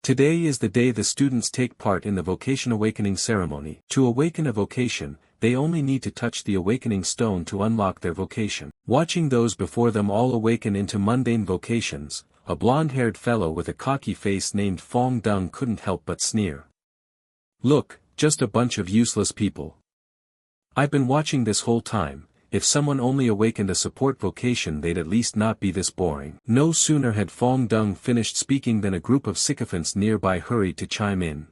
Today is the day the students take part in the vocation awakening ceremony. To awaken a vocation, they only need to touch the awakening stone to unlock their vocation. Watching those before them all awaken into mundane vocations, a blonde-haired fellow with a cocky face named Fong Dung couldn't help but sneer. "Look, just a bunch of useless people. I've been watching this whole time. If someone only awakened a support vocation, they'd at least not be this boring." No sooner had Fong Dung finished speaking than a group of sycophants nearby hurried to chime in.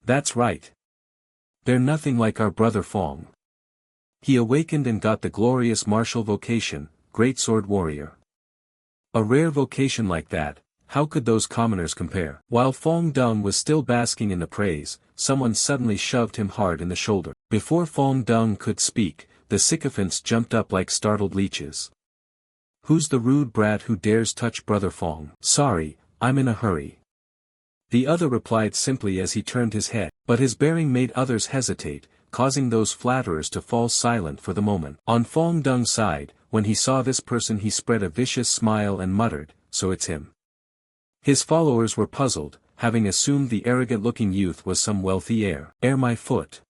"That's right. They're nothing like our brother Fong. He awakened and got the glorious martial vocation, Great Sword Warrior. A rare vocation like that, how could those commoners compare?" While Fong Dung was still basking in the praise, someone suddenly shoved him hard in the shoulder. Before Fong Dung could speak, the sycophants jumped up like startled leeches. "Who's the rude brat who dares touch Brother Fong?" "Sorry, I'm in a hurry," the other replied simply as he turned his head, but his bearing made others hesitate, causing those flatterers to fall silent for the moment. On Fong Dung's side, when he saw this person, he spread a vicious smile and muttered, "So it's him." His followers were puzzled, having assumed the arrogant-looking youth was some wealthy heir. My foot."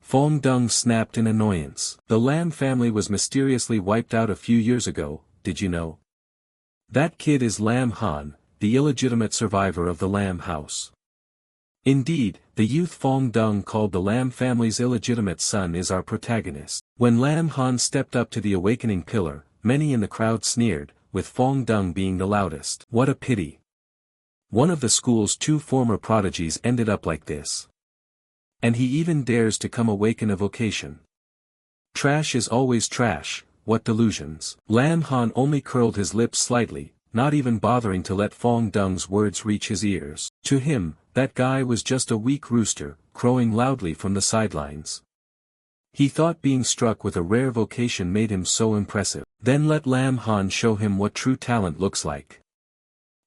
Fong Dung snapped in annoyance. "The Lam family was mysteriously wiped out a few years ago, did you know? That kid is Lam Han, the illegitimate survivor of the Lam house." Indeed, the youth Fong Dung called the Lam family's illegitimate son is our protagonist. When Lam Han stepped up to the awakening pillar, many in the crowd sneered, with Fong Dung being the loudest. What a pity. One of the school's two former prodigies ended up like this. And he even dares to come awaken a vocation. Trash is always trash, what delusions. Lam Han only curled his lips slightly, not even bothering to let Fong Dung's words reach his ears. To him, that guy was just a weak rooster, crowing loudly from the sidelines. He thought being struck with a rare vocation made him so impressive. Then let Lam Han show him what true talent looks like.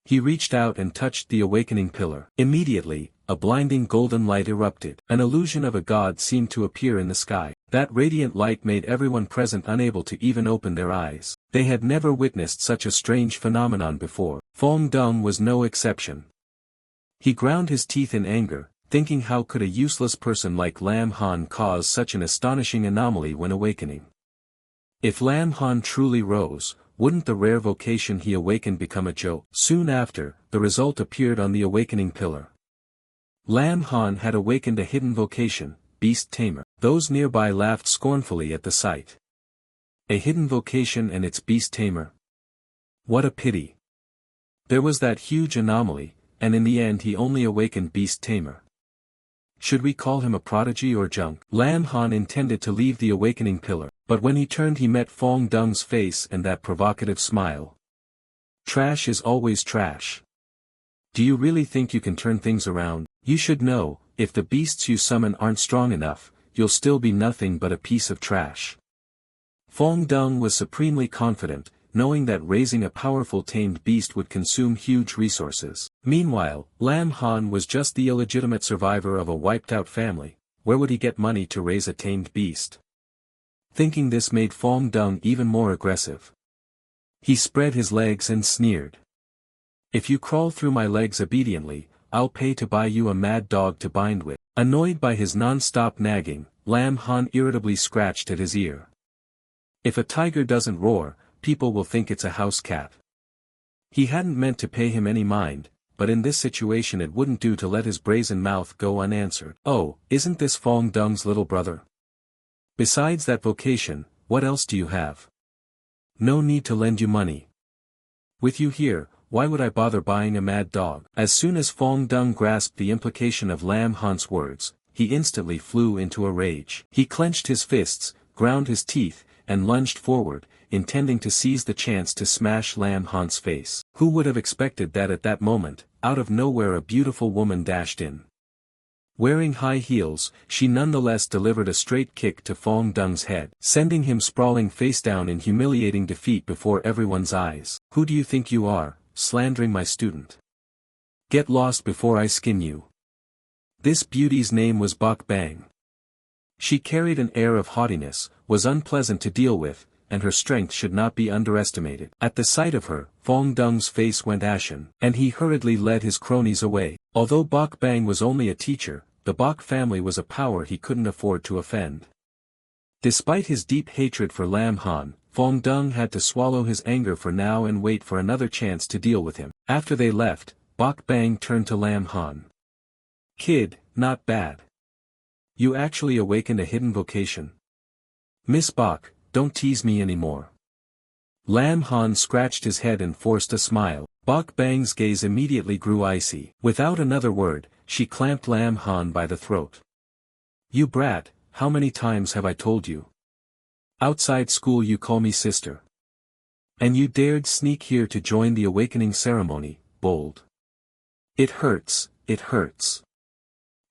He reached out and touched the awakening pillar. Immediately, a blinding golden light erupted. An illusion of a god seemed to appear in the sky. That radiant light made everyone present unable to even open their eyes. They had never witnessed such a strange phenomenon before. Fong Dung was no exception. He ground his teeth in anger, thinking how could a useless person like Lam Han cause such an astonishing anomaly when awakening. If Lam Han truly rose, wouldn't the rare vocation he awakened become a joke? Soon after, the result appeared on the awakening pillar. Lam Han had awakened a hidden vocation, Beast Tamer. Those nearby laughed scornfully at the sight. A hidden vocation and its Beast Tamer. What a pity. There was that huge anomaly, and in the end he only awakened Beast Tamer. Should we call him a prodigy or junk? Lam Han intended to leave the awakening pillar, but when he turned he met Fong Dung's face and that provocative smile. Trash is always trash. Do you really think you can turn things around? You should know, if the beasts you summon aren't strong enough, you'll still be nothing but a piece of trash. Fong Dung was supremely confident, knowing that raising a powerful tamed beast would consume huge resources. Meanwhile, Lam Han was just the illegitimate survivor of a wiped-out family. Where would he get money to raise a tamed beast? Thinking this made Fong Dung even more aggressive. He spread his legs and sneered. "If you crawl through my legs obediently, I'll pay to buy you a mad dog to bind with." Annoyed by his non-stop nagging, Lam Han irritably scratched at his ear. If a tiger doesn't roar, people will think it's a house cat. He hadn't meant to pay him any mind, but in this situation it wouldn't do to let his brazen mouth go unanswered. "Oh, isn't this Fong Dung's little brother? Besides that vocation, what else do you have? No need to lend you money. With you here, why would I bother buying a mad dog?" As soon as Fong Dung grasped the implication of Lam Han's words, he instantly flew into a rage. He clenched his fists, ground his teeth, and lunged forward, intending to seize the chance to smash Lam Han's face. Who would have expected that at that moment, out of nowhere a beautiful woman dashed in. Wearing high heels, she nonetheless delivered a straight kick to Fong Dung's head, sending him sprawling face down in humiliating defeat before everyone's eyes. "Who do you think you are, slandering my student? Get lost before I skin you." This beauty's name was Bok Bang. She carried an air of haughtiness, was unpleasant to deal with, and her strength should not be underestimated. At the sight of her, Fong Dung's face went ashen, and he hurriedly led his cronies away. Although Bok Bang was only a teacher, the Bok family was a power he couldn't afford to offend. Despite his deep hatred for Lam Han, Fong Dung had to swallow his anger for now and wait for another chance to deal with him. After they left, Bok Bang turned to Lam Han. "Kid, not bad. You actually awakened a hidden vocation. Miss Bok, don't tease me anymore." Lam Han scratched his head and forced a smile. Bok Bang's gaze immediately grew icy. Without another word, she clamped Lam Han by the throat. "You brat, how many times have I told you? Outside school you call me sister. And you dared sneak here to join the awakening ceremony, bold. It hurts, it hurts."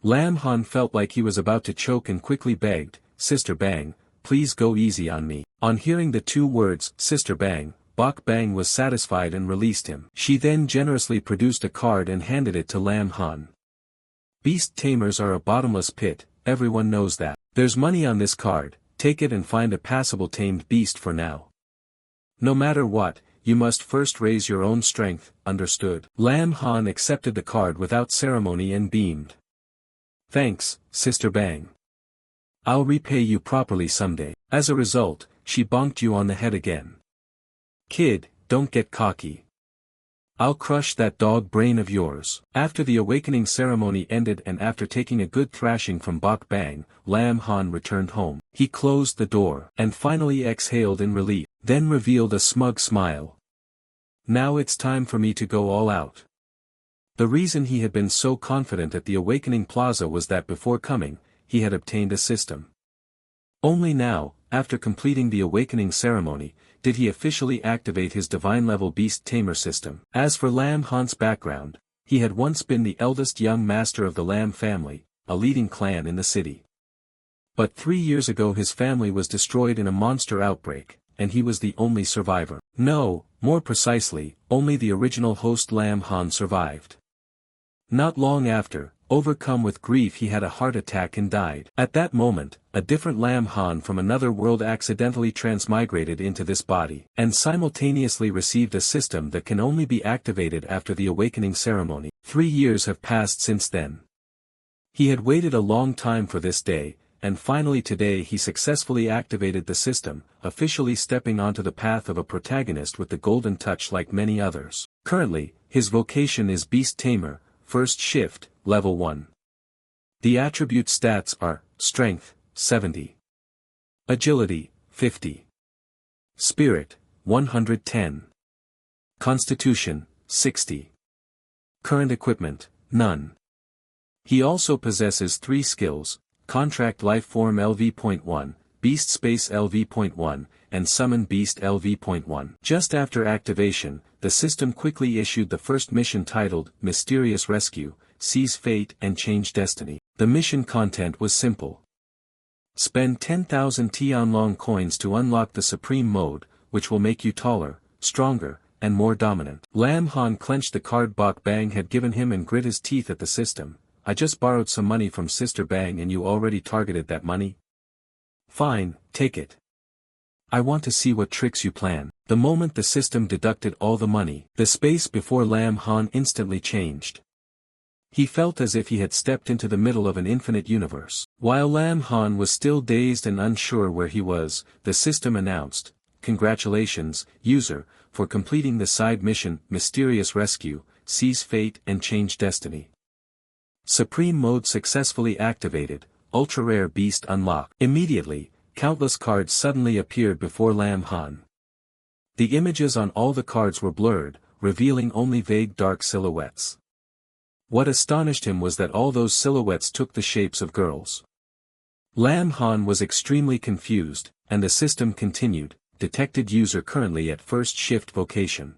Lam Han felt like he was about to choke and quickly begged, "Sister Bang, please go easy on me." On hearing the two words, Sister Bang, Bok Bang was satisfied and released him. She then generously produced a card and handed it to Lam Han. "Beast tamers are a bottomless pit, everyone knows that. There's money on this card, take it and find a passable tamed beast for now. No matter what, you must first raise your own strength, understood?" Lam Han accepted the card without ceremony and beamed. "Thanks, Sister Bang. I'll repay you properly someday." As a result, she bonked you on the head again. "Kid, don't get cocky. I'll crush that dog brain of yours." After the awakening ceremony ended and after taking a good thrashing from Bok Bang, Lam Han returned home. He closed the door, and finally exhaled in relief, then revealed a smug smile. "Now it's time for me to go all out." The reason he had been so confident at the Awakening Plaza was that before coming, he had obtained a system. Only now, after completing the awakening ceremony, did he officially activate his divine-level Beast Tamer system. As for Lam Han's background, he had once been the eldest young master of the Lam family, a leading clan in the city. But 3 years ago his family was destroyed in a monster outbreak, and he was the only survivor. No, more precisely, only the original host Lam Han survived. Not long after, overcome with grief, he had a heart attack and died. At that moment, a different Lam Han from another world accidentally transmigrated into this body, and simultaneously received a system that can only be activated after the awakening ceremony. 3 years have passed since then. He had waited a long time for this day, and finally today he successfully activated the system, officially stepping onto the path of a protagonist with the golden touch like many others. Currently, his vocation is Beast Tamer, first shift, level 1. The attribute stats are, Strength, 70. Agility, 50. Spirit, 110. Constitution, 60. Current equipment, none. He also possesses 3 skills, Contract Lifeform LV.1, Beast Space LV.1, and Summon Beast LV.1. Just after activation, the system quickly issued the first mission titled, Mysterious Rescue, Seize Fate and Change Destiny. The mission content was simple. Spend 10,000 Tianlong coins to unlock the Supreme Mode, which will make you taller, stronger, and more dominant. Lam Han clenched the card Bok Bang had given him and grit his teeth at the system. "I just borrowed some money from Sister Bang and you already targeted that money? Fine, take it. I want to see what tricks you plan." The moment the system deducted all the money, the space before Lam Han instantly changed. He felt as if he had stepped into the middle of an infinite universe. While Lam Han was still dazed and unsure where he was, the system announced, "Congratulations, user, for completing the side mission, Mysterious Rescue, Seize Fate and Change Destiny. Supreme Mode successfully activated, ultra-rare beast unlocked." Immediately, countless cards suddenly appeared before Lam Han. The images on all the cards were blurred, revealing only vague dark silhouettes. What astonished him was that all those silhouettes took the shapes of girls. Lam Han was extremely confused, and the system continued, detected user currently at first shift vocation.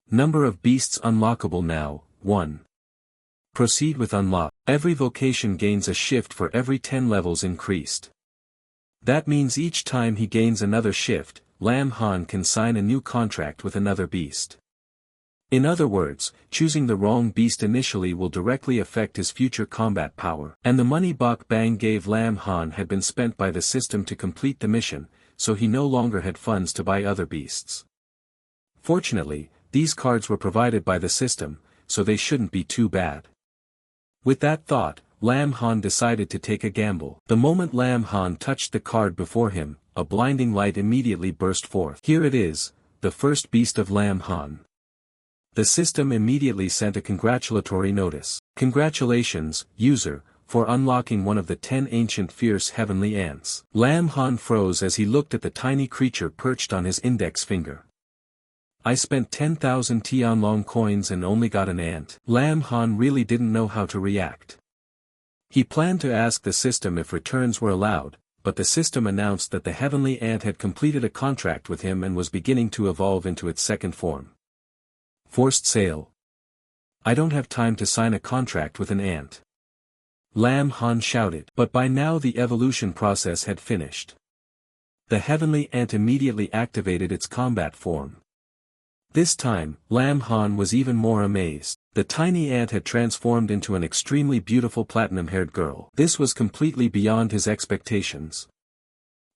Number of beasts unlockable now, 1. Proceed with unlock. Every vocation gains a shift for every 10 levels increased. That means each time he gains another shift, Lam Han can sign a new contract with another beast. In other words, choosing the wrong beast initially will directly affect his future combat power. And the money Bok Bang gave Lam Han had been spent by the system to complete the mission, so he no longer had funds to buy other beasts. Fortunately, these cards were provided by the system, so they shouldn't be too bad. With that thought, Lam Han decided to take a gamble. The moment Lam Han touched the card before him, a blinding light immediately burst forth. Here it is, the first beast of Lam Han. The system immediately sent a congratulatory notice. Congratulations, user, for unlocking one of the 10 ancient fierce heavenly ants. Lam Han froze as he looked at the tiny creature perched on his index finger. I spent 10,000 Tianlong coins and only got an ant. Lam Han really didn't know how to react. He planned to ask the system if returns were allowed, but the system announced that the heavenly ant had completed a contract with him and was beginning to evolve into its second form. Forced sale. I don't have time to sign a contract with an ant. Lam Han shouted. But by now the evolution process had finished. The heavenly ant immediately activated its combat form. This time, Lam Han was even more amazed. The tiny ant had transformed into an extremely beautiful platinum-haired girl. This was completely beyond his expectations.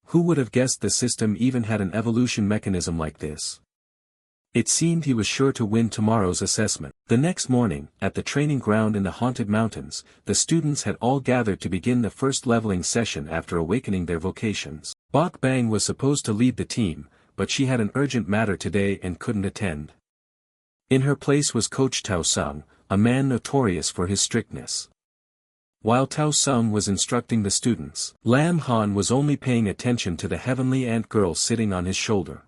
Who would have guessed the system even had an evolution mechanism like this? It seemed he was sure to win tomorrow's assessment. The next morning, at the training ground in the Haunted Mountains, the students had all gathered to begin the first leveling session after awakening their vocations. Bok Bang was supposed to lead the team, but she had an urgent matter today and couldn't attend. In her place was Coach Tao Sung, a man notorious for his strictness. While Tao Sung was instructing the students, Lam Han was only paying attention to the heavenly ant girl sitting on his shoulder.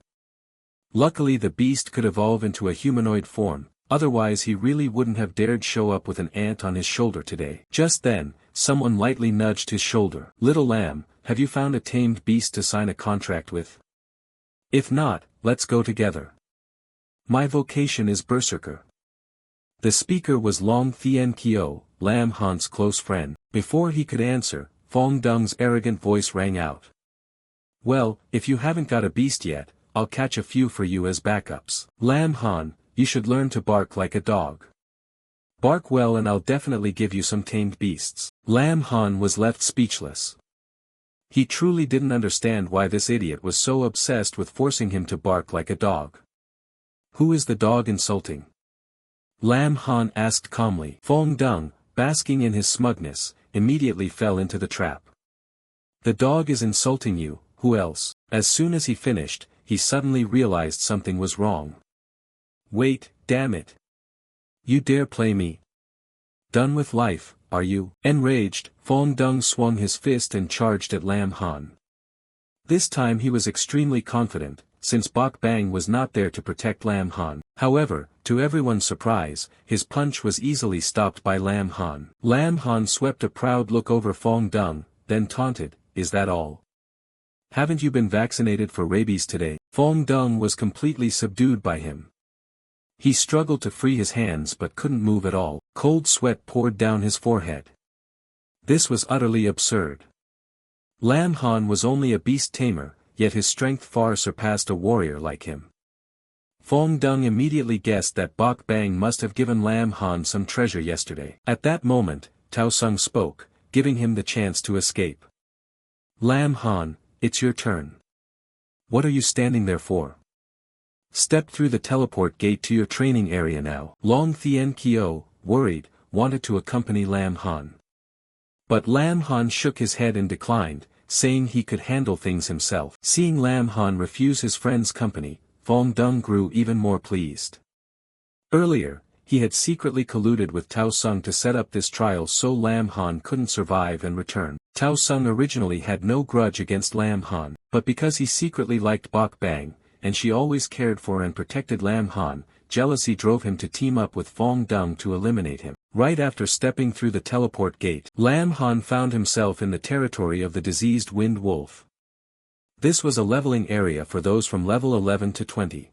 Luckily the beast could evolve into a humanoid form, otherwise he really wouldn't have dared show up with an ant on his shoulder today. Just then, someone lightly nudged his shoulder. Little lamb, have you found a tamed beast to sign a contract with? If not, let's go together. My vocation is berserker. The speaker was Long Thien Kyo, Lam Han's close friend. Before he could answer, Fong Dung's arrogant voice rang out. Well, if you haven't got a beast yet, I'll catch a few for you as backups. Lam Han, you should learn to bark like a dog. Bark well and I'll definitely give you some tamed beasts. Lam Han was left speechless. He truly didn't understand why this idiot was so obsessed with forcing him to bark like a dog. Who is the dog insulting? Lam Han asked calmly. Fong Dung, basking in his smugness, immediately fell into the trap. The dog is insulting you, who else? As soon as he finished, he suddenly realized something was wrong. Wait, damn it. You dare play me? Done with life, are you? Enraged, Fong Dung swung his fist and charged at Lam Han. This time he was extremely confident, since Bok Bang was not there to protect Lam Han. However, to everyone's surprise, his punch was easily stopped by Lam Han. Lam Han swept a proud look over Fong Dung, then taunted, is that all? Haven't you been vaccinated for rabies today? Fong Dung was completely subdued by him. He struggled to free his hands but couldn't move at all. Cold sweat poured down his forehead. This was utterly absurd. Lam Han was only a beast tamer, yet his strength far surpassed a warrior like him. Fong Dung immediately guessed that Bok Bang must have given Lam Han some treasure yesterday. At that moment, Tao Sung spoke, giving him the chance to escape. Lam Han, it's your turn. What are you standing there for? Step through the teleport gate to your training area now. Long Thien Kyo, worried, wanted to accompany Lam Han. But Lam Han shook his head and declined, saying he could handle things himself. Seeing Lam Han refuse his friend's company, Fong Dung grew even more pleased. Earlier, he had secretly colluded with Tao Sung to set up this trial so Lam Han couldn't survive and return. Tao Sung originally had no grudge against Lam Han, but because he secretly liked Bok Bang, and she always cared for and protected Lam Han, jealousy drove him to team up with Fong Dung to eliminate him. Right after stepping through the teleport gate, Lam Han found himself in the territory of the diseased Wind Wolf. This was a leveling area for those from level 11 to 20.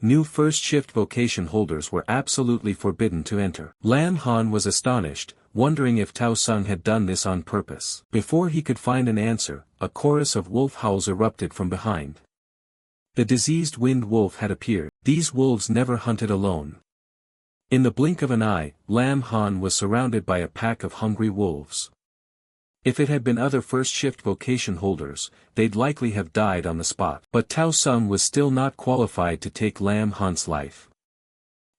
New first shift vocation holders were absolutely forbidden to enter. Lam Han was astonished, wondering if Tao Sung had done this on purpose. Before he could find an answer, a chorus of wolf howls erupted from behind. The diseased wind wolf had appeared. These wolves never hunted alone. In the blink of an eye, Lam Han was surrounded by a pack of hungry wolves. If it had been other first shift vocation holders, they'd likely have died on the spot. But Tao Sung was still not qualified to take Lam Han's life.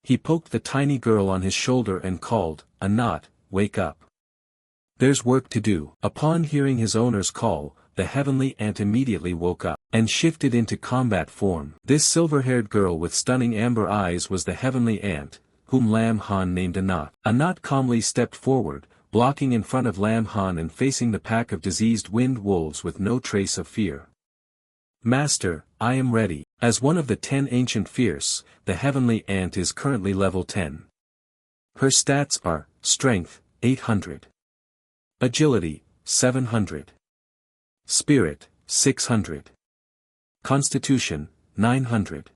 He poked the tiny girl on his shoulder and called, "Anat, wake up. There's work to do." Upon hearing his owner's call, the heavenly ant immediately woke up, and shifted into combat form. This silver-haired girl with stunning amber eyes was the heavenly ant, whom Lam Han named Anat. Anat calmly stepped forward, blocking in front of Lam Han and facing the pack of diseased wind wolves with no trace of fear. "Master, I am ready." As one of the 10 ancient fierce, the heavenly ant is currently level 10. Her stats are, Strength, 800. Agility, 700. Spirit, 600. Constitution, 900.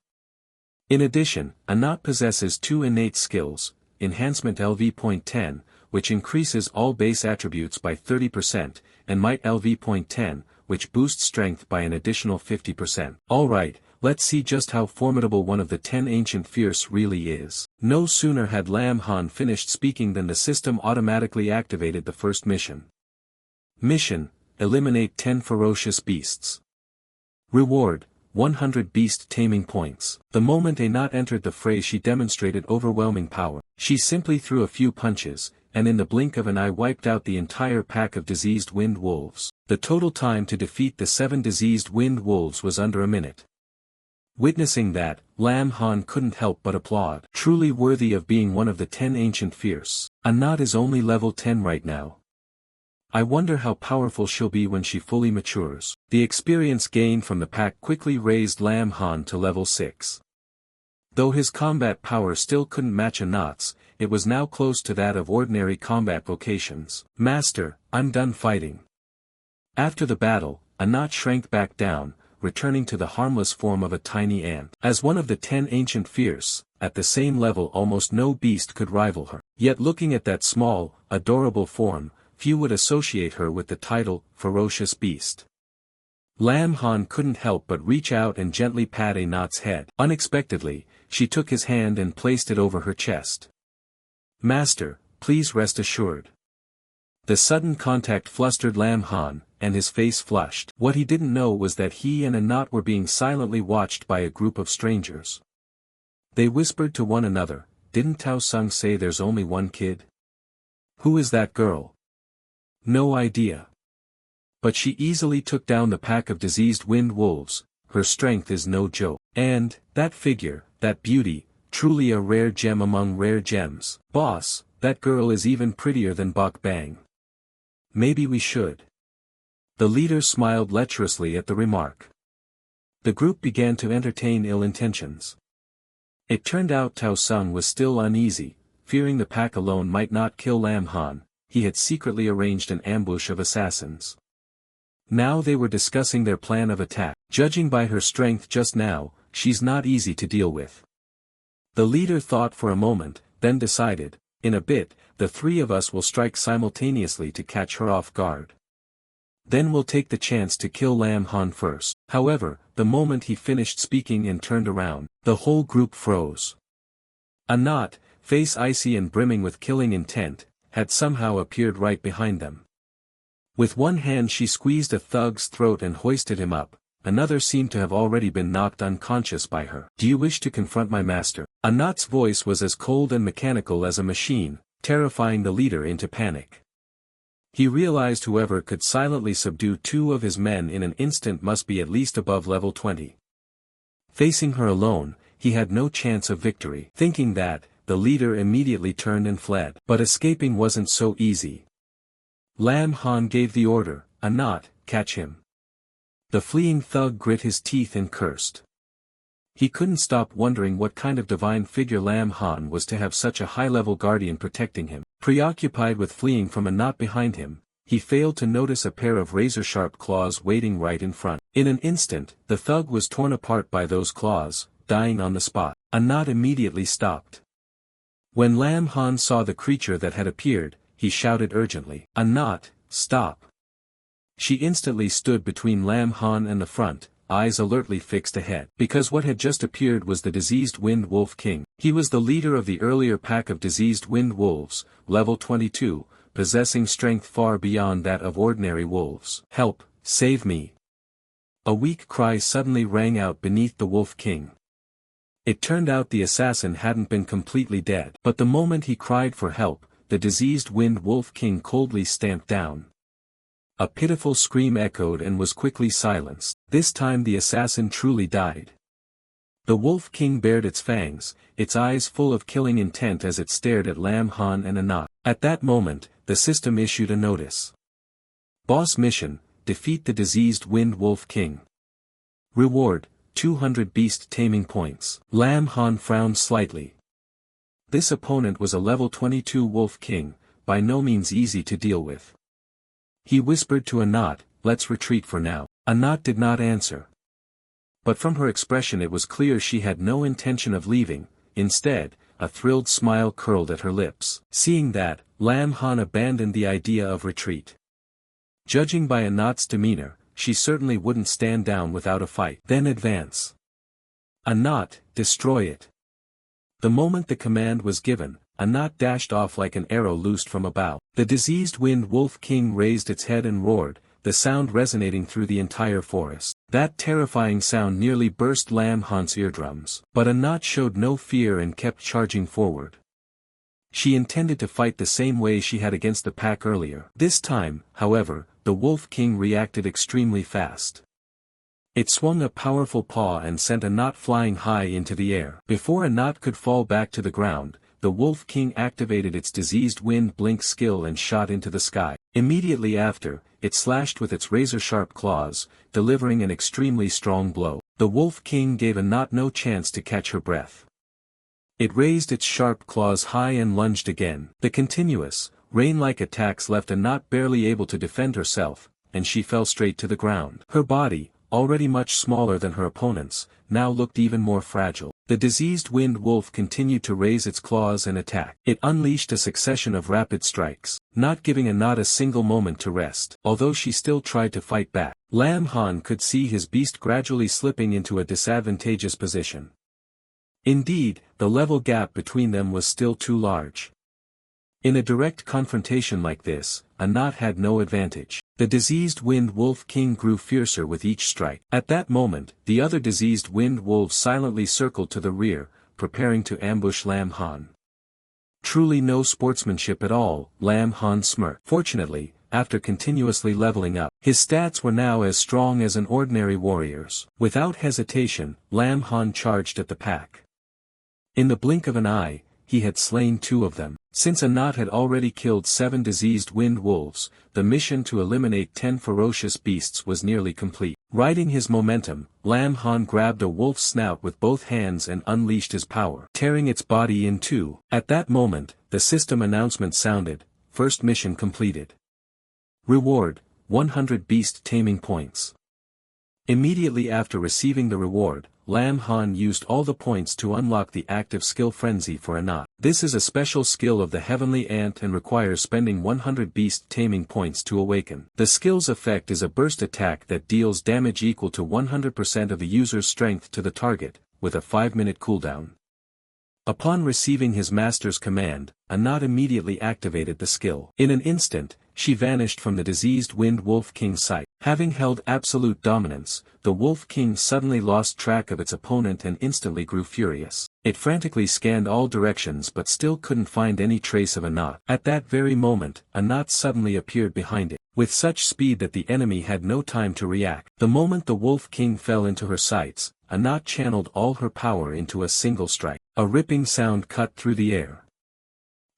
In addition, Anat possesses 2 innate skills, Enhancement LV.10, which increases all base attributes by 30%, and Might LV.10, which boosts strength by an additional 50%. Alright, let's see just how formidable one of the 10 ancient fierce really is. No sooner had Lam Han finished speaking than the system automatically activated the first mission. Mission: eliminate 10 ferocious beasts. Reward: 100 beast taming points. The moment Anat entered the fray, she demonstrated overwhelming power. She simply threw a few punches, and in the blink of an eye wiped out the entire pack of diseased wind wolves. The total time to defeat the 7 diseased wind wolves was under a minute. Witnessing that, Lam Han couldn't help but applaud. Truly worthy of being one of the 10 ancient fierce. Anat is only level 10 right now. I wonder how powerful she'll be when she fully matures. The experience gained from the pack quickly raised Lam Han to level 6. Though his combat power still couldn't match Anat's, it was now close to that of ordinary combat vocations. "Master, I'm done fighting." After the battle, Anat shrank back down, returning to the harmless form of a tiny ant. As one of the 10 ancient fierce, at the same level almost no beast could rival her. Yet looking at that small, adorable form, few would associate her with the title, Ferocious Beast. Lam Han couldn't help but reach out and gently pat Anat's head. Unexpectedly, she took his hand and placed it over her chest. "Master, please rest assured." The sudden contact flustered Lam Han, and his face flushed. What he didn't know was that he and Anat were being silently watched by a group of strangers. They whispered to one another, "Didn't Tao Sung say there's only one kid? Who is that girl?" "No idea. But she easily took down the pack of diseased wind wolves, her strength is no joke. And, that figure, that beauty, truly a rare gem among rare gems. Boss, that girl is even prettier than Bok Bang. Maybe we should." The leader smiled lecherously at the remark. The group began to entertain ill intentions. It turned out Tao Sung was still uneasy, fearing the pack alone might not kill Lam Han. He had secretly arranged an ambush of assassins. Now they were discussing their plan of attack. "Judging by her strength just now, she's not easy to deal with." The leader thought for a moment, then decided, "In a bit, the 3 of us will strike simultaneously to catch her off guard. Then we'll take the chance to kill Lam Han first." However, the moment he finished speaking and turned around, the whole group froze. Anat, face icy and brimming with killing intent, had somehow appeared right behind them. With one hand she squeezed a thug's throat and hoisted him up, another seemed to have already been knocked unconscious by her. "Do you wish to confront my master?" Anat's voice was as cold and mechanical as a machine, terrifying the leader into panic. He realized whoever could silently subdue 2 of his men in an instant must be at least above level 20. Facing her alone, he had no chance of victory. Thinking that, the leader immediately turned and fled. But escaping wasn't so easy. Lam Han gave the order, "Anat, catch him." The fleeing thug grit his teeth and cursed. He couldn't stop wondering what kind of divine figure Lam Han was to have such a high-level guardian protecting him. Preoccupied with fleeing from Anat behind him, he failed to notice a pair of razor-sharp claws waiting right in front. In an instant, the thug was torn apart by those claws, dying on the spot. Anat immediately stopped. When Lam Han saw the creature that had appeared, he shouted urgently, "Anat, stop!" She instantly stood between Lam Han and the front, eyes alertly fixed ahead. Because what had just appeared was the diseased Wind Wolf King. He was the leader of the earlier pack of diseased Wind Wolves, level 22, possessing strength far beyond that of ordinary wolves. "Help, save me!" A weak cry suddenly rang out beneath the Wolf King. It turned out the assassin hadn't been completely dead. But the moment he cried for help, the diseased Wind Wolf King coldly stamped down. A pitiful scream echoed and was quickly silenced. This time the assassin truly died. The Wolf King bared its fangs, its eyes full of killing intent as it stared at Lam Han and Anat. At that moment, the system issued a notice. Boss mission: defeat the diseased Wind Wolf King. Reward: 200 beast taming points. Lam Han frowned slightly. This opponent was a level 22 Wolf King, by no means easy to deal with. He whispered to Anat, "Let's retreat for now." Anat did not answer. But from her expression it was clear she had no intention of leaving. Instead, a thrilled smile curled at her lips. Seeing that, Lam Han abandoned the idea of retreat. Judging by Anat's demeanor, she certainly wouldn't stand down without a fight. Then advance. Anat, destroy it. The moment the command was given, Anat dashed off like an arrow loosed from a bow. The diseased Wind Wolf King raised its head and roared, the sound resonating through the entire forest. That terrifying sound nearly burst Lam Han's eardrums. But Anat showed no fear and kept charging forward. She intended to fight the same way she had against the pack earlier. This time, however, the Wolf King reacted extremely fast. It swung a powerful paw and sent Anat flying high into the air. Before Anat could fall back to the ground, the Wolf King activated its diseased wind blink skill and shot into the sky. Immediately after, it slashed with its razor-sharp claws, delivering an extremely strong blow. The Wolf King gave Anat no chance to catch her breath. It raised its sharp claws high and lunged again. The continuous, rain-like attacks left Anat barely able to defend herself, and she fell straight to the ground. Her body, already much smaller than her opponent's, now looked even more fragile. The diseased Wind Wolf continued to raise its claws and attack. It unleashed a succession of rapid strikes, not giving Anat a single moment to rest. Although she still tried to fight back, Lam Han could see his beast gradually slipping into a disadvantageous position. Indeed, the level gap between them was still too large. In a direct confrontation like this, Anat had no advantage. The diseased Wind Wolf King grew fiercer with each strike. At that moment, the other diseased Wind Wolves silently circled to the rear, preparing to ambush Lam Han. Truly no sportsmanship at all, Lam Han smirked. Fortunately, after continuously leveling up, his stats were now as strong as an ordinary warrior's. Without hesitation, Lam Han charged at the pack. In the blink of an eye, he had slain 2 of them. Since Anat had already killed 7 diseased wind wolves, the mission to eliminate 10 ferocious beasts was nearly complete. Riding his momentum, Lam Han grabbed a wolf's snout with both hands and unleashed his power, tearing its body in 2. At that moment, the system announcement sounded, "First mission completed. Reward, 100 beast taming points." Immediately after receiving the reward, Lam Han used all the points to unlock the active skill Frenzy for Anat. This is a special skill of the Heavenly Ant and requires spending 100 beast taming points to awaken. The skill's effect is a burst attack that deals damage equal to 100% of the user's strength to the target, with a 5-minute cooldown. Upon receiving his master's command, Anat immediately activated the skill. In an instant, she vanished from the diseased Wind Wolf King's sight. Having held absolute dominance, the Wolf King suddenly lost track of its opponent and instantly grew furious. It frantically scanned all directions but still couldn't find any trace of Anat. At that very moment, Anat suddenly appeared behind it, with such speed that the enemy had no time to react. The moment the Wolf King fell into her sights, Anat channeled all her power into a single strike. A ripping sound cut through the air.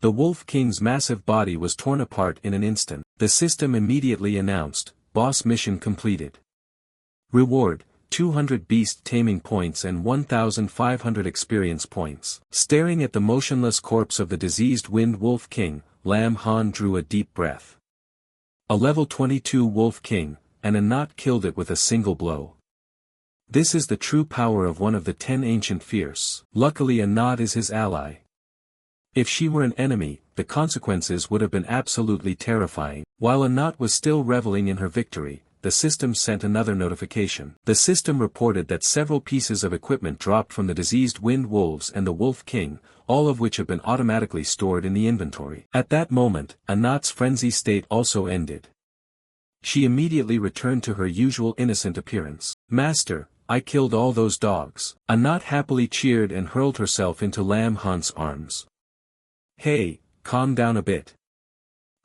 The Wolf King's massive body was torn apart in an instant. The system immediately announced, "Boss mission completed. Reward, 200 beast taming points and 1,500 experience points." Staring at the motionless corpse of the diseased Wind Wolf King, Lam Han drew a deep breath. A level 22 Wolf King, and Anat killed it with a single blow. This is the true power of one of the 10 ancient fierce. Luckily Anat is his ally. If she were an enemy, the consequences would have been absolutely terrifying. While Anat was still reveling in her victory, the system sent another notification. The system reported that several pieces of equipment dropped from the diseased Wind Wolves and the Wolf King, all of which have been automatically stored in the inventory. At that moment, Anat's frenzy state also ended. She immediately returned to her usual innocent appearance. "Master, I killed all those dogs." Anat happily cheered and hurled herself into Lam Han's arms. "Hey, calm down a bit,"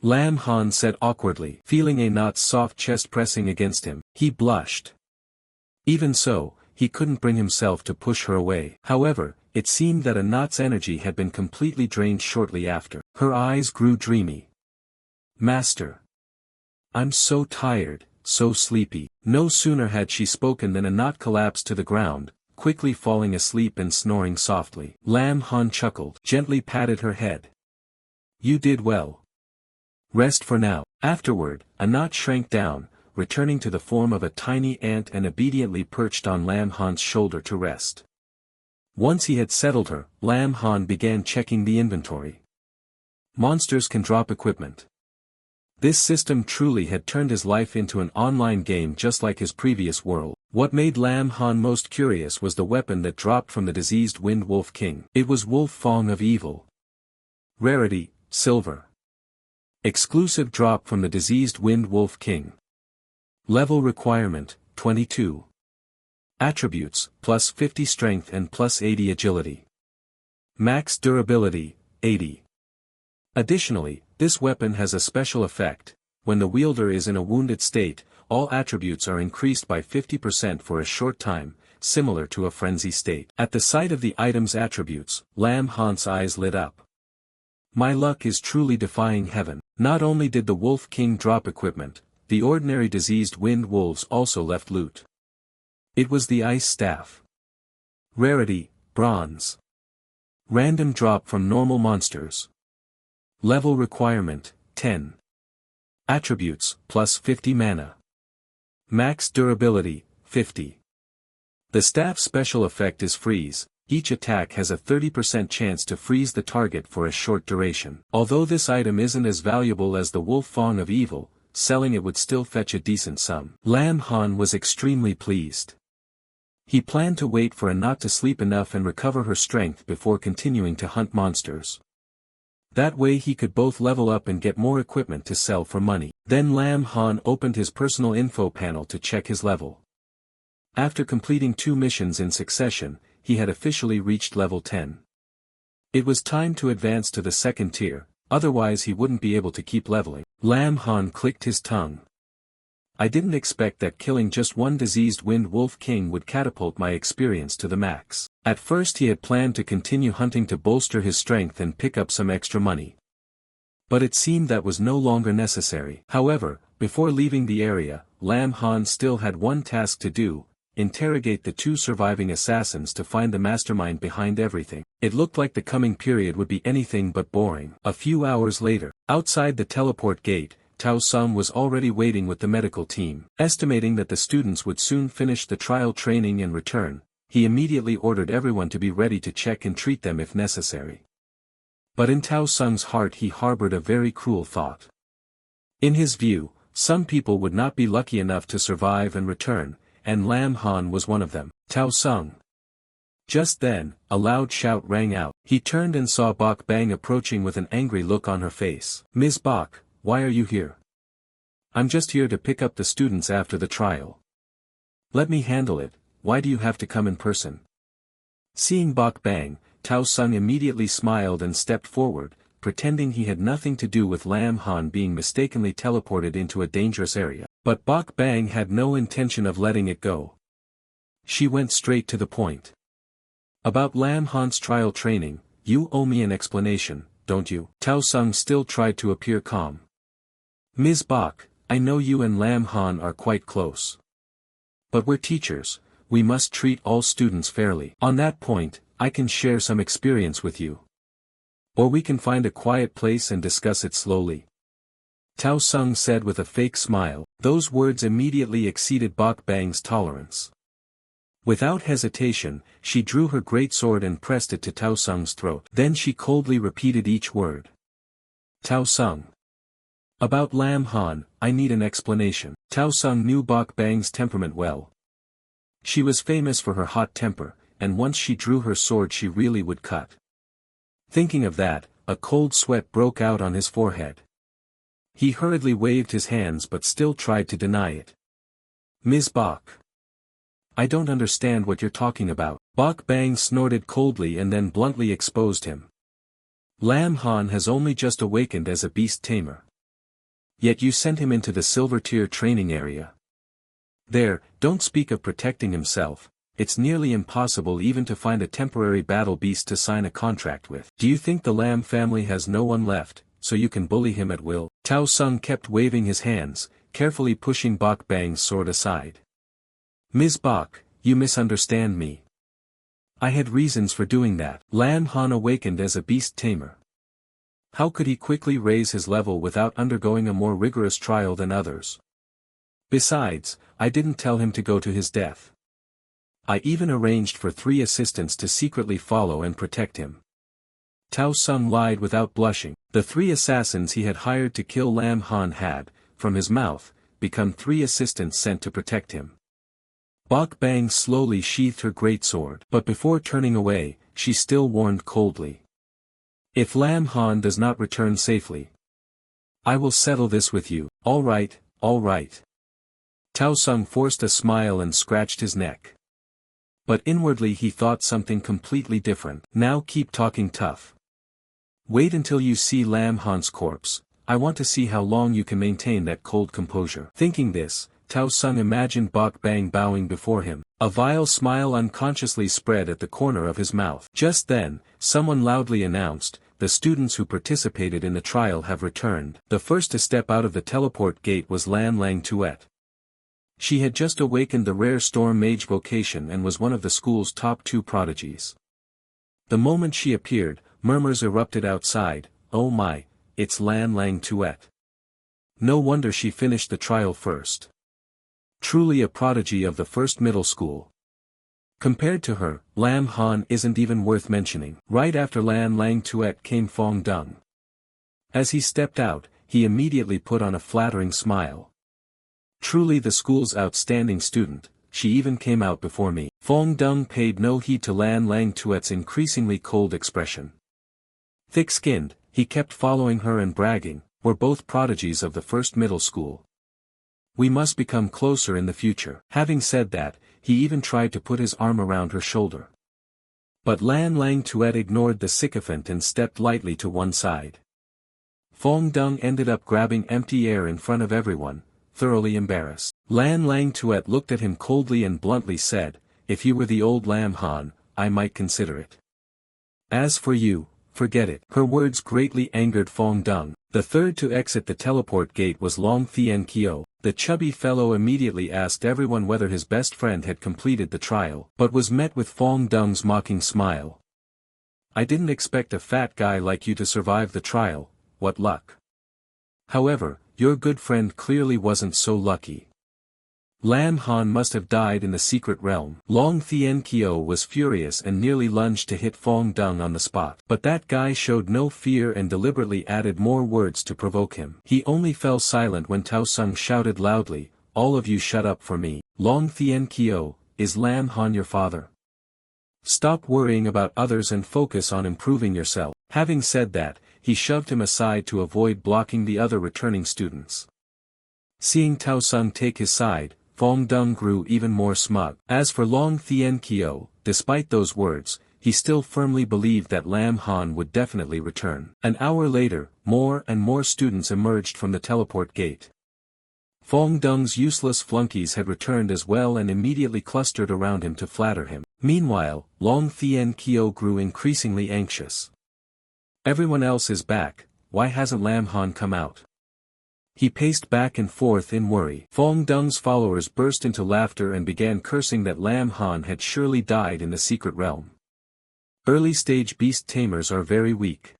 Lam Han said awkwardly, feeling Anat's soft chest pressing against him. He blushed. Even so, he couldn't bring himself to push her away. However, it seemed that Anat's energy had been completely drained shortly after. Her eyes grew dreamy. "Master, I'm so tired, so sleepy." No sooner had she spoken than Anat collapsed to the ground, quickly falling asleep and snoring softly. Lam Han chuckled, gently patted her head. "You did well. Rest for now." Afterward, Anat shrank down, returning to the form of a tiny ant and obediently perched on Lam Han's shoulder to rest. Once he had settled her, Lam Han began checking the inventory. Monsters can drop equipment. This system truly had turned his life into an online game just like his previous world. What made Lam Han most curious was the weapon that dropped from the diseased Wind Wolf King. It was Wolf Fang of Evil. Rarity, Silver. Exclusive drop from the diseased Wind Wolf King. Level requirement, 22. Attributes, plus 50 strength and plus 80 agility. Max durability, 80. Additionally, this weapon has a special effect. When the wielder is in a wounded state, all attributes are increased by 50% for a short time, similar to a frenzy state. At the sight of the item's attributes, Lam Han's eyes lit up. My luck is truly defying heaven. Not only did the Wolf King drop equipment, the ordinary diseased wind wolves also left loot. It was the Ice Staff. Rarity, Bronze. Random drop from normal monsters. Level requirement, 10. Attributes, plus 50 mana. Max durability, 50. The staff's special effect is freeze. Each attack has a 30% chance to freeze the target for a short duration. Although this item isn't as valuable as the Wolf Fang of Evil, selling it would still fetch a decent sum. Lam Han was extremely pleased. He planned to wait for Anat to sleep enough and recover her strength before continuing to hunt monsters. That way he could both level up and get more equipment to sell for money. Then Lam Han opened his personal info panel to check his level. After completing 2 missions in succession, he had officially reached level 10. It was time to advance to the second tier, otherwise he wouldn't be able to keep leveling. Lam Han clicked his tongue. I didn't expect that killing just one diseased Wind Wolf King would catapult my experience to the max. At first he had planned to continue hunting to bolster his strength and pick up some extra money. But it seemed that was no longer necessary. However, before leaving the area, Lam Han still had one task to do: interrogate the 2 surviving assassins to find the mastermind behind everything. It looked like the coming period would be anything but boring. A few hours later, outside the teleport gate, Tao Sung was already waiting with the medical team. Estimating that the students would soon finish the trial training and return, he immediately ordered everyone to be ready to check and treat them if necessary. But in Tao Sung's heart he harbored a very cruel thought. In his view, some people would not be lucky enough to survive and return, and Lam Han was one of them. Tao Sung. Just then, a loud shout rang out. He turned and saw Bok Bang approaching with an angry look on her face. "Ms. Bok, why are you here?" "I'm just here to pick up the students after the trial." "Let me handle it, why do you have to come in person?" Seeing Bok Bang, Tao Sung immediately smiled and stepped forward, pretending he had nothing to do with Lam Han being mistakenly teleported into a dangerous area. But Bok Bang had no intention of letting it go. She went straight to the point. "About Lam Han's trial training, you owe me an explanation, don't you?" Tao Sung still tried to appear calm. "Ms. Bok, I know you and Lam Han are quite close. But we're teachers, we must treat all students fairly. On that point, I can share some experience with you. Or we can find a quiet place and discuss it slowly." Tao Sung said with a fake smile. Those words immediately exceeded Bok Bang's tolerance. Without hesitation, she drew her great sword and pressed it to Tao Sung's throat. Then she coldly repeated each word. "Tao Sung. About Lam Han, I need an explanation." Tao Sung knew Bok Bang's temperament well. She was famous for her hot temper, and once she drew her sword she really would cut. Thinking of that, a cold sweat broke out on his forehead. He hurriedly waved his hands but still tried to deny it. Ms. Bach. I don't understand what you're talking about. Bach Bang snorted coldly and then bluntly exposed him. Lam Han has only just awakened as a Beast Tamer. Yet you sent him into the Silver Tier training area. There, don't speak of protecting himself, it's nearly impossible even to find a temporary battle beast to sign a contract with. Do you think the Lam family has no one left, so you can bully him at will? Tao Sung kept waving his hands, carefully pushing Bach Bang's sword aside. Ms. Bach, you misunderstand me. I had reasons for doing that. Lam Han awakened as a Beast Tamer. How could he quickly raise his level without undergoing a more rigorous trial than others? Besides, I didn't tell him to go to his death. I even arranged for 3 assistants to secretly follow and protect him. Tao Sung lied without blushing. The 3 assassins he had hired to kill Lam Han had, from his mouth, become 3 assistants sent to protect him. Bach Bang slowly sheathed her greatsword, but before turning away, she still warned coldly. If Lam Han does not return safely, I will settle this with you. All right, all right. Tao Sung forced a smile and scratched his neck. But inwardly he thought something completely different. Now keep talking tough. Wait until you see Lam Han's corpse. I want to see how long you can maintain that cold composure. Thinking this, Tao Sung imagined Bach Bang bowing before him. A vile smile unconsciously spread at the corner of his mouth. Just then, someone loudly announced, the students who participated in the trial have returned. The first to step out of the teleport gate was Lan Lang Tuet. She had just awakened the rare Storm Mage vocation and was one of the school's top 2 prodigies. The moment she appeared, murmurs erupted outside. Oh my, it's Lan Lang Tuet. No wonder she finished the trial first. Truly a prodigy of the first middle school. Compared to her, Lam Han isn't even worth mentioning. Right after Lan Lang Tuet came Fong Dung. As he stepped out, he immediately put on a flattering smile. Truly the school's outstanding student, she even came out before me. Fong Dung paid no heed to Lan Lang Tuet's increasingly cold expression. Thick-skinned, he kept following her and bragging, we're both prodigies of the first middle school. We must become closer in the future. Having said that, he even tried to put his arm around her shoulder. But Lan Lang Tuet ignored the sycophant and stepped lightly to one side. Fong Dung ended up grabbing empty air in front of everyone, thoroughly embarrassed. Lan Lang Tuet looked at him coldly and bluntly said, if you were the old Lam Han, I might consider it. As for you, forget it. Her words greatly angered Fong Dung. The third to exit the teleport gate was Long Thien Kyo. The chubby fellow immediately asked everyone whether his best friend had completed the trial, but was met with Fong Dung's mocking smile. I didn't expect a fat guy like you to survive the trial, what luck. However, your good friend clearly wasn't so lucky. Lam Han must have died in the secret realm. Long Thien Kyo was furious and nearly lunged to hit Fong Dung on the spot. But that guy showed no fear and deliberately added more words to provoke him. He only fell silent when Tao Sung shouted loudly, all of you shut up for me. Long Thien Kyo, is Lam Han your father? Stop worrying about others and focus on improving yourself. Having said that, he shoved him aside to avoid blocking the other returning students. Seeing Tao Sung take his side, Fong Dung grew even more smug. As for Long Thien Kyo, despite those words, he still firmly believed that Lam Han would definitely return. An hour later, more and more students emerged from the teleport gate. Fong Dung's useless flunkies had returned as well and immediately clustered around him to flatter him. Meanwhile, Long Thien Kyo grew increasingly anxious. Everyone else is back, why hasn't Lam Han come out? He paced back and forth in worry. Fong Dung's followers burst into laughter and began cursing that Lam Han had surely died in the secret realm. Early-stage beast tamers are very weak.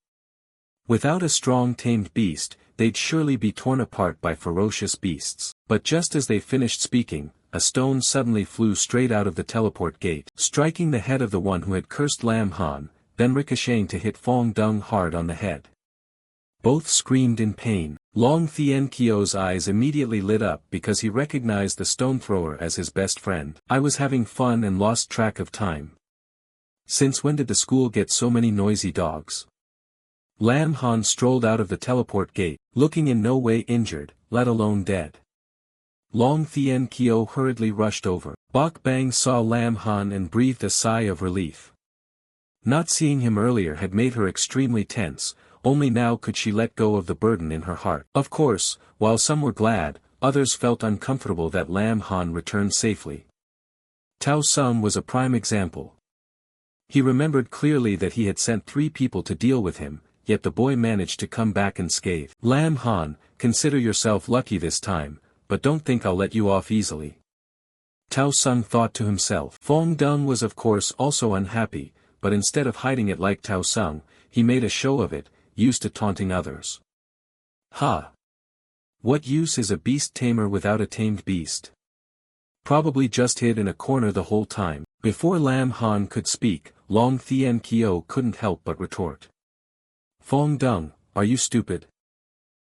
Without a strong tamed beast, they'd surely be torn apart by ferocious beasts. But just as they finished speaking, a stone suddenly flew straight out of the teleport gate, striking the head of the one who had cursed Lam Han, then ricocheting to hit Fong Dung hard on the head. Both screamed in pain. Long Thien Kyo's eyes immediately lit up because he recognized the stone thrower as his best friend. I was having fun and lost track of time. Since when did the school get so many noisy dogs? Lam Han strolled out of the teleport gate, looking in no way injured, let alone dead. Long Thien Kyo hurriedly rushed over. Bok Bang saw Lam Han and breathed a sigh of relief. Not seeing him earlier had made her extremely tense, only now could she let go of the burden in her heart. Of course, while some were glad, others felt uncomfortable that Lam Han returned safely. Tao Sung was a prime example. He remembered clearly that he had sent 3 people to deal with him, yet the boy managed to come back unscathed. Lam Han, consider yourself lucky this time, but don't think I'll let you off easily. Tao Sung thought to himself. Fong Dung was of course also unhappy, but instead of hiding it like Tao Sung, he made a show of it, used to taunting others. Ha! What use is a beast tamer without a tamed beast? Probably just hid in a corner the whole time. Before Lam Han could speak, Long Thien Kyo couldn't help but retort. Fong Dung, are you stupid?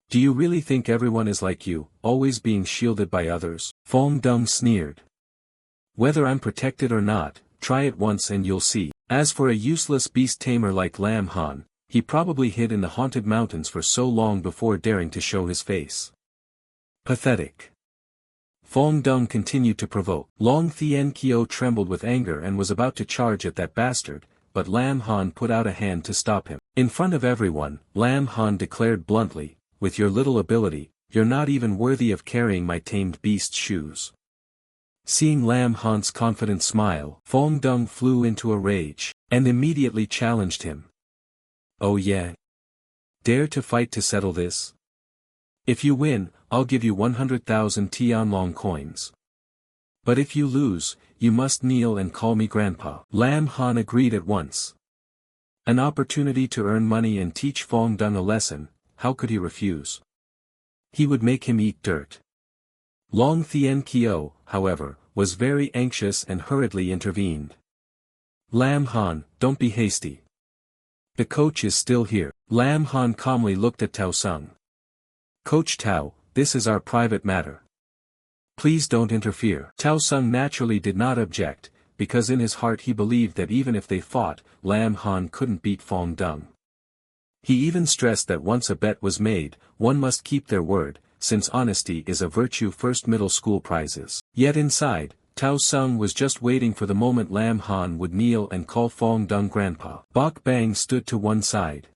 Do you really think everyone is like you, always being shielded by others? Fong Dung sneered. Whether I'm protected or not, try it once and you'll see. As for a useless beast tamer like Lam Han, he probably hid in the haunted mountains for so long before daring to show his face. Pathetic. Fong Dung continued to provoke. Long Thien Kyo trembled with anger and was about to charge at that bastard, but Lam Han put out a hand to stop him. In front of everyone, Lam Han declared bluntly, with your little ability, you're not even worthy of carrying my tamed beast's shoes. Seeing Lam Han's confident smile, Fong Dung flew into a rage, and immediately challenged him. Oh yeah? Dare to fight to settle this? If you win, I'll give you 100,000 Tianlong coins. But if you lose, you must kneel and call me grandpa. Lam Han agreed at once. An opportunity to earn money and teach Fong Dung a lesson, how could he refuse? He would make him eat dirt. Long Thien Kyo, however, was very anxious and hurriedly intervened. Lam Han, don't be hasty. The coach is still here. Lam Han calmly looked at Tao Sung. Coach Tao, this is our private matter. Please don't interfere. Tao Sung naturally did not object, because in his heart he believed that even if they fought, Lam Han couldn't beat Fong Dung. He even stressed that once a bet was made, one must keep their word, since honesty is a virtue. First middle school prizes. Yet inside, Tao Sung was just waiting for the moment Lam Han would kneel and call Fong Dung grandpa. Bok Bang stood to one side.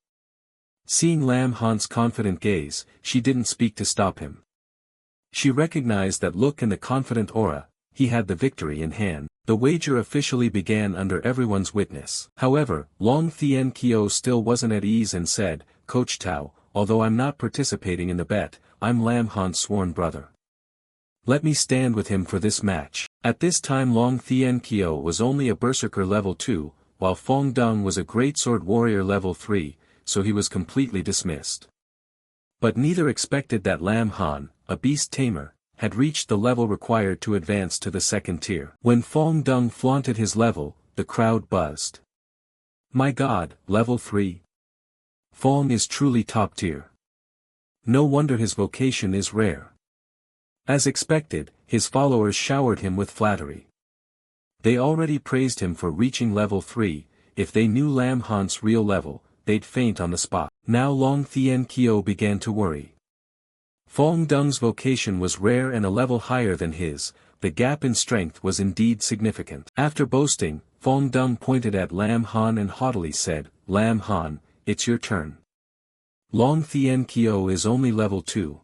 Seeing Lam Han's confident gaze, she didn't speak to stop him. She recognized that look and the confident aura, he had the victory in hand. The wager officially began under everyone's witness. However, Long Thien Kyo still wasn't at ease and said, Coach Tao, although I'm not participating in the bet, I'm Lam Han's sworn brother. Let me stand with him for this match. At this time Long Thien Kyo was only a berserker level 2, while Fong Dung was a great sword warrior level 3, so he was completely dismissed. But neither expected that Lam Han, a beast tamer, had reached the level required to advance to the second tier. When Fong Dung flaunted his level, the crowd buzzed. My god, level 3. Fong is truly top tier. No wonder his vocation is rare. As expected, his followers showered him with flattery. They already praised him for reaching level 3, if they knew Lam Han's real level, they'd faint on the spot. Now Long Thien Kyo began to worry. Fong Dung's vocation was rare and a level higher than his, the gap in strength was indeed significant. After boasting, Fong Dung pointed at Lam Han and haughtily said, Lam Han, it's your turn. Long Thien Kyo is only level 2.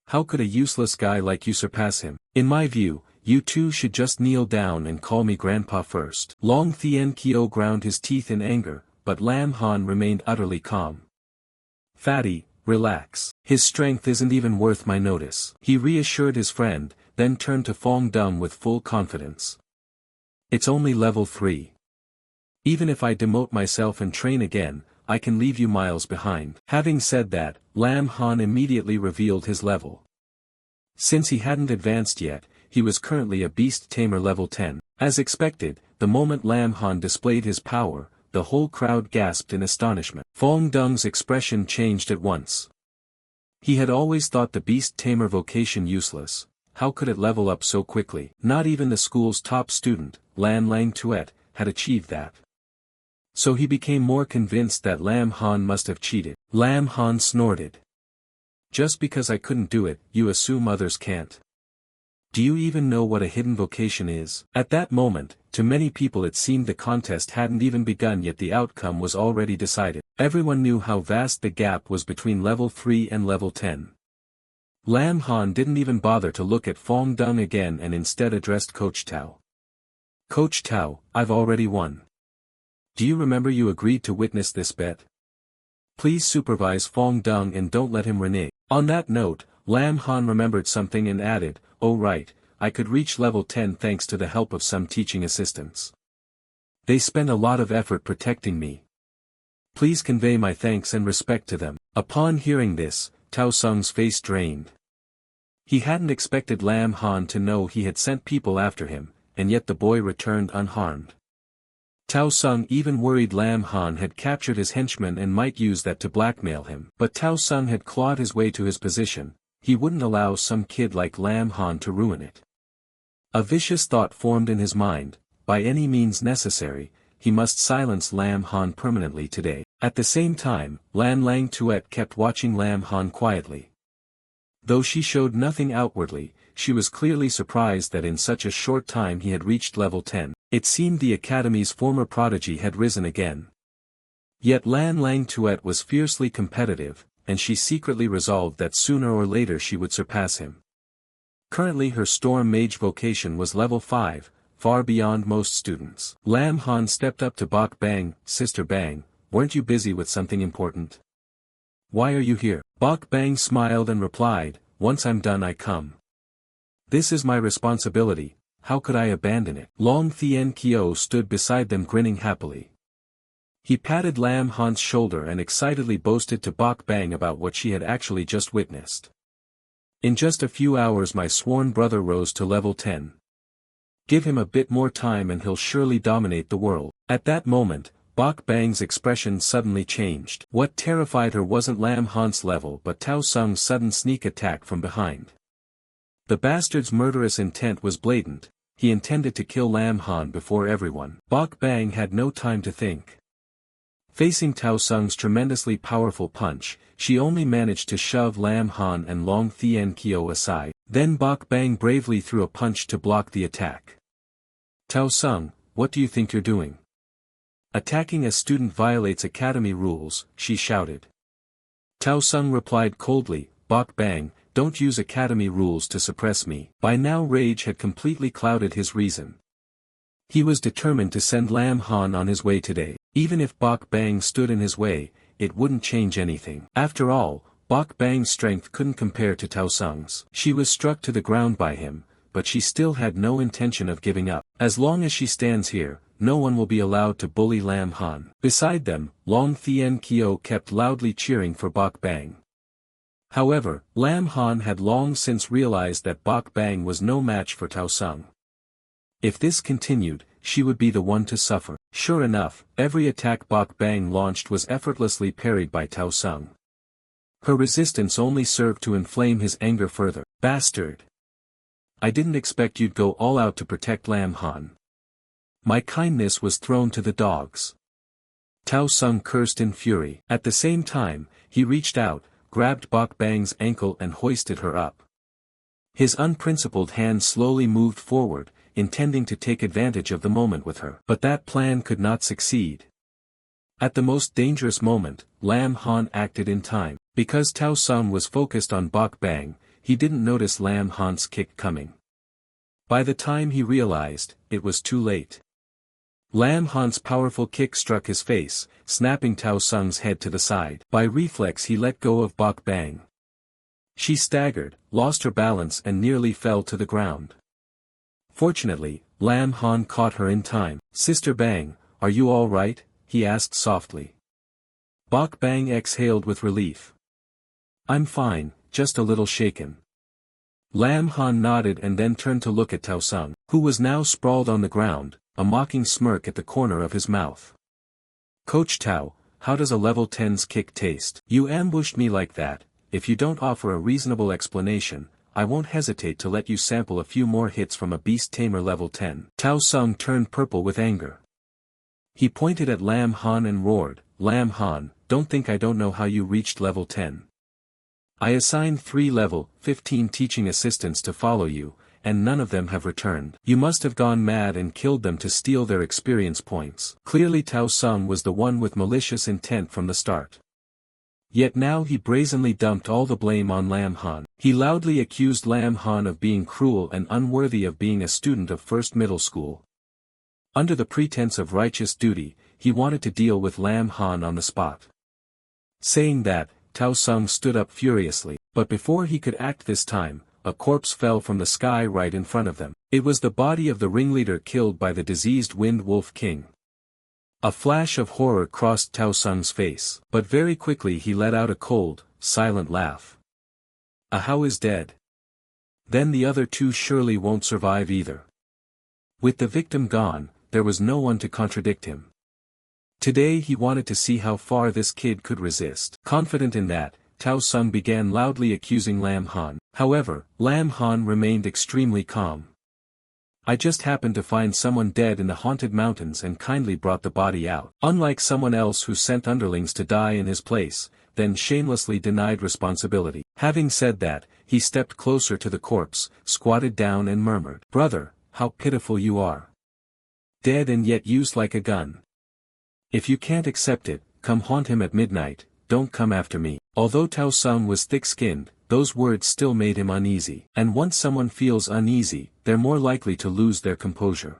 How could a useless guy like you surpass him? In my view, you two should just kneel down and call me grandpa first. Long Thien Kyo ground his teeth in anger, but Lam Han remained utterly calm. Fatty, relax. His strength isn't even worth my notice. He reassured his friend, then turned to Fong Dung with full confidence. It's only level 3. Even if I demote myself and train again, I can leave you miles behind. Having said that, Lam Han immediately revealed his level. Since he hadn't advanced yet, he was currently a beast tamer level 10. As expected, the moment Lam Han displayed his power, the whole crowd gasped in astonishment. Fong Dung's expression changed at once. He had always thought the beast tamer vocation useless. How could it level up so quickly? Not even the school's top student, Lan Lang Tuet, had achieved that. So he became more convinced that Lam Han must have cheated. Lam Han snorted. Just because I couldn't do it, you assume others can't. Do you even know what a hidden vocation is? At that moment, to many people it seemed the contest hadn't even begun yet the outcome was already decided. Everyone knew how vast the gap was between level 3 and level 10. Lam Han didn't even bother to look at Fong Dung again and instead addressed Coach Tao. Coach Tao, I've already won. Do you remember you agreed to witness this bet? Please supervise Fong Dung and don't let him renege. On that note, Lam Han remembered something and added, oh right, I could reach level 10 thanks to the help of some teaching assistants. They spent a lot of effort protecting me. Please convey my thanks and respect to them. Upon hearing this, Tao Sung's face drained. He hadn't expected Lam Han to know he had sent people after him, and yet the boy returned unharmed. Tao Sung even worried Lam Han had captured his henchman and might use that to blackmail him. But Tao Sung had clawed his way to his position. He wouldn't allow some kid like Lam Han to ruin it. A vicious thought formed in his mind, by any means necessary, he must silence Lam Han permanently today. At the same time, Lan Lang Tuet kept watching Lam Han quietly. Though she showed nothing outwardly, she was clearly surprised that in such a short time he had reached level 10. It seemed the Academy's former prodigy had risen again. Yet Lan Lang Tuet was fiercely competitive, and she secretly resolved that sooner or later she would surpass him. Currently her Storm Mage vocation was level 5, far beyond most students. Lam Han stepped up to Bok Bang. Sister Bang, weren't you busy with something important? Why are you here? Bok Bang smiled and replied, once I'm done I come. This is my responsibility, how could I abandon it? Long Thien Kyo stood beside them grinning happily. He patted Lam Han's shoulder and excitedly boasted to Bok Bang about what she had actually just witnessed. In just a few hours my sworn brother rose to level 10. Give him a bit more time and he'll surely dominate the world. At that moment, Bok Bang's expression suddenly changed. What terrified her wasn't Lam Han's level but Tao Sung's sudden sneak attack from behind. The bastard's murderous intent was blatant, he intended to kill Lam Han before everyone. Bok Bang had no time to think. Facing Tao Sung's tremendously powerful punch, she only managed to shove Lam Han and Long Thien Kyo aside. Then Bok Bang bravely threw a punch to block the attack. Tao Sung, what do you think you're doing? Attacking a student violates academy rules, she shouted. Tao Sung replied coldly, Bok Bang, don't use academy rules to suppress me. By now rage had completely clouded his reason. He was determined to send Lam Han on his way today. Even if Bok Bang stood in his way, it wouldn't change anything. After all, Bok Bang's strength couldn't compare to Tao Sung's. She was struck to the ground by him, but she still had no intention of giving up. As long as she stands here, no one will be allowed to bully Lam Han. Beside them, Long Thien Kyo kept loudly cheering for Bok Bang. However, Lam Han had long since realized that Bok Bang was no match for Tao Sung. If this continued, she would be the one to suffer. Sure enough, every attack Bok Bang launched was effortlessly parried by Tao Sung. Her resistance only served to inflame his anger further. Bastard! I didn't expect you'd go all out to protect Lam Han. My kindness was thrown to the dogs. Tao Sung cursed in fury. At the same time, he reached out, grabbed Bok Bang's ankle and hoisted her up. His unprincipled hand slowly moved forward, intending to take advantage of the moment with her. But that plan could not succeed. At the most dangerous moment, Lam Han acted in time. Because Tao Sung was focused on Bok Bang, he didn't notice Lam Han's kick coming. By the time he realized, it was too late. Lam Han's powerful kick struck his face, snapping Tao Sung's head to the side. By reflex he let go of Bok Bang. She staggered, lost her balance and nearly fell to the ground. Fortunately, Lam Han caught her in time. Sister Bang, are you all right? He asked softly. Bok Bang exhaled with relief. I'm fine, just a little shaken. Lam Han nodded and then turned to look at Tao Sung, who was now sprawled on the ground, a mocking smirk at the corner of his mouth. Coach Tao, how does a level 10's kick taste? You ambushed me like that, if you don't offer a reasonable explanation, I won't hesitate to let you sample a few more hits from a Beast Tamer level 10. Tao Sung turned purple with anger. He pointed at Lam Han and roared, "Lam Han, don't think I don't know how you reached level 10. I assigned 3 level 15 teaching assistants to follow you, and none of them have returned. You must have gone mad and killed them to steal their experience points." Clearly Tao Sung was the one with malicious intent from the start. Yet now he brazenly dumped all the blame on Lam Han. He loudly accused Lam Han of being cruel and unworthy of being a student of first middle school. Under the pretense of righteous duty, he wanted to deal with Lam Han on the spot. Saying that, Tao Sung stood up furiously, but before he could act this time, a corpse fell from the sky right in front of them. It was the body of the ringleader killed by the diseased Wind Wolf King. A flash of horror crossed Tao Sung's face, but very quickly he let out a cold, silent laugh. Ahau is dead. Then the other 2 surely won't survive either. With the victim gone, there was no one to contradict him. Today he wanted to see how far this kid could resist. Confident in that, Tao Sung began loudly accusing Lam Han. However, Lam Han remained extremely calm. "I just happened to find someone dead in the haunted mountains and kindly brought the body out." Unlike someone else who sent underlings to die in his place, then shamelessly denied responsibility. Having said that, he stepped closer to the corpse, squatted down and murmured, "Brother, how pitiful you are. Dead and yet used like a gun. If you can't accept it, come haunt him at midnight, don't come after me." Although Tao Sung was thick-skinned, those words still made him uneasy. And once someone feels uneasy, they're more likely to lose their composure.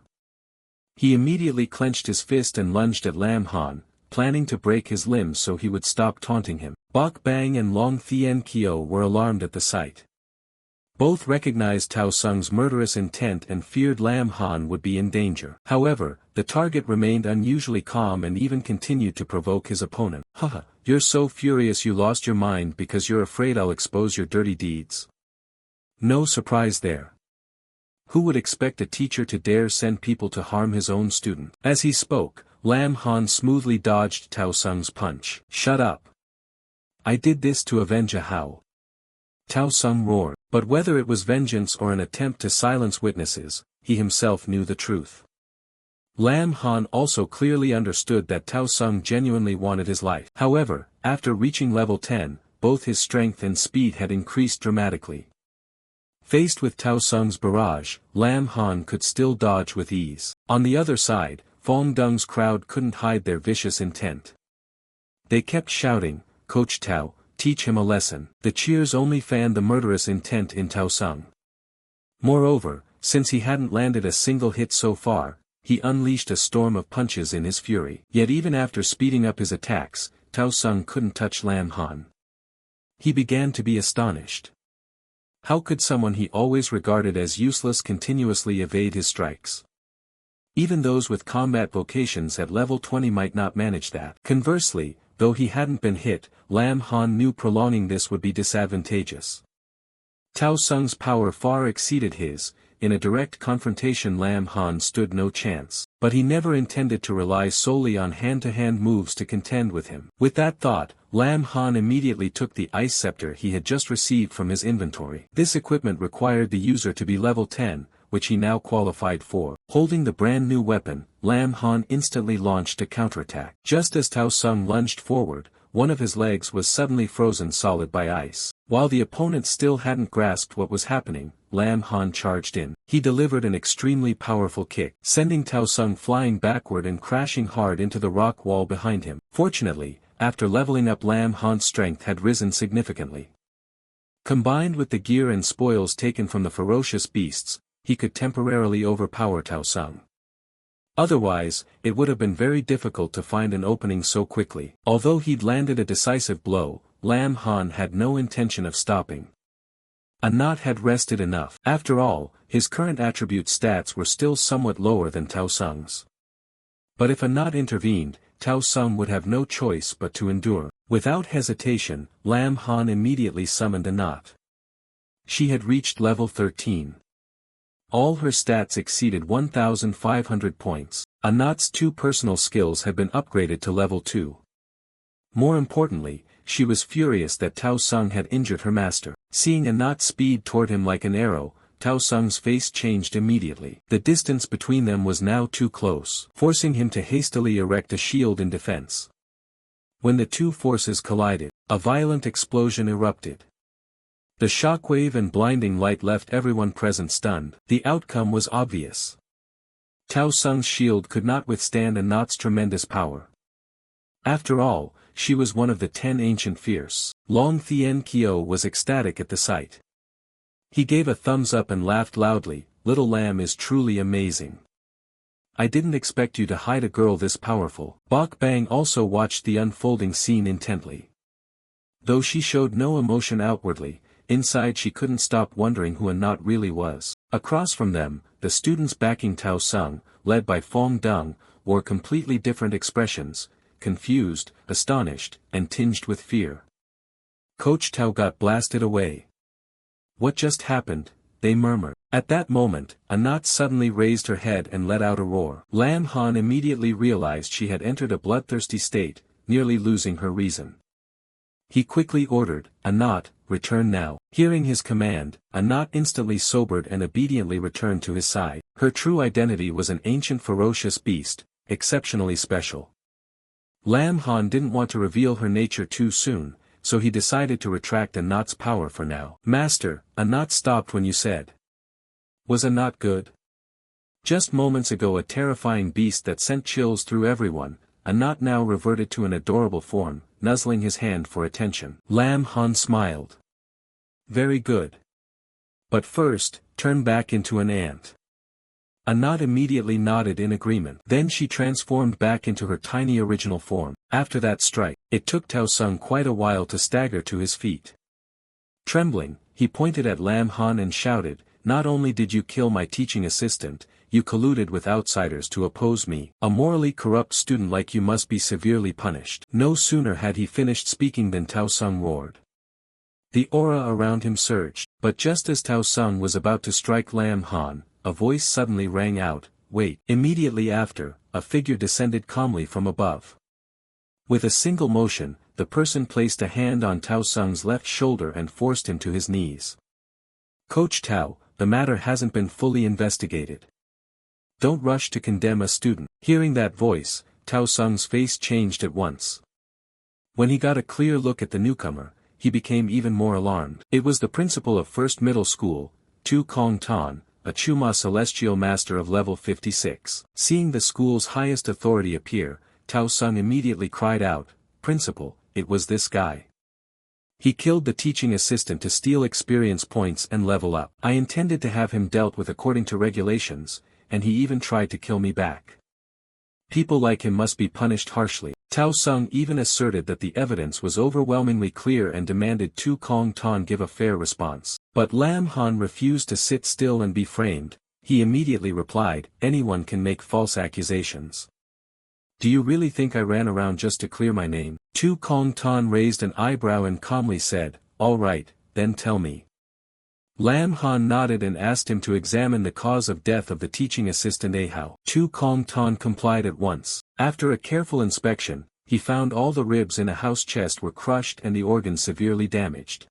He immediately clenched his fist and lunged at Lam Han, planning to break his limbs so he would stop taunting him. Bok Bang and Long Thien Kyo were alarmed at the sight. Both recognized Tao Sung's murderous intent and feared Lam Han would be in danger. However, the target remained unusually calm and even continued to provoke his opponent. "Haha, you're so furious you lost your mind because you're afraid I'll expose your dirty deeds. No surprise there. Who would expect a teacher to dare send people to harm his own student?" As he spoke, Lam Han smoothly dodged Tao Sung's punch. "Shut up. I did this to avenge Ahau." Tao Sung roared, but whether it was vengeance or an attempt to silence witnesses, he himself knew the truth. Lam Han also clearly understood that Tao Sung genuinely wanted his life. However, after reaching level 10, both his strength and speed had increased dramatically. Faced with Tao Sung's barrage, Lam Han could still dodge with ease. On the other side, Fong Dung's crowd couldn't hide their vicious intent. They kept shouting, "Coach Tao, teach him a lesson." The cheers only fanned the murderous intent in Tao Sung. Moreover, since he hadn't landed a single hit so far, he unleashed a storm of punches in his fury. Yet even after speeding up his attacks, Tao Sung couldn't touch Lam Han. He began to be astonished. How could someone he always regarded as useless continuously evade his strikes? Even those with combat vocations at level 20 might not manage that. Conversely, though he hadn't been hit, Lam Han knew prolonging this would be disadvantageous. Tao Sung's power far exceeded his. In a direct confrontation Lam Han stood no chance, but he never intended to rely solely on hand-to-hand moves to contend with him. With that thought, Lam Han immediately took the ice scepter he had just received from his inventory. This equipment required the user to be level 10, which he now qualified for. Holding the brand new weapon, Lam Han instantly launched a counterattack. Just as Tao Sung lunged forward, one of his legs was suddenly frozen solid by ice. While the opponent still hadn't grasped what was happening, Lam Han charged in. He delivered an extremely powerful kick, sending Tao Sung flying backward and crashing hard into the rock wall behind him. Fortunately, after leveling up, Lam Han's strength had risen significantly. Combined with the gear and spoils taken from the ferocious beasts, he could temporarily overpower Tao Sung. Otherwise, it would have been very difficult to find an opening so quickly. Although he'd landed a decisive blow, Lam Han had no intention of stopping. A knot had rested enough. After all, his current attribute stats were still somewhat lower than Tao Sung's. But if a knot intervened, Tao Sung would have no choice but to endure. Without hesitation, Lam Han immediately summoned a knot. She had reached level 13. All her stats exceeded 1,500 points. A knot's 2 personal skills had been upgraded to level 2. More importantly, she was furious that Tao Sung had injured her master. Seeing a knot speed toward him like an arrow, Tao Sung's face changed immediately. The distance between them was now too close, forcing him to hastily erect a shield in defense. When the two forces collided, a violent explosion erupted. The shockwave and blinding light left everyone present stunned. The outcome was obvious. Tao Sung's shield could not withstand Anat's tremendous power. After all, she was one of the 10 ancient fierce. Long Thien Kyo was ecstatic at the sight. He gave a thumbs up and laughed loudly. Little lamb is truly amazing. I didn't expect you to hide a girl this powerful. Bok Bang also watched the unfolding scene intently. Though she showed no emotion outwardly, inside she couldn't stop wondering who Anat really was. Across from them, the students backing Tao Sung, led by Fong Dung, wore completely different expressions, confused, astonished, and tinged with fear. Coach Tao got blasted away. What just happened? They murmured. At that moment, Anat suddenly raised her head and let out a roar. Lam Han immediately realized she had entered a bloodthirsty state, nearly losing her reason. He quickly ordered, Anat, return now. Hearing his command, Anat instantly sobered and obediently returned to his side. Her true identity was an ancient ferocious beast, exceptionally special. Lam Han didn't want to reveal her nature too soon, so he decided to retract Anat's power for now. Master, Anat stopped when you said. Was Anat good? Just moments ago a terrifying beast that sent chills through everyone, Anat now reverted to an adorable form, nuzzling his hand for attention. Lam Han smiled. Very good. But first, turn back into an ant. Anat immediately nodded in agreement. Then she transformed back into her tiny original form. After that strike, it took Tao Sung quite a while to stagger to his feet. Trembling, he pointed at Lam Han and shouted, not only did you kill my teaching assistant, you colluded with outsiders to oppose me. A morally corrupt student like you must be severely punished. No sooner had he finished speaking than Tao Sung roared. The aura around him surged, but just as Tao Sung was about to strike Lam Han, a voice suddenly rang out, wait. Immediately after, a figure descended calmly from above. With a single motion, the person placed a hand on Tao Sung's left shoulder and forced him to his knees. Coach Tao, the matter hasn't been fully investigated. Don't rush to condemn a student. Hearing that voice, Tao Sung's face changed at once. When he got a clear look at the newcomer, he became even more alarmed. It was the principal of First Middle School, Tu Kong Tan, a Chuma celestial master of level 56. Seeing the school's highest authority appear, Tao Sung immediately cried out, Principal, it was this guy. He killed the teaching assistant to steal experience points and level up. I intended to have him dealt with according to regulations, and he even tried to kill me back. People like him must be punished harshly. Tao Sung even asserted that the evidence was overwhelmingly clear and demanded Tu Kong Tan give a fair response. But Lam Han refused to sit still and be framed. He immediately replied, anyone can make false accusations. Do you really think I ran around just to clear my name? Tu Kong Tan raised an eyebrow and calmly said, all right, then tell me. Lam Han nodded and asked him to examine the cause of death of the teaching assistant Ahao. Tu Kong Tan complied at once. After a careful inspection, he found all the ribs in a house chest were crushed and the organs severely damaged.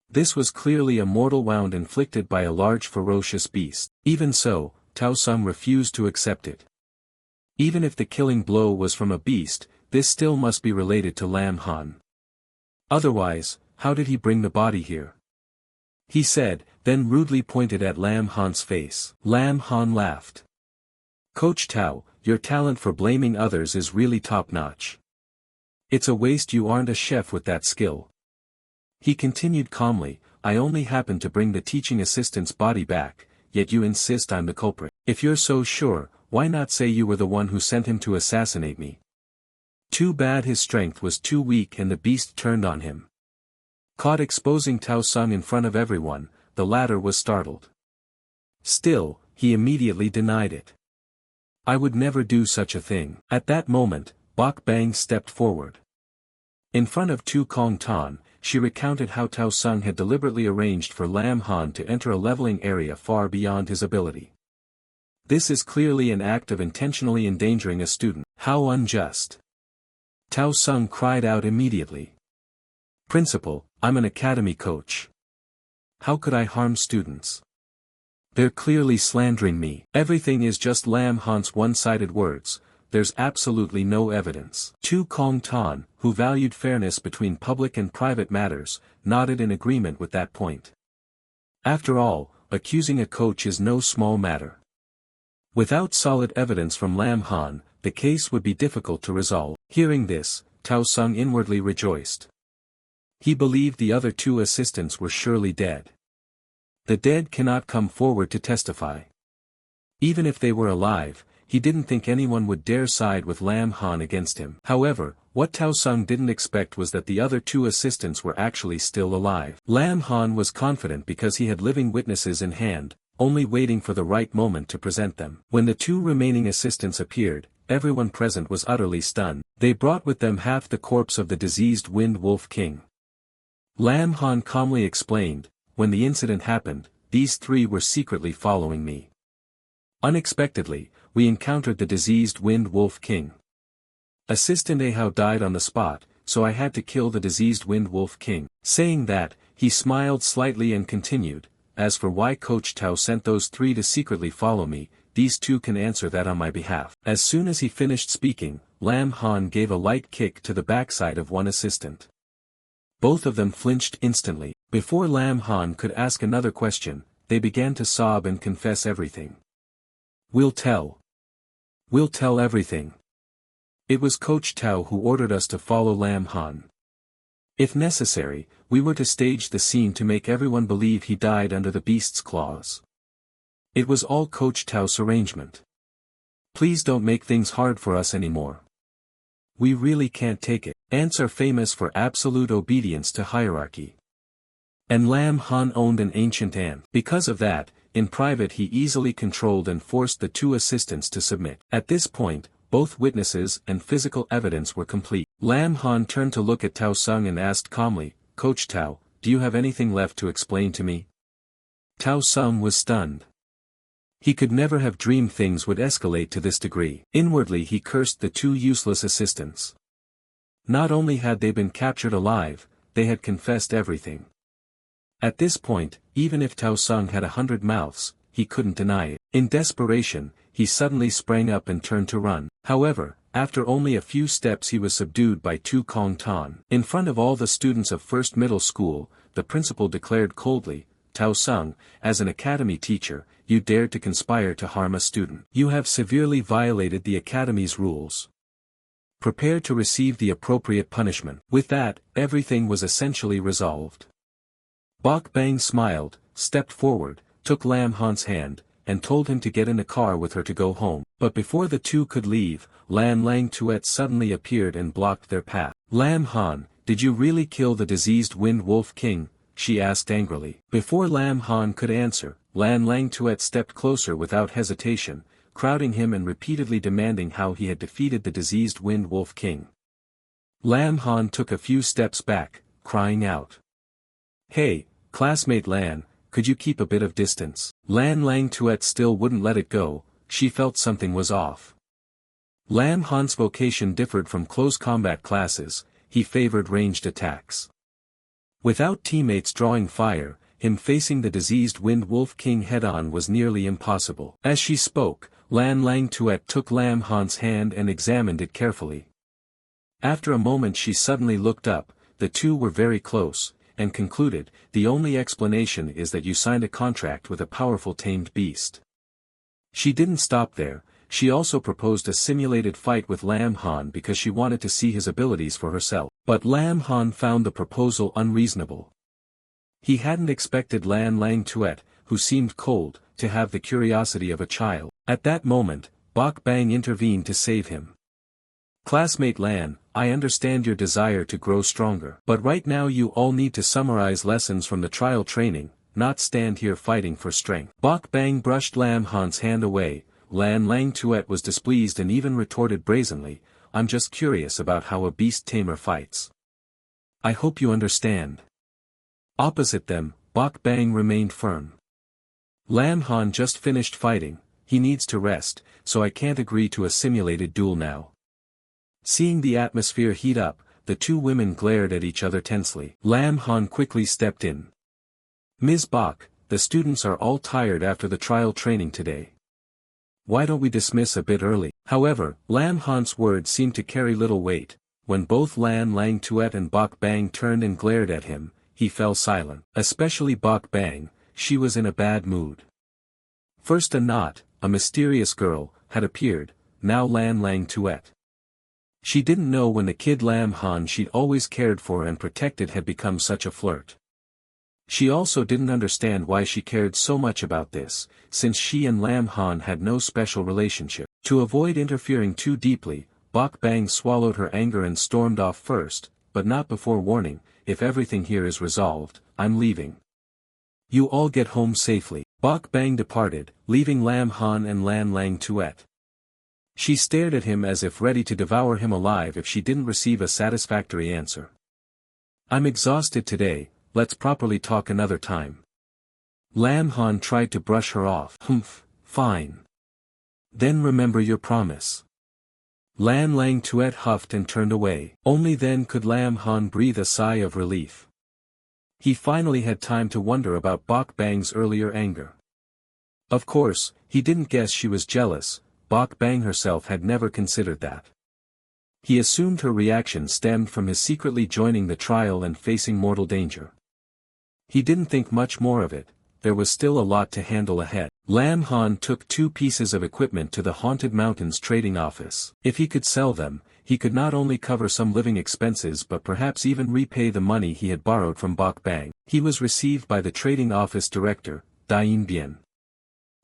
This was clearly a mortal wound inflicted by a large ferocious beast. Even so, Tao Sung refused to accept it. Even if the killing blow was from a beast, this still must be related to Lam Han. Otherwise, how did he bring the body here? He said, then rudely pointed at Lam Han's face. Lam Han laughed. Coach Tao, your talent for blaming others is really top-notch. It's a waste you aren't a chef with that skill. He continued calmly, I only happened to bring the teaching assistant's body back, yet you insist I'm the culprit. If you're so sure, why not say you were the one who sent him to assassinate me? Too bad his strength was too weak and the beast turned on him. Caught exposing Tao Sung in front of everyone, the latter was startled. Still, he immediately denied it. I would never do such a thing. At that moment, Bok Bang stepped forward. In front of Tu Kong Tan, she recounted how Tao Sung had deliberately arranged for Lam Han to enter a leveling area far beyond his ability. This is clearly an act of intentionally endangering a student. How unjust! Tao Sung cried out immediately. Principal, I'm an academy coach. How could I harm students? They're clearly slandering me. Everything is just Lam Han's one-sided words. There's absolutely no evidence. Tu Kong Tan, who valued fairness between public and private matters, nodded in agreement with that point. After all, accusing a coach is no small matter. Without solid evidence from Lam Han, the case would be difficult to resolve. Hearing this, Tao Sung inwardly rejoiced. He believed the other two assistants were surely dead. The dead cannot come forward to testify. Even if they were alive, he didn't think anyone would dare side with Lam Han against him. However, what Tao Sung didn't expect was that the other two assistants were actually still alive. Lam Han was confident because he had living witnesses in hand, only waiting for the right moment to present them. When the two remaining assistants appeared, everyone present was utterly stunned. They brought with them half the corpse of the diseased Wind Wolf King. Lam Han calmly explained, "When the incident happened, these three were secretly following me. Unexpectedly, we encountered the diseased Wind Wolf King. Assistant Ahao died on the spot, so I had to kill the diseased Wind Wolf King." Saying that, he smiled slightly and continued, "As for why Coach Tao sent those three to secretly follow me, these two can answer that on my behalf." As soon as he finished speaking, Lam Han gave a light kick to the backside of one assistant. Both of them flinched instantly. Before Lam Han could ask another question, they began to sob and confess everything. We'll tell everything. It was Coach Tao who ordered us to follow Lam Han. If necessary, we were to stage the scene to make everyone believe he died under the beast's claws. It was all Coach Tao's arrangement. Please don't make things hard for us anymore. We really can't take it. Ants are famous for absolute obedience to hierarchy. And Lam Han owned an ancient ant. Because of that, in private he easily controlled and forced the two assistants to submit. At this point, both witnesses and physical evidence were complete. Lam Han turned to look at Tao Sung and asked calmly, "Coach Tao, do you have anything left to explain to me?" Tao Sung was stunned. He could never have dreamed things would escalate to this degree. Inwardly he cursed the two useless assistants. Not only had they been captured alive, they had confessed everything. At this point, even if Tao Sung had 100 mouths, he couldn't deny it. In desperation, he suddenly sprang up and turned to run. However, after only a few steps he was subdued by Tu Kong Tan. In front of all the students of First Middle School, the principal declared coldly, "Tao Sung, as an academy teacher, you dared to conspire to harm a student. You have severely violated the academy's rules. Prepare to receive the appropriate punishment." With that, everything was essentially resolved. Bok Bang smiled, stepped forward, took Lam Han's hand, and told him to get in a car with her to go home. But before the two could leave, Lan Lang Tuet suddenly appeared and blocked their path. "Lam Han, did you really kill the diseased Wind Wolf King?" she asked angrily. Before Lam Han could answer, Lan Lang Tuet stepped closer without hesitation, crowding him and repeatedly demanding how he had defeated the diseased Wind Wolf King. Lam Han took a few steps back, crying out, "Hey, classmate Lan, could you keep a bit of distance?" Lan Lang Tuet still wouldn't let it go. She felt something was off. Lam Han's vocation differed from close combat classes, he favored ranged attacks. Without teammates drawing fire, him facing the diseased Wind Wolf King head-on was nearly impossible. As she spoke, Lan Lang Tuet took Lam Han's hand and examined it carefully. After a moment she suddenly looked up, the two were very close, and concluded, "The only explanation is that you signed a contract with a powerful tamed beast." She didn't stop there, she also proposed a simulated fight with Lam Han because she wanted to see his abilities for herself. But Lam Han found the proposal unreasonable. He hadn't expected Lan Lang Tuet, who seemed cold, to have the curiosity of a child. At that moment, Bok Bang intervened to save him. "Classmate Lan, I understand your desire to grow stronger. But right now you all need to summarize lessons from the trial training, not stand here fighting for strength." Bok Bang brushed Lam Han's hand away. Lan Lang Tuet was displeased and even retorted brazenly, "I'm just curious about how a beast tamer fights. I hope you understand." Opposite them, Bok Bang remained firm. "Lam Han just finished fighting, he needs to rest, so I can't agree to a simulated duel now." Seeing the atmosphere heat up, the two women glared at each other tensely. Lam Han quickly stepped in. "Ms. Bok, the students are all tired after the trial training today. Why don't we dismiss a bit early? However, Lam Han's words seemed to carry little weight. When both Lan Lang Tuet and Bok Bang turned and glared at him, he fell silent. Especially Bok Bang, she was in a bad mood. First a mysterious girl, had appeared, now Lan Lang Tuet. She didn't know when the kid Lam Han she'd always cared for and protected had become such a flirt. She also didn't understand why she cared so much about this, since she and Lam Han had no special relationship. To avoid interfering too deeply, Bok Bang swallowed her anger and stormed off first, but not before warning, if everything here is resolved, I'm leaving. You all get home safely. Bok Bang departed, leaving Lam Han and Lan Lang Tuet. She stared at him as if ready to devour him alive if she didn't receive a satisfactory answer. I'm exhausted today, let's properly talk another time. Lam Han tried to brush her off. Fine. Then remember your promise. Lan Lang Tuet huffed and turned away. Only then could Lam Han breathe a sigh of relief. He finally had time to wonder about Bok Bang's earlier anger. Of course, he didn't guess she was jealous. Bok Bang herself had never considered that. He assumed her reaction stemmed from his secretly joining the trial and facing mortal danger. He didn't think much more of it, there was still a lot to handle ahead. Lam Han took 2 pieces of equipment to the Haunted Mountains trading office. If he could sell them, he could not only cover some living expenses but perhaps even repay the money he had borrowed from Bok Bang. He was received by the trading office director, Dain Bien.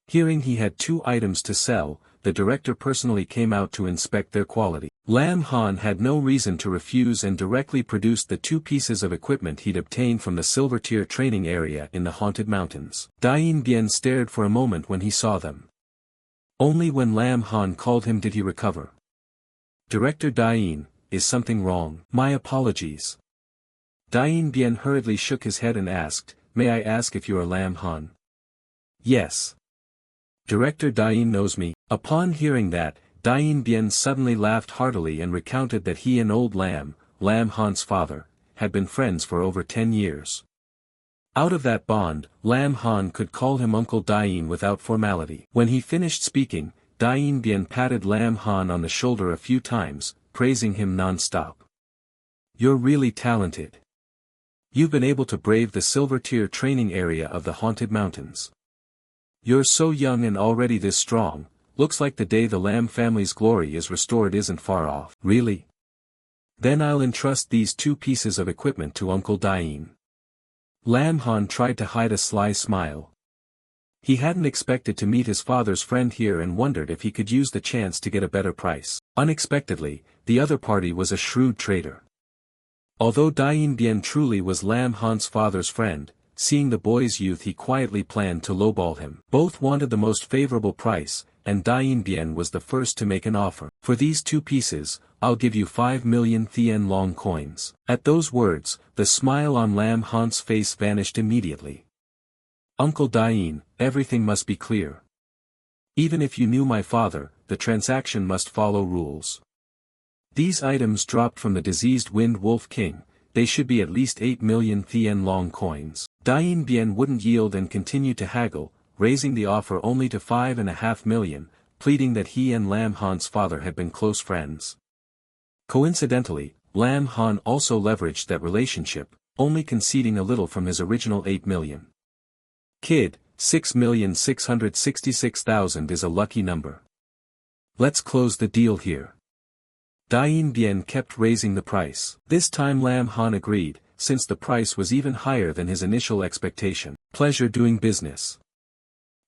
Hearing he had 2 items to sell, the director personally came out to inspect their quality. Lam Han had no reason to refuse and directly produced the 2 pieces of equipment he'd obtained from the Silver Tier training area in the Haunted Mountains. Dain Bien stared for a moment when he saw them. Only when Lam Han called him did he recover. Director Dain, is something wrong? My apologies. Dain Bien hurriedly shook his head and asked, may I ask if you are Lam Han? Yes. Director Dain knows me. Upon hearing that, Dain Bien suddenly laughed heartily and recounted that he and old Lam Han's father, had been friends for over 10 years. Out of that bond, Lam Han could call him Uncle Dain without formality. When he finished speaking, Dain Bien patted Lam Han on the shoulder a few times, praising him non-stop. You're really talented. You've been able to brave the Silver Tier training area of the Haunted Mountains. You're so young and already this strong, looks like the day the Lam family's glory is restored isn't far off. Really? Then I'll entrust these 2 pieces of equipment to Uncle Dain. Lam Han tried to hide a sly smile. He hadn't expected to meet his father's friend here and wondered if he could use the chance to get a better price. Unexpectedly, the other party was a shrewd trader. Although Dain Bien truly was Lam Han's father's friend, seeing the boy's youth he quietly planned to lowball him. Both wanted the most favorable price, and Dain Bien was the first to make an offer. For these 2 pieces, I'll give you 5 million Thien Long coins. At those words, the smile on Lam Han's face vanished immediately. Uncle Dain, everything must be clear. Even if you knew my father, the transaction must follow rules. These items dropped from the diseased Wind Wolf King, they should be at least 8 million Thien Long coins. Dain Bien wouldn't yield and continued to haggle, raising the offer only to 5.5 million, pleading that he and Lam Han's father had been close friends. Coincidentally, Lam Han also leveraged that relationship, only conceding a little from his original 8 million. Kid, 6,666,000 is a lucky number. Let's close the deal here. Dain Bien kept raising the price. This time Lam Han agreed, since the price was even higher than his initial expectation. Pleasure doing business.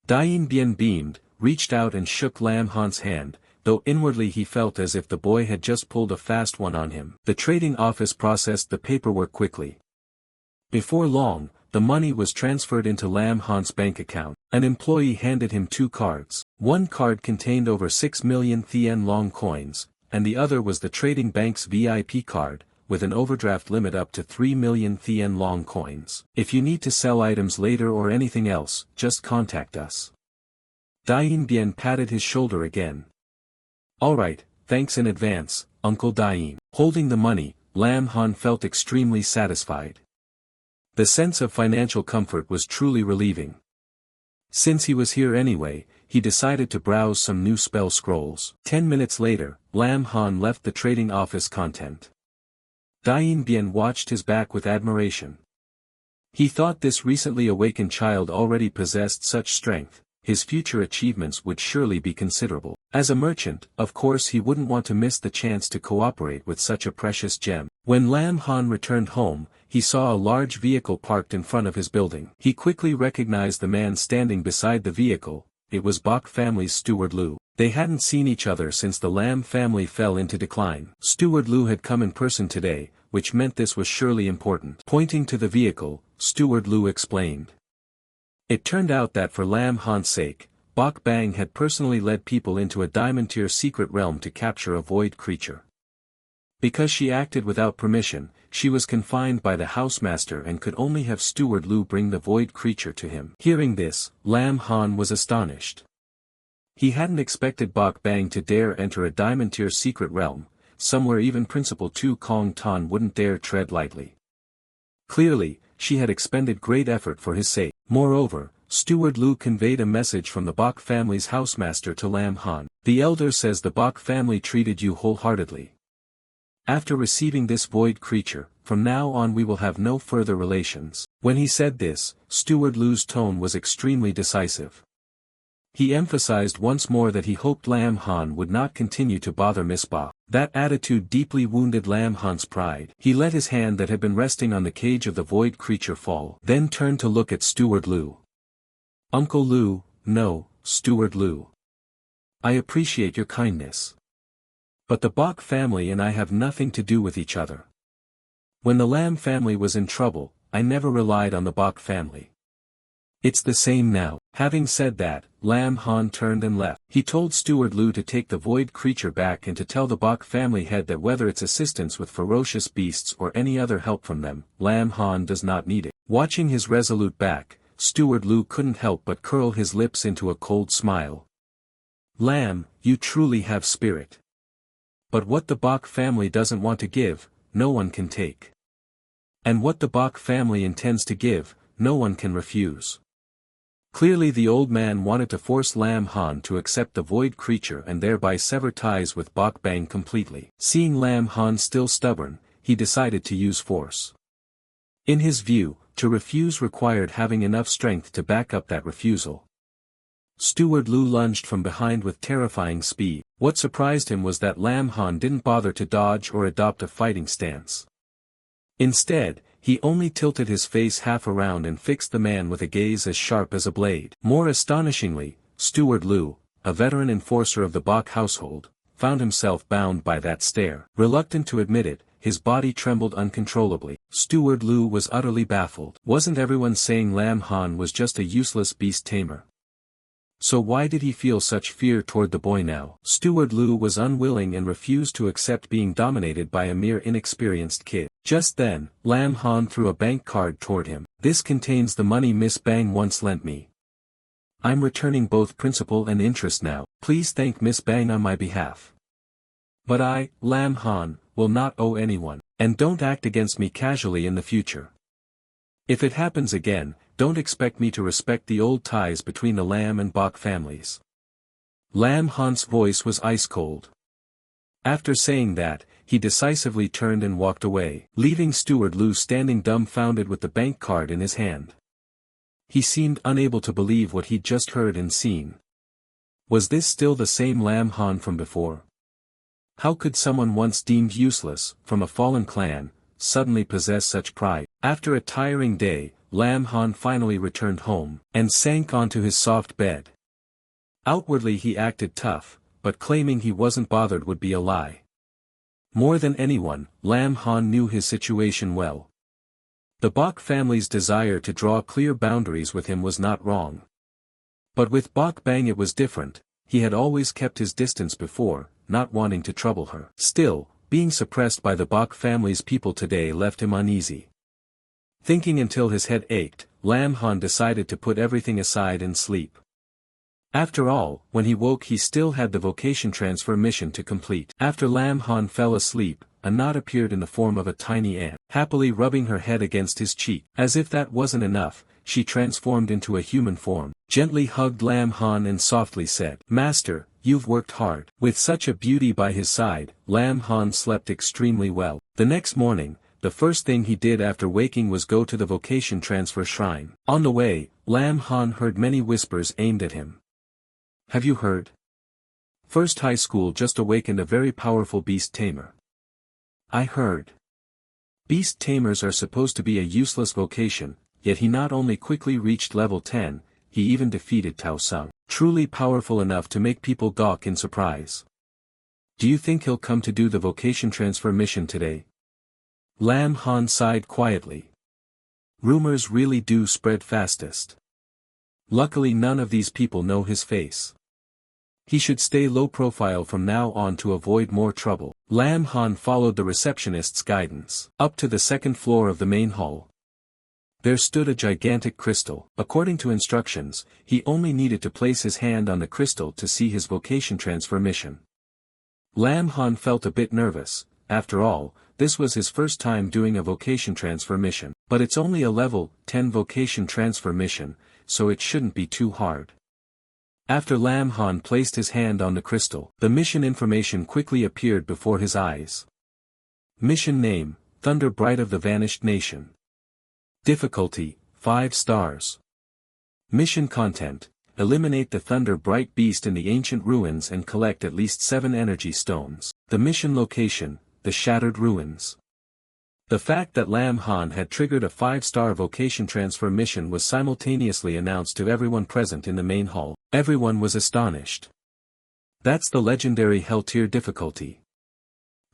Dain Bien beamed, reached out and shook Lam Han's hand, though inwardly he felt as if the boy had just pulled a fast one on him. The trading office processed the paperwork quickly. Before long, the money was transferred into Lam Han's bank account. An employee handed him 2 cards. One card contained over 6 million Thien Long coins, and the other was the trading bank's VIP card, with an overdraft limit up to 3 million Thien Long coins. If you need to sell items later or anything else, just contact us. Dain Bien patted his shoulder again. Alright, thanks in advance, Uncle Dain. Holding the money, Lam Han felt extremely satisfied. The sense of financial comfort was truly relieving. Since he was here anyway, he decided to browse some new spell scrolls. 10 minutes later, Lam Han left the trading office content. Dien Bien watched his back with admiration. He thought this recently awakened child already possessed such strength, his future achievements would surely be considerable. As a merchant, of course he wouldn't want to miss the chance to cooperate with such a precious gem. When Lam Han returned home, he saw a large vehicle parked in front of his building. He quickly recognized the man standing beside the vehicle. It was Bok family's steward Lu. They hadn't seen each other since the Lam family fell into decline. Steward Lu had come in person today, which meant this was surely important. Pointing to the vehicle, Steward Lu explained. It turned out that for Lam Han's sake, Bok Bang had personally led people into a diamond-tier secret realm to capture a void creature. Because she acted without permission, she was confined by the housemaster and could only have Steward Lu bring the void creature to him. Hearing this, Lam Han was astonished. He hadn't expected Bok Bang to dare enter a diamond-tier secret realm, somewhere even Principal Tu Kong Tan wouldn't dare tread lightly. Clearly, she had expended great effort for his sake. Moreover, Steward Lu conveyed a message from the Bok family's housemaster to Lam Han. The elder says the Bok family treated you wholeheartedly. After receiving this void creature, from now on we will have no further relations. When he said this, Steward Lu's tone was extremely decisive. He emphasized once more that he hoped Lam Han would not continue to bother Miss Ba. That attitude deeply wounded Lam Han's pride. He let his hand that had been resting on the cage of the void creature fall, then turned to look at Steward Lu. Uncle Lu, no, Steward Lu. I appreciate your kindness. But the Bok family and I have nothing to do with each other. When the Lam family was in trouble, I never relied on the Bok family. It's the same now. Having said that, Lam Han turned and left. He told Steward Lu to take the void creature back and to tell the Bok family head that whether it's assistance with ferocious beasts or any other help from them, Lam Han does not need it. Watching his resolute back, Steward Lu couldn't help but curl his lips into a cold smile. Lam, you truly have spirit. But what the Bok family doesn't want to give, no one can take. And what the Bok family intends to give, no one can refuse. Clearly the old man wanted to force Lam Han to accept the void creature and thereby sever ties with Bok Bang completely. Seeing Lam Han still stubborn, he decided to use force. In his view, to refuse required having enough strength to back up that refusal. Steward Lu lunged from behind with terrifying speed. What surprised him was that Lam Han didn't bother to dodge or adopt a fighting stance. Instead, he only tilted his face half around and fixed the man with a gaze as sharp as a blade. More astonishingly, Steward Lu, a veteran enforcer of the Bok household, found himself bound by that stare. Reluctant to admit it, his body trembled uncontrollably. Steward Lu was utterly baffled. Wasn't everyone saying Lam Han was just a useless beast tamer? So why did he feel such fear toward the boy now? Steward Lu was unwilling and refused to accept being dominated by a mere inexperienced kid. Just then, Lam Han threw a bank card toward him. This contains the money Miss Bang once lent me. I'm returning both principal and interest now. Please thank Miss Bang on my behalf. But I, Lam Han, will not owe anyone. And don't act against me casually in the future. If it happens again, don't expect me to respect the old ties between the Lam and Bok families. Lam Han's voice was ice-cold. After saying that, he decisively turned and walked away, leaving Steward Lu standing dumbfounded with the bank card in his hand. He seemed unable to believe what he'd just heard and seen. Was this still the same Lam Han from before? How could someone once deemed useless, from a fallen clan, suddenly possess such pride? After a tiring day, Lam Han finally returned home, and sank onto his soft bed. Outwardly he acted tough, but claiming he wasn't bothered would be a lie. More than anyone, Lam Han knew his situation well. The Bok family's desire to draw clear boundaries with him was not wrong. But with Bok Bang it was different. He had always kept his distance before, not wanting to trouble her. Still, being suppressed by the Bok family's people today left him uneasy. Thinking until his head ached, Lam Han decided to put everything aside and sleep. After all, when he woke he still had the vocation transfer mission to complete. After Lam Han fell asleep, a knot appeared in the form of a tiny ant, happily rubbing her head against his cheek. As if that wasn't enough, she transformed into a human form. gently hugged Lam Han and softly said, "Master, you've worked hard." With such a beauty by his side, Lam Han slept extremely well. The next morning, the first thing he did after waking was go to the vocation transfer shrine. On the way, Lam Han heard many whispers aimed at him. "Have you heard? First High School just awakened a very powerful Beast Tamer." "I heard. Beast Tamers are supposed to be a useless vocation, yet he not only quickly reached level 10, he even defeated Tao Sung, truly powerful enough to make people gawk in surprise. Do you think he'll come to do the vocation transfer mission today?" Lam Han sighed quietly. Rumors really do spread fastest. Luckily none of these people know his face. He should stay low profile from now on to avoid more trouble. Lam Han followed the receptionist's guidance up to the second floor of the main hall. There stood a gigantic crystal. According to instructions, he only needed to place his hand on the crystal to see his vocation transfer mission. Lam Han felt a bit nervous. After all, this was his first time doing a vocation transfer mission. But it's only a level 10 vocation transfer mission, so it shouldn't be too hard. After Lam Han placed his hand on the crystal, the mission information quickly appeared before his eyes. Mission name, Thunder Bright of the Vanished Nation. Difficulty, 5 stars. Mission content, eliminate the Thunder Bright beast in the ancient ruins and collect at least 7 energy stones. The mission location, the Shattered Ruins. The fact that Lam Han had triggered a 5-star vocation transfer mission was simultaneously announced to everyone present in the main hall. Everyone was astonished. That's the legendary Hell tier difficulty.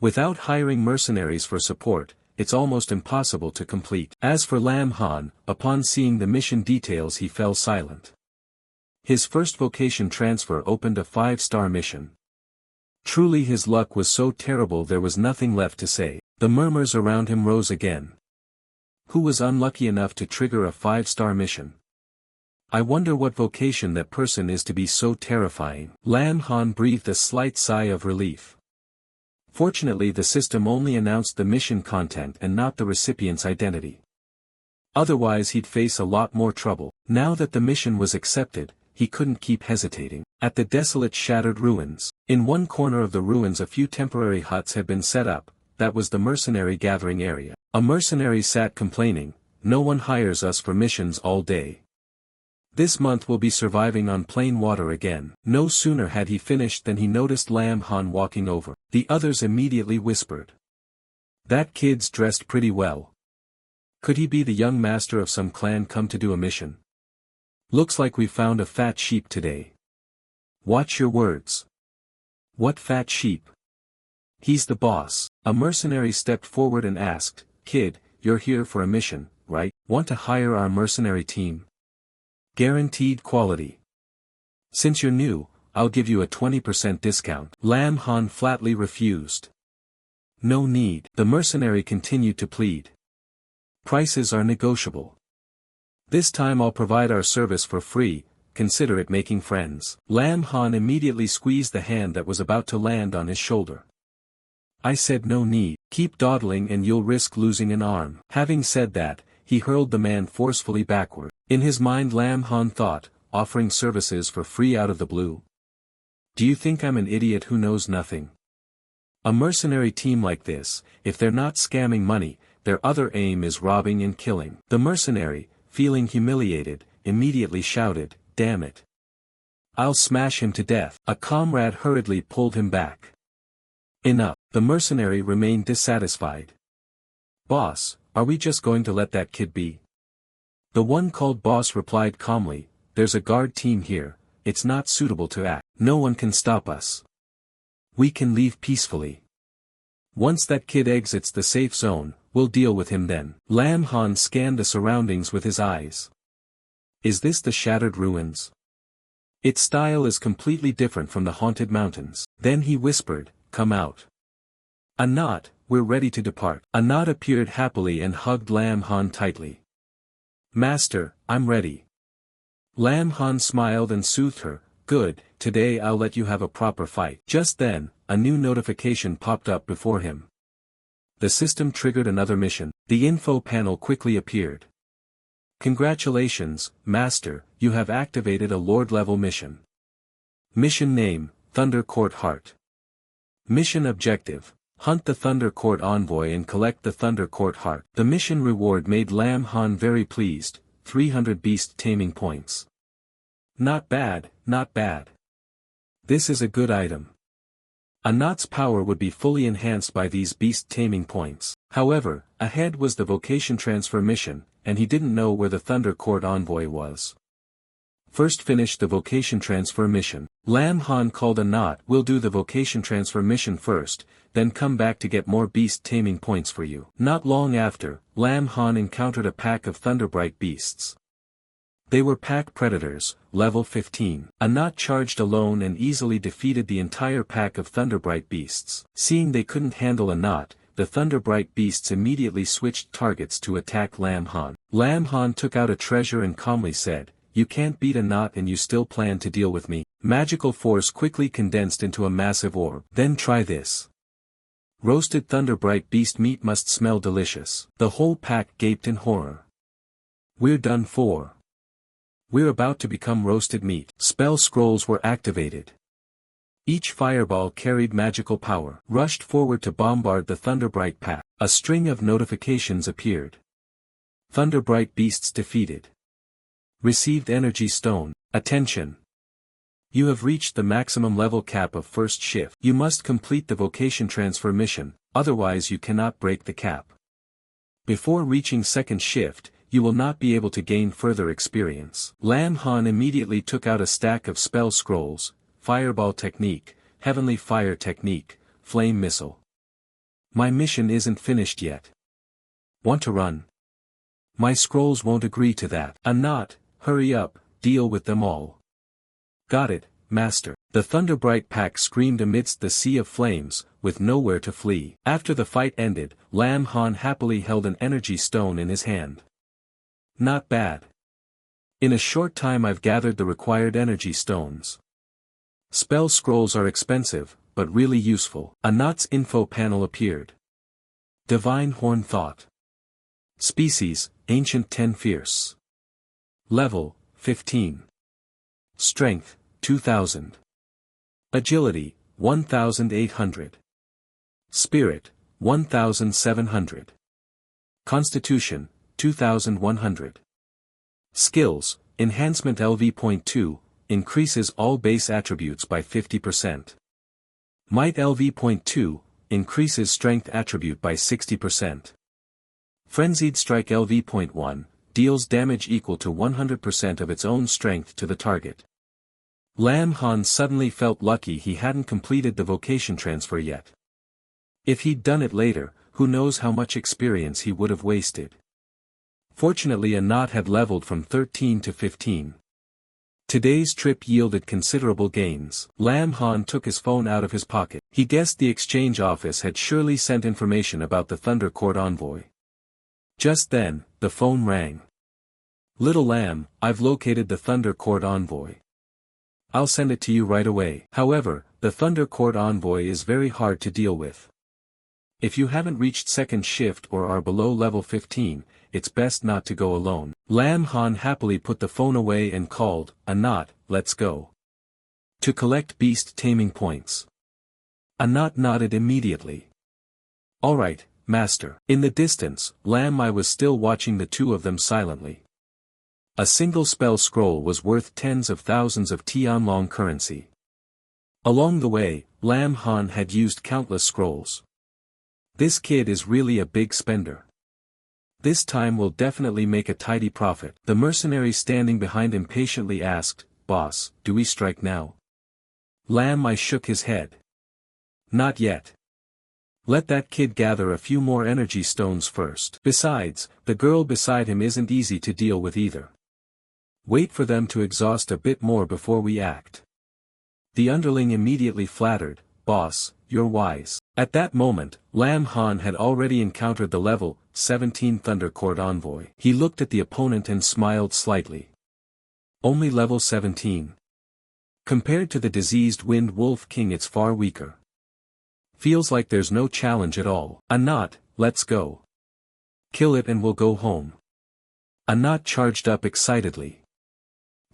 Without hiring mercenaries for support, it's almost impossible to complete. As for Lam Han, upon seeing the mission details he fell silent. His first vocation transfer opened a 5-star mission. Truly his luck was so terrible there was nothing left to say. The murmurs around him rose again. Who was unlucky enough to trigger a 5-star mission? I wonder what vocation that person is to be so terrifying. Lam Han breathed a slight sigh of relief. Fortunately the system only announced the mission content and not the recipient's identity. Otherwise he'd face a lot more trouble. Now that the mission was accepted, he couldn't keep hesitating. At the desolate Shattered Ruins, in one corner of the ruins a few temporary huts had been set up. That was the mercenary gathering area. A mercenary sat complaining, "No one hires us for missions all day. This month we'll be surviving on plain water again." No sooner had he finished than he noticed Lam Han walking over. The others immediately whispered. "That kid's dressed pretty well. Could he be the young master of some clan come to do a mission? Looks like we found a fat sheep today." "Watch your words." "What fat sheep?" "He's the boss." A mercenary stepped forward and asked, "Kid, you're here for a mission, right? Want to hire our mercenary team? Guaranteed quality. Since you're new, I'll give you a 20% discount." Lam Han flatly refused. "No need." The mercenary continued to plead. "Prices are negotiable. This time I'll provide our service for free, consider it making friends." Lam Han immediately squeezed the hand that was about to land on his shoulder. "I said no need. Keep dawdling and you'll risk losing an arm." Having said that, he hurled the man forcefully backward. In his mind Lam Han thought, offering services for free out of the blue. Do you think I'm an idiot who knows nothing? A mercenary team like this, if they're not scamming money, their other aim is robbing and killing. The mercenary, feeling humiliated, immediately shouted, "Damn it. I'll smash him to death." A comrade hurriedly pulled him back. "Enough." The mercenary remained dissatisfied. "Boss, are we just going to let that kid be?" The one called boss replied calmly, "There's a guard team here, it's not suitable to act. No one can stop us. We can leave peacefully. Once that kid exits the safe zone, we'll deal with him then." Lam Han scanned the surroundings with his eyes. Is this the Shattered Ruins? Its style is completely different from the Haunted Mountains. Then he whispered, "Come out." "Anat, we're ready to depart." Anat appeared happily and hugged Lam Han tightly. "Master, I'm ready." Lam Han smiled and soothed her, "Good, today I'll let you have a proper fight." Just then, a new notification popped up before him. The system triggered another mission. The info panel quickly appeared. Congratulations, Master, you have activated a Lord-level mission. Mission name, Thunder Court Heart. Mission objective: hunt the Thunder Court Envoy and collect the Thunder Court Heart. The mission reward made Lam Han very pleased, 300 beast taming points. Not bad, not bad. This is a good item. Anat's power would be fully enhanced by these beast taming points. However, ahead was the vocation transfer mission, and he didn't know where the Thunder Court Envoy was. First finish the vocation transfer mission. Lam Han called Anat. We'll do the vocation transfer mission first, then come back to get more beast taming points for you. Not long after, Lam Han encountered a pack of Thunderbright beasts. They were pack predators, level 15. Anat charged alone and easily defeated the entire pack of Thunderbright beasts. Seeing they couldn't handle Anat, the Thunderbright beasts immediately switched targets to attack Lam Han. Lam Han took out a treasure and calmly said, "You can't beat Anat and you still plan to deal with me." Magical force quickly condensed into a massive orb. Then try this. Roasted Thunderbright beast meat must smell delicious. The whole pack gaped in horror. We're done for. We're about to become roasted meat. Spell scrolls were activated. Each fireball carried magical power. Rushed forward to bombard the Thunderbright pack. A string of notifications appeared. Thunderbright beasts defeated. Received energy stone. Attention! You have reached the maximum level cap of first shift. You must complete the vocation transfer mission, otherwise you cannot break the cap. Before reaching second shift, you will not be able to gain further experience. Lam Han immediately took out a stack of spell scrolls: Fireball Technique, Heavenly Fire Technique, Flame Missile. My mission isn't finished yet. Want to run? My scrolls won't agree to that. Anat, hurry up, deal with them all. Got it, Master. The Thunderbright pack screamed amidst the sea of flames, with nowhere to flee. After the fight ended, Lam Han happily held an energy stone in his hand. Not bad. In a short time I've gathered the required energy stones. Spell scrolls are expensive, but really useful. Anat's info panel appeared. Divine Horn Thought. Species, Ancient 10 Fierce. Level, 15. Strength, 2000. Agility, 1800. Spirit, 1700. Constitution, 2100. Skills, Enhancement LV.2, increases all base attributes by 50%. Might LV.2, increases strength attribute by 60%. Frenzied Strike LV.1, deals damage equal to 100% of its own strength to the target. Lam Han suddenly felt lucky he hadn't completed the vocation transfer yet. If he'd done it later, who knows how much experience he would have wasted. Fortunately Anat had leveled from 13 to 15. Today's trip yielded considerable gains. Lam Han took his phone out of his pocket. He guessed the exchange office had surely sent information about the Thunder Court Envoy. Just then, the phone rang. Little Lamb, I've located the Thunder Court Envoy. I'll send it to you right away. However, the Thunder Court Envoy is very hard to deal with. If you haven't reached second shift or are below level 15, it's best not to go alone. Lam Han happily put the phone away and called, Anat, let's go. To collect beast taming points. Anat nodded immediately. Alright, Master. In the distance, Lam I was still watching the two of them silently. A single spell scroll was worth tens of thousands of Tianlong currency. Along the way, Lam Han had used countless scrolls. This kid is really a big spender. This time we'll definitely make a tidy profit. The mercenary standing behind him patiently asked, Boss, do we strike now? Lam I shook his head. Not yet. Let that kid gather a few more energy stones first. Besides, the girl beside him isn't easy to deal with either. Wait for them to exhaust a bit more before we act. The underling immediately flattered, Boss, you're wise. At that moment, Lam Han had already encountered the level 17 Thunder Court Envoy. He looked at the opponent and smiled slightly. Only level 17. Compared to the diseased Wind Wolf King it's far weaker. Feels like there's no challenge at all. Anat, let's go. Kill it and we'll go home. Anat charged up excitedly.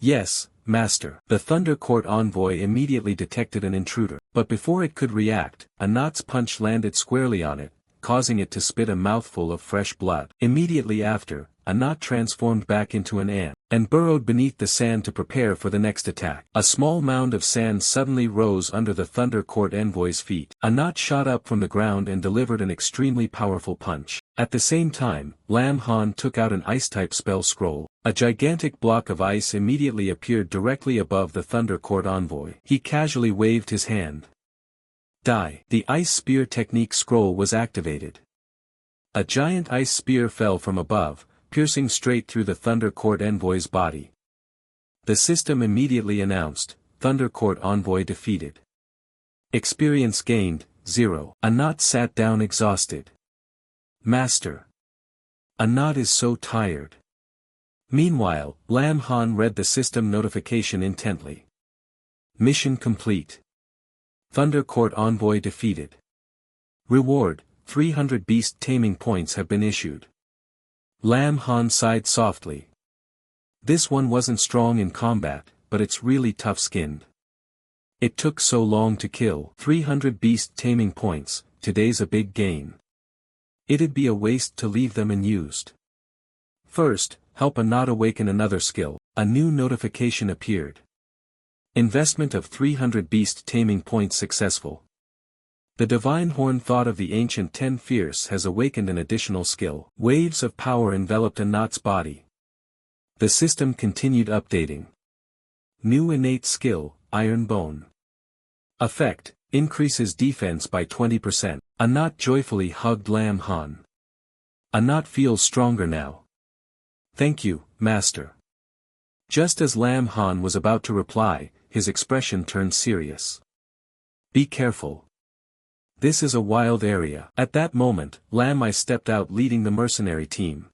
Yes, Master. The Thunder Court envoy immediately detected an intruder, but before it could react, Anat's punch landed squarely on it, causing it to spit a mouthful of fresh blood. Immediately after, Anat transformed back into an ant, and burrowed beneath the sand to prepare for the next attack. A small mound of sand suddenly rose under the Thunder Court envoy's feet. Anat shot up from the ground and delivered an extremely powerful punch. At the same time, Lam Han took out an ice-type spell scroll. A gigantic block of ice immediately appeared directly above the Thunder Court envoy. He casually waved his hand. Die. The ice spear technique scroll was activated. A giant ice spear fell from above, piercing straight through the Thunder Court envoy's body. The system immediately announced, Thunder Court envoy defeated. Experience gained, 0. Anat sat down exhausted. Master. Anat is so tired. Meanwhile, Lam Han read the system notification intently. Mission complete. Thunder Court envoy defeated. Reward, 300 beast taming points have been issued. Lam Han sighed softly. This one wasn't strong in combat, but it's really tough-skinned. It took so long to kill. 300 beast taming points, today's a big gain. It'd be a waste to leave them unused. First, help Anat awaken another skill. A new notification appeared. Investment of 300 beast taming points successful. The divine horn thought of the ancient 10 fierce has awakened an additional skill. Waves of power enveloped Anat's body. The system continued updating. New innate skill, Iron Bone. Effect, increases defense by 20%. Anat joyfully hugged Lam Han. Anat feels stronger now. Thank you, Master. Just as Lam Han was about to reply, his expression turned serious. Be careful. This is a wild area. At that moment, Lam I stepped out leading the mercenary team.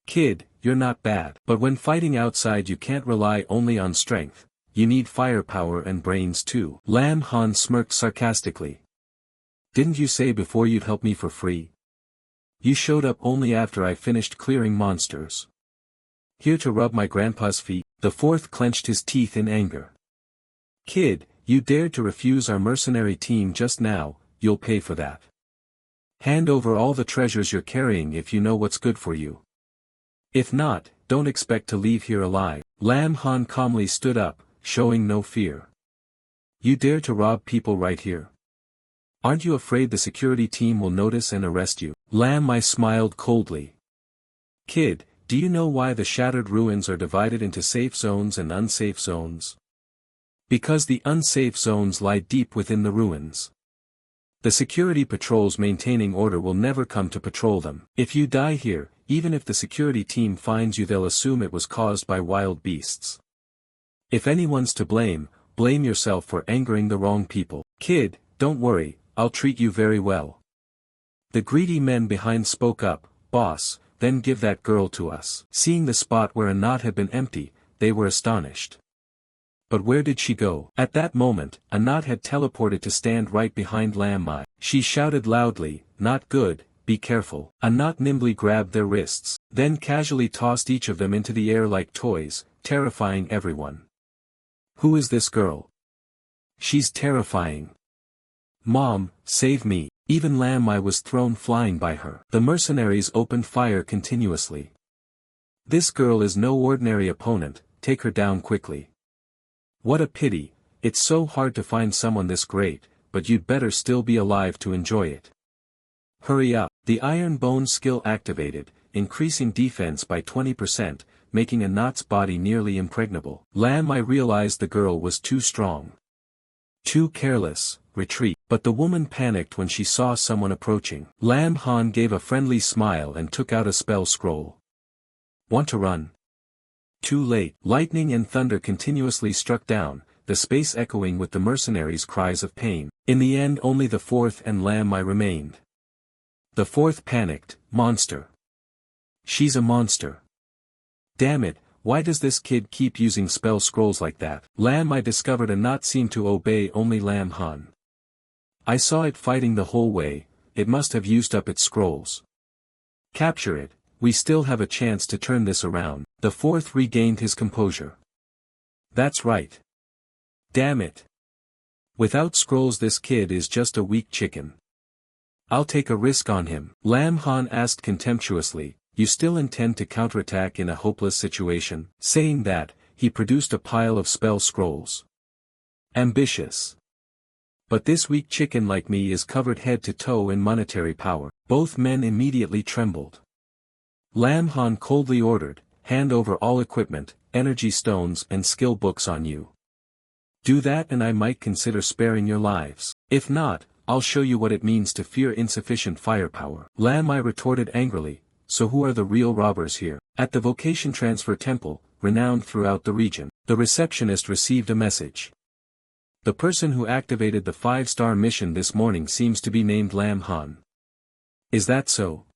Kid, you're not bad. But when fighting outside you can't rely only on strength, you need firepower and brains too. Lam Han smirked sarcastically. Didn't you say before you'd help me for free? You showed up only after I finished clearing monsters. Here to rub my grandpa's feet. The fourth clenched his teeth in anger. Kid, you dared to refuse our mercenary team just now, you'll pay for that. Hand over all the treasures you're carrying if you know what's good for you. If not, don't expect to leave here alive. Lam Han calmly stood up, showing no fear. You dare to rob people right here? Aren't you afraid the security team will notice and arrest you? Lam I smiled coldly. Kid, do you know why the shattered ruins are divided into safe zones and unsafe zones? Because the unsafe zones lie deep within the ruins. The security patrols maintaining order will never come to patrol them. If you die here, even if the security team finds you they'll assume it was caused by wild beasts. If anyone's to blame, blame yourself for angering the wrong people. Kid, don't worry, I'll treat you very well. The greedy men behind spoke up, Boss, then give that girl to us. Seeing the spot where Anat had been empty, they were astonished. But where did she go? At that moment, Anat had teleported to stand right behind Lam Mai. She shouted loudly, not good, be careful. Anat nimbly grabbed their wrists, then casually tossed each of them into the air like toys, terrifying everyone. Who is this girl? She's terrifying. Mom, save me. Even Lam Mai was thrown flying by her. The mercenaries opened fire continuously. This girl is no ordinary opponent, take her down quickly. What a pity, it's so hard to find someone this great, but you'd better still be alive to enjoy it. Hurry up. The Iron Bone skill activated, increasing defense by 20%, making Anat's body nearly impregnable. Lam I realized the girl was too strong. Too careless, retreat. But the woman panicked when she saw someone approaching. Lam Han gave a friendly smile and took out a spell scroll. Want to run? Too late. Lightning and thunder continuously struck down, the space echoing with the mercenaries' cries of pain. In the end only the fourth and Lam I remained. The fourth panicked, monster. She's a monster. Damn it, why does this kid keep using spell scrolls like that? Lam I discovered Anat seemed to obey only Lam Han. I saw it fighting the whole way, it must have used up its scrolls. Capture it, We still have a chance to turn this around. The fourth regained his composure. That's right. Damn it. Without scrolls, this kid is just a weak chicken. I'll take a risk on him. Lam Han asked contemptuously, you still intend to counterattack in a hopeless situation? Saying that, he produced a pile of spell scrolls. Ambitious. But this weak chicken like me is covered head to toe in monetary power. Both men immediately trembled. Lam Han coldly ordered, hand over all equipment, energy stones and skill books on you. Do that and I might consider sparing your lives. If not, I'll show you what it means to fear insufficient firepower. Lam I retorted angrily, so who are the real robbers here? At the vocation transfer temple, renowned throughout the region, the receptionist received a message. The person who activated the 5-star mission this morning seems to be named Lam Han. Is that so?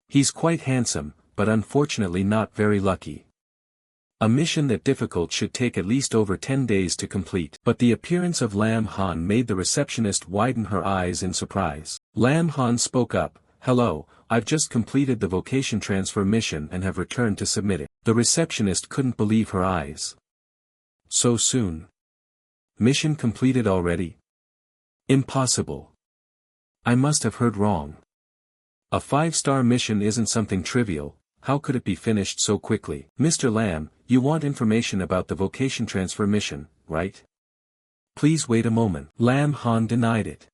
He's quite handsome, but unfortunately not very lucky. A mission that difficult should take at least over 10 days to complete. But the appearance of Lam Han made the receptionist widen her eyes in surprise. Lam Han spoke up, hello, I've just completed the vocation transfer mission and have returned to submit it. The receptionist couldn't believe her eyes. So soon? Mission completed already? Impossible. I must have heard wrong. A 5-star mission isn't something trivial. How could it be finished so quickly? Mr. Lam, you want information about the vocation transfer mission, right? Please wait a moment. Lam Han denied it.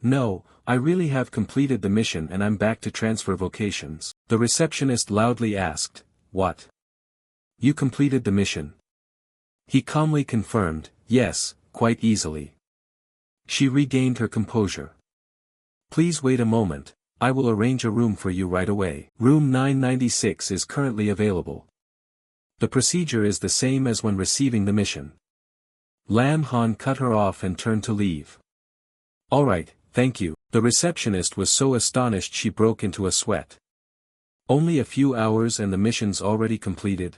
No, I really have completed the mission and I'm back to transfer vocations. The receptionist loudly asked, what? You completed the mission? He calmly confirmed, yes, quite easily. She regained her composure. Please wait a moment. I will arrange a room for you right away. Room 996 is currently available. The procedure is the same as when receiving the mission. Lam Han cut her off and turned to leave. Alright, thank you. The receptionist was so astonished she broke into a sweat. Only a few hours and the mission's already completed?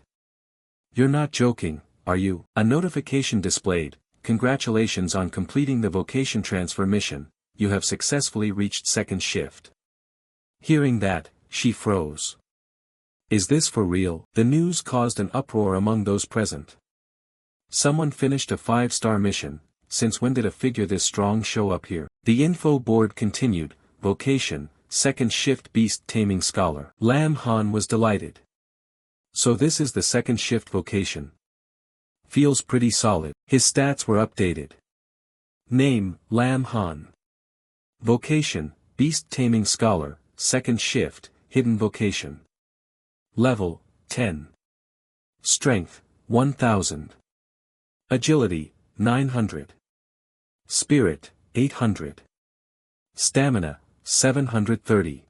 You're not joking, are you? A notification displayed, congratulations on completing the vocation transfer mission, you have successfully reached second shift. Hearing that, she froze. Is this for real? The news caused an uproar among those present. Someone finished a 5-star mission, since when did a figure this strong show up here? The info board continued, vocation, second shift beast taming scholar. Lam Han was delighted. So this is the second shift vocation. Feels pretty solid. His stats were updated. Name, Lam Han. Vocation, beast taming scholar. Second shift, hidden vocation. Level, 10. Strength, 1000. Agility, 900. Spirit, 800. Stamina, 730.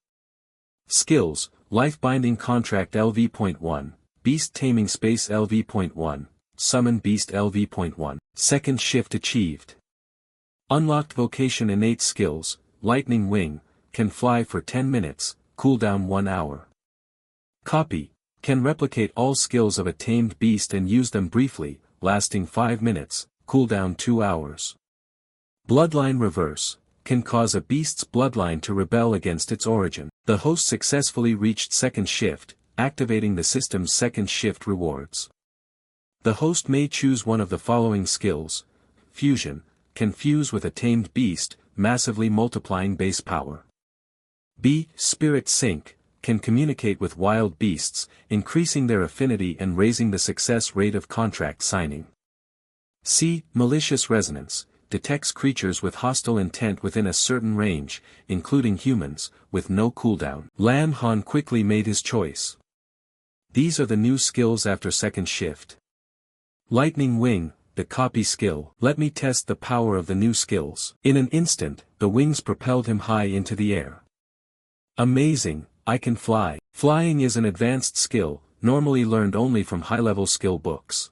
Skills, Life Binding Contract LV.1, Beast Taming Space LV.1, Summon Beast LV.1. Second shift achieved. Unlocked vocation innate skills, Lightning Wing, can fly for 10 minutes, cooldown 1 hour. Copy, can replicate all skills of a tamed beast and use them briefly, lasting 5 minutes, cooldown 2 hours. Bloodline Reverse, can cause a beast's bloodline to rebel against its origin. The host successfully reached second shift, activating the system's second shift rewards. The host may choose one of the following skills. Fusion, can fuse with a tamed beast, massively multiplying base power. B. Spirit Sync, can communicate with wild beasts, increasing their affinity and raising the success rate of contract signing. C. Malicious Resonance, detects creatures with hostile intent within a certain range, including humans, with no cooldown. Lam Han quickly made his choice. These are the new skills after second shift. Lightning Wing, the copy skill. Let me test the power of the new skills. In an instant, the wings propelled him high into the air. Amazing, I can fly. Flying is an advanced skill, normally learned only from high-level skill books.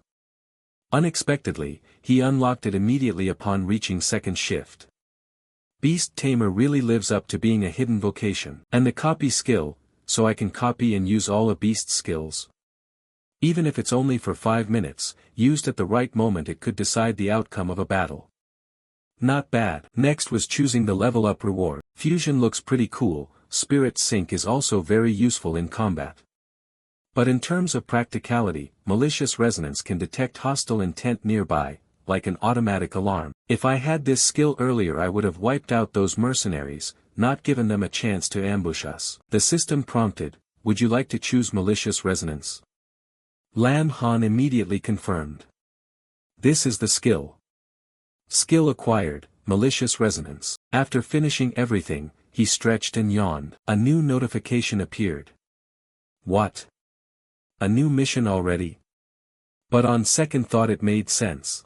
Unexpectedly, he unlocked it immediately upon reaching second shift. Beast Tamer really lives up to being a hidden vocation. And the copy skill, so I can copy and use all a beast's skills. Even if it's only for 5 minutes, used at the right moment it could decide the outcome of a battle. Not bad. Next was choosing the level up reward. Fusion looks pretty cool, Spirit Sync is also very useful in combat. But in terms of practicality, malicious resonance can detect hostile intent nearby, like an automatic alarm. If I had this skill earlier I would have wiped out those mercenaries, not given them a chance to ambush us. The system prompted, "Would you like to choose malicious resonance?" Lam Han immediately confirmed. This is the skill. Skill acquired, malicious resonance. After finishing everything, he stretched and yawned. A new notification appeared. What? A new mission already? But on second thought it made sense.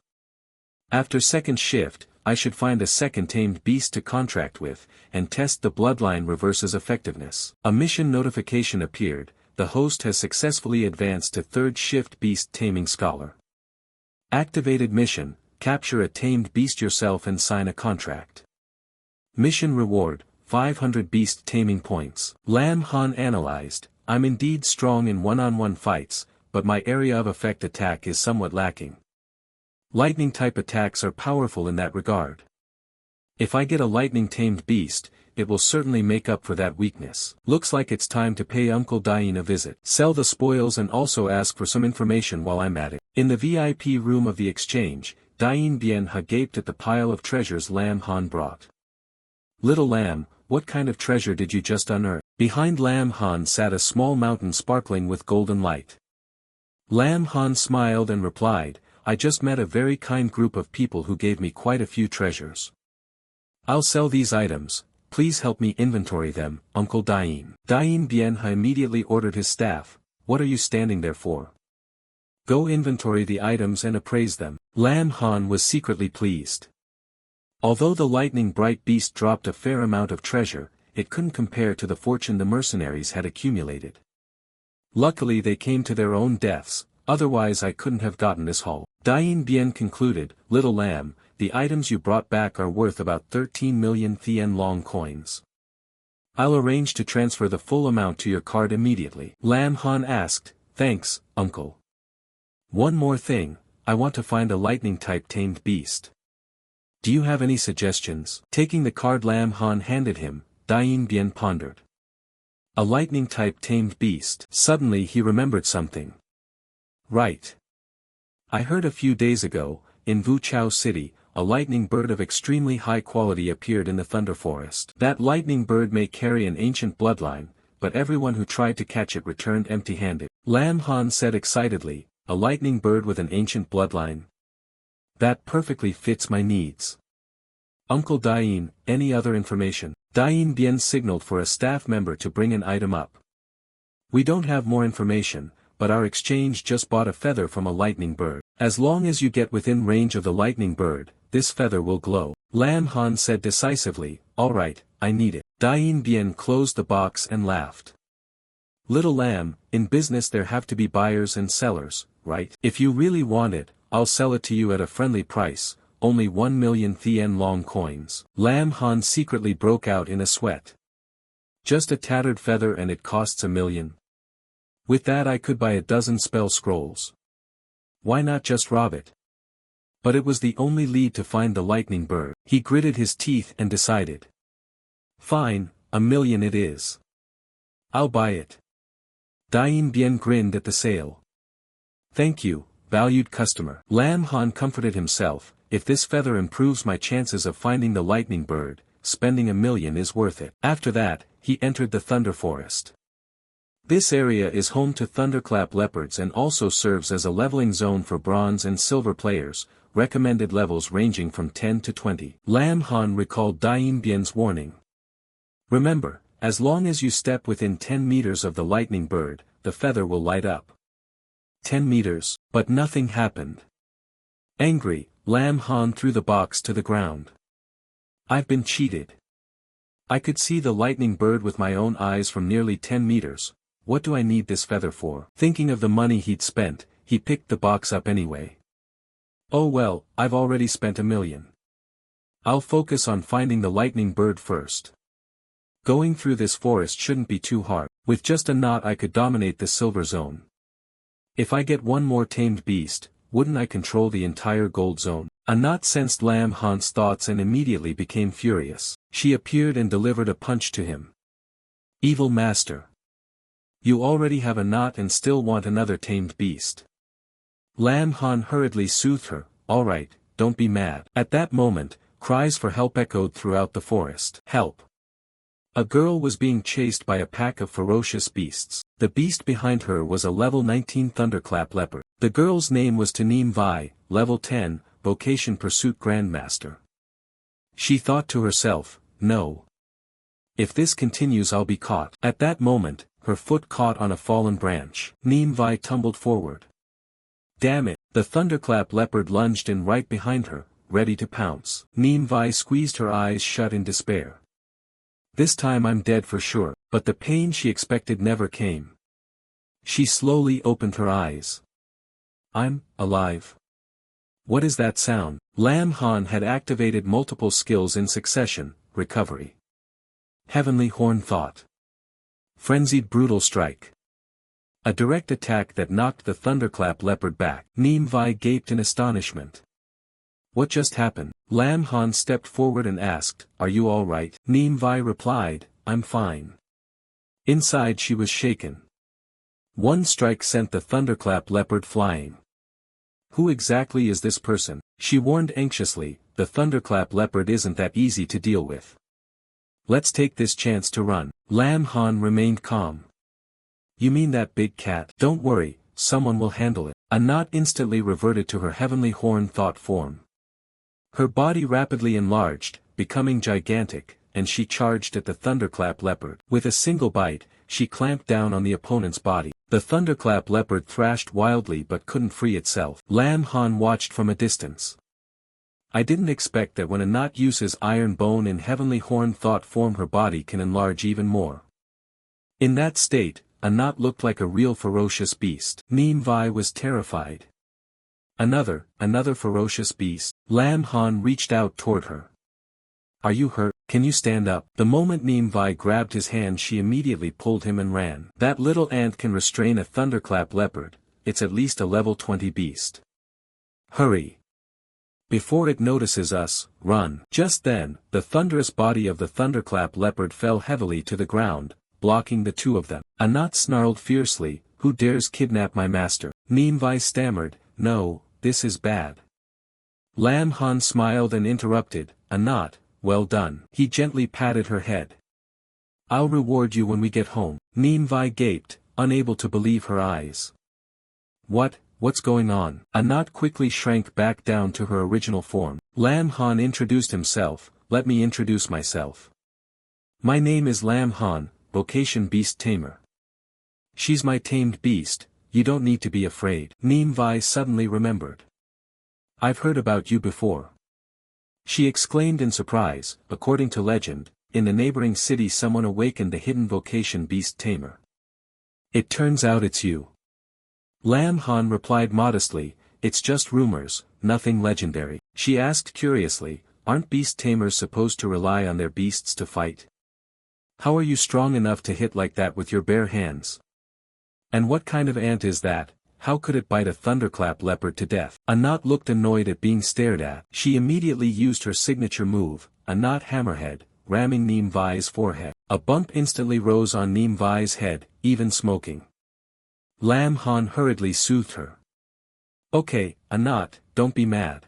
After second shift, I should find a second tamed beast to contract with, and test the bloodline reverse's effectiveness. A mission notification appeared. The host has successfully advanced to third shift beast taming scholar. Activated mission, capture a tamed beast yourself and sign a contract. Mission reward, 500 beast taming points. Lam Han analyzed, I'm indeed strong in one-on-one fights, but my area of effect attack is somewhat lacking. Lightning-type attacks are powerful in that regard. If I get a lightning-tamed beast, it will certainly make up for that weakness. Looks like it's time to pay Uncle Dain a visit. Sell the spoils and also ask for some information while I'm at it. In the VIP room of the exchange, Dain Bien Ha gaped at the pile of treasures Lam Han brought. Little lamb, what kind of treasure did you just unearth? Behind Lam Han sat a small mountain sparkling with golden light. Lam Han smiled and replied, I just met a very kind group of people who gave me quite a few treasures. I'll sell these items, please help me inventory them, Uncle Dain. Dain Bien Ha immediately ordered his staff, what are you standing there for? Go inventory the items and appraise them. Lam Han was secretly pleased. Although the lightning-bright beast dropped a fair amount of treasure, it couldn't compare to the fortune the mercenaries had accumulated. Luckily they came to their own deaths, otherwise I couldn't have gotten this haul. Dain Bien concluded, Little lamb, the items you brought back are worth about 13 million Thien Long coins. I'll arrange to transfer the full amount to your card immediately. Lam Han asked, thanks, uncle. One more thing, I want to find a lightning-type tamed beast. Do you have any suggestions? Taking the card Lam Han handed him, Dain Bien pondered. A lightning-type tamed beast. Suddenly he remembered something. Right. I heard a few days ago, in Wuchao City, a lightning bird of extremely high quality appeared in the Thunder Forest. That lightning bird may carry an ancient bloodline, but everyone who tried to catch it returned empty-handed. Lam Han said excitedly, a lightning bird with an ancient bloodline? That perfectly fits my needs. Uncle Dain, any other information? Dain Bien signaled for a staff member to bring an item up. We don't have more information, but our exchange just bought a feather from a lightning bird. As long as you get within range of the lightning bird, this feather will glow. Lam Han said decisively, alright, I need it. Dain Bien closed the box and laughed. Little lamb, in business there have to be buyers and sellers, right? If you really want it, I'll sell it to you at a friendly price, only 1 million Thien Long coins. Lam Han secretly broke out in a sweat. Just a tattered feather and it costs 1 million. With that I could buy a dozen spell scrolls. Why not just rob it? But it was the only lead to find the lightning bird. He gritted his teeth and decided. Fine, 1 million it is. I'll buy it. Dain Bien grinned at the sale. Thank you, valued customer. Lam Han comforted himself, if this feather improves my chances of finding the lightning bird, spending 1 million is worth it. After that, he entered the Thunder Forest. This area is home to thunderclap leopards and also serves as a leveling zone for bronze and silver players, recommended levels ranging from 10 to 20. Lam Han recalled Dain Bien's warning. Remember, as long as you step within 10 meters of the lightning bird, the feather will light up. 10 meters, but nothing happened. Angry, Lam Han threw the box to the ground. I've been cheated. I could see the lightning bird with my own eyes from nearly 10 meters. What do I need this feather for? Thinking of the money he'd spent, he picked the box up anyway. Oh well, I've already spent 1 million. I'll focus on finding the lightning bird first. Going through this forest shouldn't be too hard. With just a knot I could dominate the silver zone. If I get one more tamed beast, wouldn't I control the entire gold zone? A knot sensed Lam Han's thoughts and immediately became furious. She appeared and delivered a punch to him. Evil master. You already have a knot and still want another tamed beast. Lam Han hurriedly soothed her, alright, don't be mad. At that moment, cries for help echoed throughout the forest. Help! A girl was being chased by a pack of ferocious beasts. The beast behind her was a level 19 thunderclap leopard. The girl's name was Tame, level 10, vocation pursuit grandmaster. She thought to herself, no. If this continues I'll be caught. At that moment, her foot caught on a fallen branch. Tame tumbled forward. Damn it, the thunderclap leopard lunged in right behind her, ready to pounce. Tame squeezed her eyes shut in despair. This time I'm dead for sure, but the pain she expected never came. She slowly opened her eyes. I'm alive. What is that sound? Lam Han had activated multiple skills in succession, recovery. Heavenly Horn Thought. Frenzied Brutal Strike. A direct attack that knocked the thunderclap leopard back. Tame gaped in astonishment. What just happened? Lam Han stepped forward and asked, are you alright? Tame replied, I'm fine. Inside she was shaken. One strike sent the thunderclap leopard flying. Who exactly is this person? She warned anxiously, the thunderclap leopard isn't that easy to deal with. Let's take this chance to run. Lam Han remained calm. You mean that big cat? Don't worry, someone will handle it. A knot instantly reverted to her heavenly horn thought form. Her body rapidly enlarged, becoming gigantic, and she charged at the thunderclap leopard. With a single bite, she clamped down on the opponent's body. The thunderclap leopard thrashed wildly but couldn't free itself. Lam Han watched from a distance. I didn't expect that when a knot uses iron bone in heavenly horn thought form her body can enlarge even more. In that state, a knot looked like a real ferocious beast. Tame was terrified. Another ferocious beast. Lam Han reached out toward her. Are you hurt? Can you stand up? The moment Tame grabbed his hand she immediately pulled him and ran. That little ant can restrain a thunderclap leopard, it's at least a level 20 beast. Hurry! Before it notices us, run. Just then, the thunderous body of the thunderclap leopard fell heavily to the ground, blocking the two of them. A knot snarled fiercely, who dares kidnap my master? Tame stammered, no, this is bad. Lam Han smiled and interrupted, a knot, well done. He gently patted her head. I'll reward you when we get home. Tame gaped, unable to believe her eyes. What's going on? A knot quickly shrank back down to her original form. Lam Han introduced himself, let me introduce myself. My name is Lam Han, vocation Beast Tamer. She's my tamed beast, you don't need to be afraid. Tame suddenly remembered. I've heard about you before. She exclaimed in surprise. According to legend, in the neighboring city someone awakened the hidden vocation Beast Tamer. It turns out it's you. Lam Han replied modestly, it's just rumors, nothing legendary. She asked curiously, aren't beast tamers supposed to rely on their beasts to fight? How are you strong enough to hit like that with your bare hands? And what kind of ant is that? How could it bite a thunderclap leopard to death? A knot looked annoyed at being stared at. She immediately used her signature move, a knot hammerhead, ramming Tame forehead. A bump instantly rose on Tame head, even smoking. Lam Han hurriedly soothed her. Okay, a knot, don't be mad.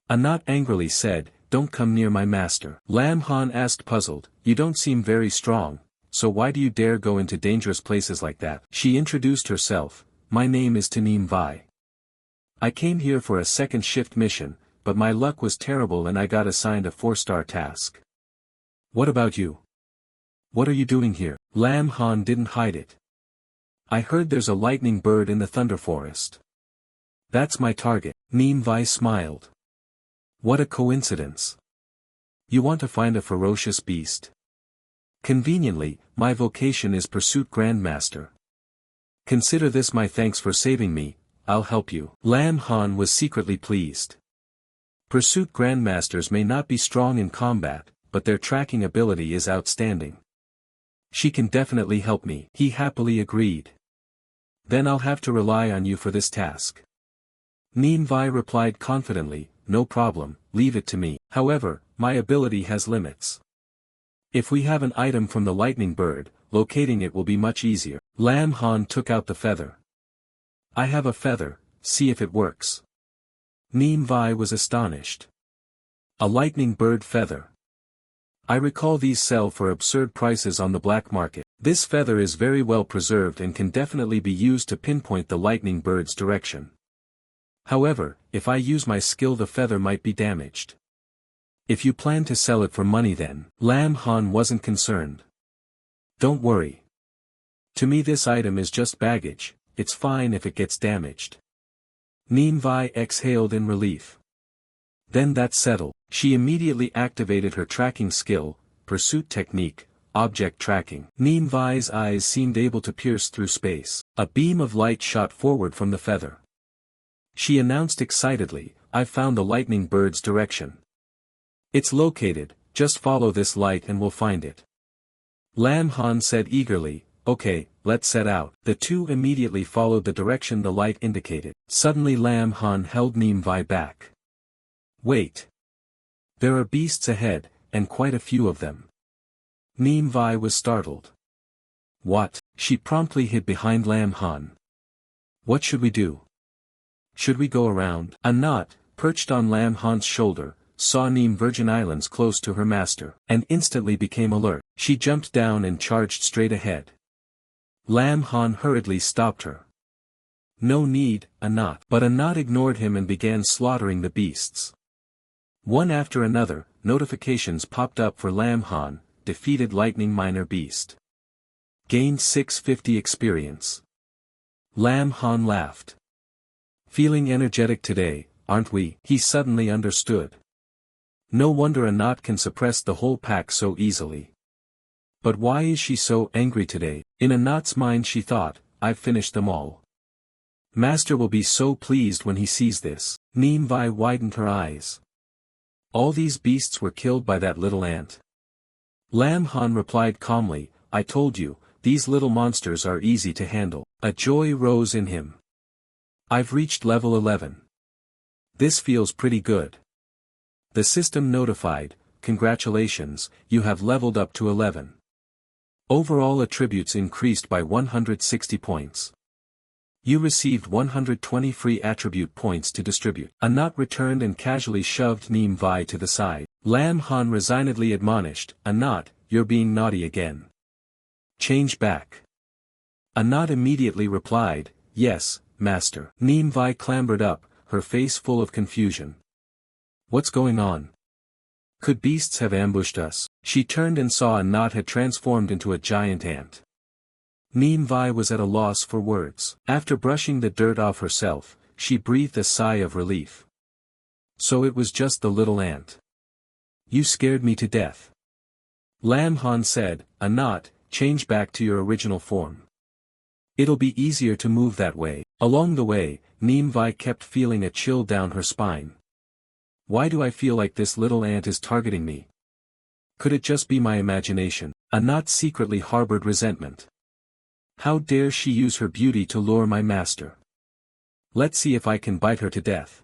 A knot angrily said, don't come near my master. Lam Han asked puzzled, you don't seem very strong, so why do you dare go into dangerous places like that? She introduced herself, my name is Tame. I came here for a second shift mission, but my luck was terrible and I got assigned a 4-star task. What about you? What are you doing here? Lam Han didn't hide it. I heard there's a lightning bird in the thunder forest. That's my target. Tame smiled. What a coincidence. You want to find a ferocious beast. Conveniently, my vocation is Pursuit Grandmaster. Consider this my thanks for saving me, I'll help you. Lam Han was secretly pleased. Pursuit Grandmasters may not be strong in combat, but their tracking ability is outstanding. She can definitely help me. He happily agreed. Then I'll have to rely on you for this task. Tame replied confidently, no problem, leave it to me. However, my ability has limits. If we have an item from the lightning bird, locating it will be much easier. Lam Han took out the feather. I have a feather, see if it works. Neem Vi was astonished. A lightning bird feather. I recall these sell for absurd prices on the black market. This feather is very well preserved and can definitely be used to pinpoint the lightning bird's direction. However, if I use my skill the feather might be damaged. If you plan to sell it for money then. Lam Han wasn't concerned. Don't worry. To me this item is just baggage, it's fine if it gets damaged. Neem Vi exhaled in relief. Then that's settled. She immediately activated her tracking skill, pursuit technique, object tracking. Neem Vi's eyes seemed able to pierce through space. A beam of light shot forward from the feather. She announced excitedly, I've found the lightning bird's direction. It's located, just follow this light and we'll find it. Lam Han said eagerly, okay, let's set out. The two immediately followed the direction the light indicated. Suddenly Lam Han held Neem Vi back. Wait. There are beasts ahead, and quite a few of them. Neem Vi was startled. What? She promptly hid behind Lam Han. What should we do? Should we go around? A knot, perched on Lam Han's shoulder, saw Neem Virgin Islands close to her master, and instantly became alert. She jumped down and charged straight ahead. Lam Han hurriedly stopped her. No need, a knot. But a knot ignored him and began slaughtering the beasts. One after another, notifications popped up for Lam Han, defeated lightning minor beast. Gained 650 experience. Lam Han laughed. Feeling energetic today, aren't we? He suddenly understood. No wonder a knot can suppress the whole pack so easily. But why is she so angry today? In a knot's mind she thought, I've finished them all. Master will be so pleased when he sees this. Neem Vi widened her eyes. All these beasts were killed by that little ant. Lam Han replied calmly, I told you, these little monsters are easy to handle. A joy rose in him. I've reached level 11. This feels pretty good. The system notified, congratulations, you have leveled up to 11. Overall attributes increased by 160 points. You received 120 free attribute points to distribute. A knot returned and casually shoved Neem Vi to the side. Lam Han resignedly admonished, a knot, you're being naughty again. Change back. A knot immediately replied, yes, master. Neem Vi clambered up, her face full of confusion. What's going on? Could beasts have ambushed us? She turned and saw a knot had transformed into a giant ant. Neem Vi was at a loss for words. After brushing the dirt off herself, she breathed a sigh of relief. So it was just the little ant. You scared me to death. Lam Han said, a knot, change back to your original form. It'll be easier to move that way. Along the way, Neem Vi kept feeling a chill down her spine. Why do I feel like this little ant is targeting me? Could it just be my imagination? A knot secretly harbored resentment. How dare she use her beauty to lure my master? Let's see if I can bite her to death.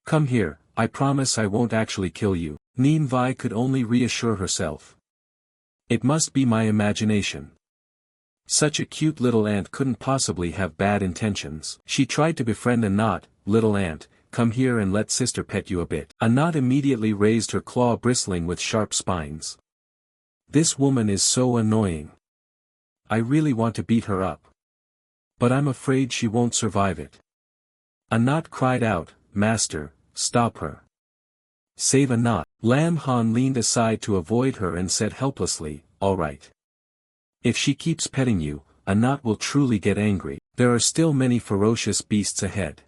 Come here, I promise I won't actually kill you. Neem Vi could only reassure herself. It must be my imagination. Such a cute little ant couldn't possibly have bad intentions. She tried to befriend a knot, little ant, come here and let sister pet you a bit. A knot immediately raised her claw bristling with sharp spines. This woman is so annoying. I really want to beat her up. But I'm afraid she won't survive it. A knot cried out, Master, stop her. Save a knot. Lam Han leaned aside to avoid her and said helplessly, all right. If she keeps petting you, a knot will truly get angry. There are still many ferocious beasts ahead.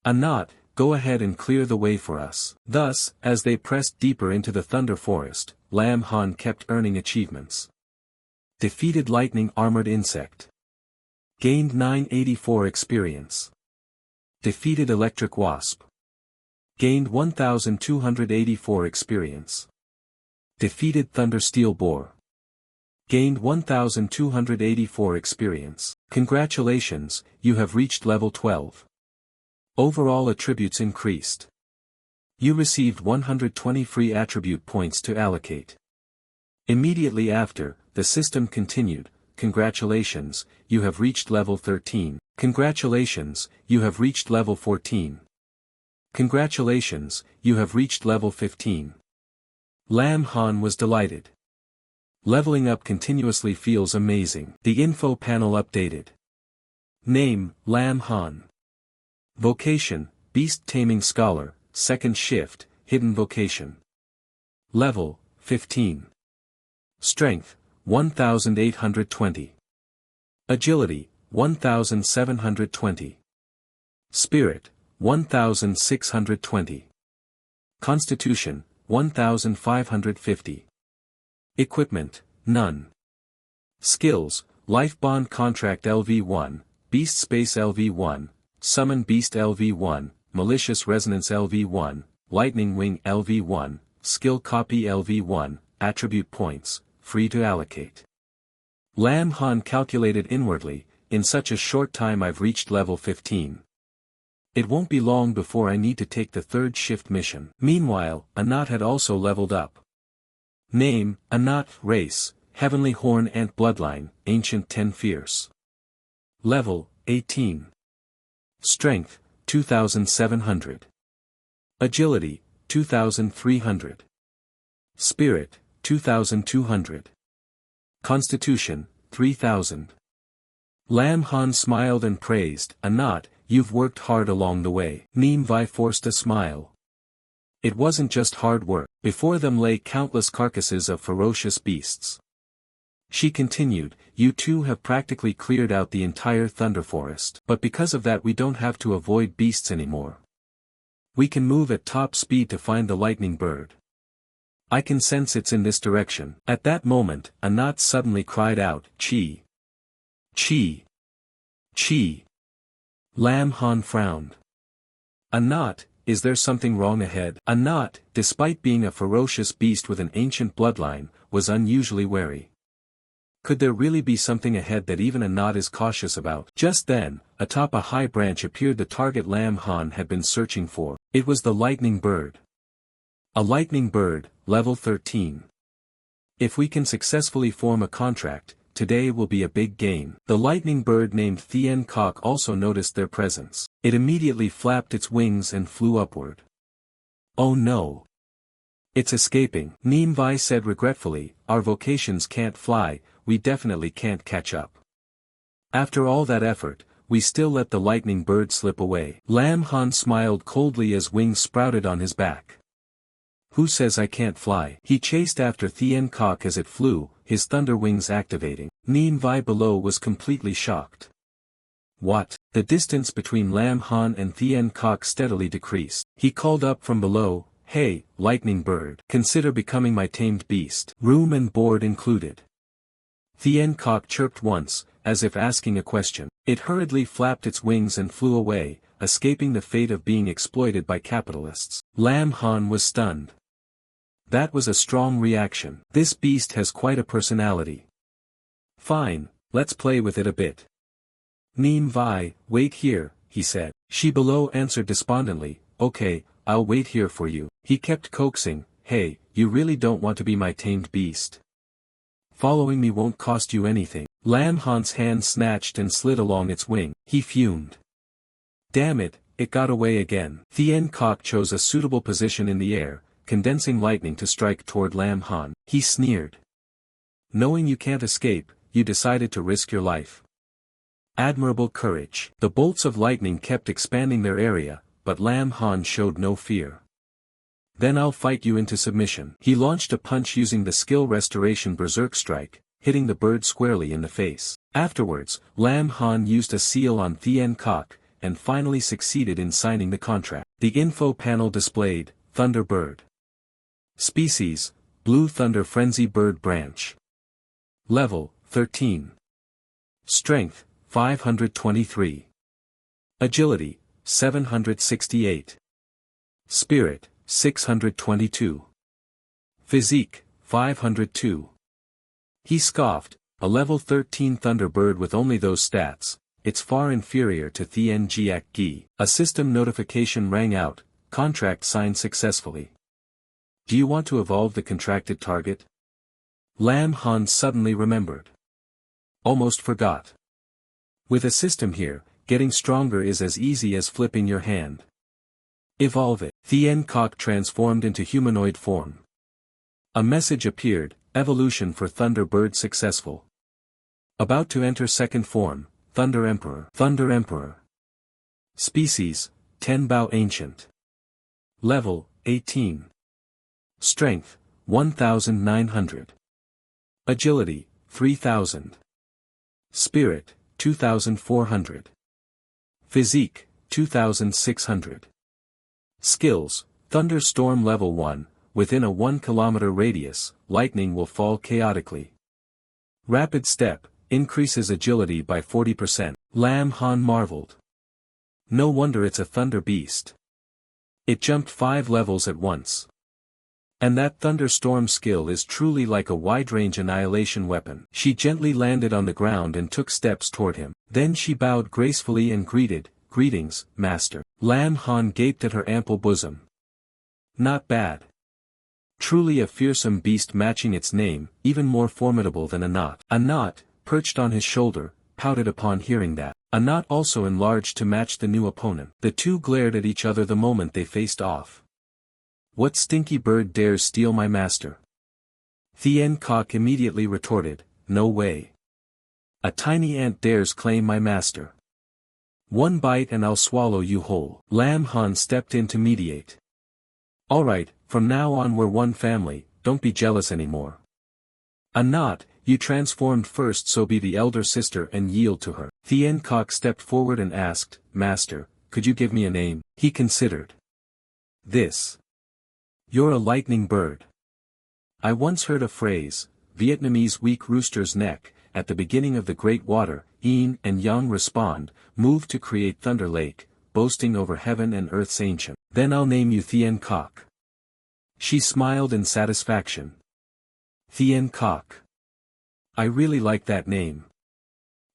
A knot, go ahead and clear the way for us. Thus, as they pressed deeper into the Thunder Forest, Lam Han kept earning achievements. Defeated lightning armored insect. Gained 984 experience. Defeated electric wasp. Gained 1284 experience. Defeated thunder steel boar. Gained 1284 experience. Congratulations, you have reached level 12. Overall attributes increased. You received 120 free attribute points to allocate. Immediately after, the system continued, "Congratulations, you have reached level 13. Congratulations, you have reached level 14. Congratulations, you have reached level 15. Lam Han was delighted. Leveling up continuously feels amazing. The info panel updated. Name, Lam Han. Vocation, Beast Taming Scholar, second shift, hidden vocation. Level, 15. Strength, 1820. Agility, 1720. Spirit, 1620. Constitution, 1550. Equipment, none. Skills, Life Bond Contract LV1, Beast Space LV1, Summon Beast LV1, Malicious Resonance LV1, Lightning Wing LV1, Skill Copy LV1, Attribute Points, free to allocate. Lam Han calculated inwardly, in such a short time I've reached level 15. It won't be long before I need to take the third shift mission. Meanwhile, Anat had also leveled up. Name, Anat, Race, Heavenly Horn Ant Bloodline, Ancient 10 Fierce. Level, 18. Strength, 2700. Agility, 2300. Spirit, 2200. Constitution, 3000. Lam Han smiled and praised, "Anat, you've worked hard along the way." Neem Vi forced a smile. It wasn't just hard work. Before them lay countless carcasses of ferocious beasts. She continued, "You two have practically cleared out the entire Thunder Forest. But because of that we don't have to avoid beasts anymore. We can move at top speed to find the lightning bird. I can sense it's in this direction." At that moment, Anat suddenly cried out, "Chi! Chi! Chi!" Lam Han frowned. "Anat, is there something wrong ahead?" Anat, despite being a ferocious beast with an ancient bloodline, was unusually wary. Could there really be something ahead that even Anat is cautious about? Just then, atop a high branch appeared the target Lam Han had been searching for. It was the lightning bird. A lightning bird, level 13. If we can successfully form a contract, today will be a big gain. The lightning bird named Thien Kok also noticed their presence. It immediately flapped its wings and flew upward. "Oh no! It's escaping," Neem Vi said regretfully, "our vocations can't fly, we definitely can't catch up." After all that effort, we still let the lightning bird slip away. Lam Han smiled coldly as wings sprouted on his back. "Who says I can't fly?" He chased after Thien Kok as it flew, his thunder wings activating. Neem Vi below was completely shocked. What? The distance between Lam Han and Thien Kok steadily decreased. He called up from below, "Hey, lightning bird, consider becoming my tamed beast. Room and board included." Thien Kok chirped once, as if asking a question. It hurriedly flapped its wings and flew away, escaping the fate of being exploited by capitalists. Lam Han was stunned. That was a strong reaction. This beast has quite a personality. Fine, let's play with it a bit. Neem Vi, wait here, he said. She below answered despondently, "Okay, I'll wait here for you." He kept coaxing, "Hey, you really don't want to be my tamed beast? Following me won't cost you anything." Lam Han's hand snatched and slid along its wing. He fumed. Damn it, it got away again. Thien Kok chose a suitable position in the air, condensing lightning to strike toward Lam Han. He sneered. "Knowing you can't escape, you decided to risk your life. Admirable courage." The bolts of lightning kept expanding their area, but Lam Han showed no fear. "Then I'll fight you into submission." He launched a punch using the skill restoration berserk strike, hitting the bird squarely in the face. Afterwards, Lam Han used a seal on Thien Kok, and finally succeeded in signing the contract. The info panel displayed, Thunder Bird. Species, Blue Thunder Frenzy Bird Branch. Level, 13. Strength, 523. Agility, 768. Spirit, 622. Physique, 502. He scoffed, a level 13 Thunderbird with only those stats, it's far inferior to Thien Jiak Gi. A system notification rang out, contract signed successfully. Do you want to evolve the contracted target? Lam Han suddenly remembered. Almost forgot. With a system here, getting stronger is as easy as flipping your hand. Evolve it. Thien Kok transformed into humanoid form. A message appeared, evolution for Thunder Bird successful. About to enter second form, Thunder Emperor. Thunder Emperor. Species, Tenbao Ancient. Level, 18. Strength, 1900. Agility, 3000. Spirit, 2400. Physique, 2600. Skills, Thunderstorm Level 1, within a 1 km radius, lightning will fall chaotically. Rapid Step, increases agility by 40%. Lam Han marveled. No wonder it's a thunder beast. It jumped 5 levels at once. And that thunderstorm skill is truly like a wide-range annihilation weapon. She gently landed on the ground and took steps toward him. Then she bowed gracefully and greeted, "Greetings, master." Lam Han gaped at her ample bosom. Not bad. Truly a fearsome beast matching its name, even more formidable than Anat. Anat, perched on his shoulder, pouted upon hearing that. Anat also enlarged to match the new opponent. The two glared at each other the moment they faced off. What stinky bird dares steal my master? Thien Kok immediately retorted, no way. A tiny ant dares claim my master. One bite and I'll swallow you whole. Lam Han stepped in to mediate. Alright, from now on we're one family, don't be jealous anymore. Anat, you transformed first, so be the elder sister and yield to her. Thien Kok stepped forward and asked, Master, could you give me a name? He considered. This. You're a lightning bird. I once heard a phrase, Vietnamese weak rooster's neck, at the beginning of the great water, Yin and Yang respond, move to create Thunder Lake, boasting over heaven and earth's ancient. Then I'll name you Thien Kok. She smiled in satisfaction. Thien Kok. I really like that name.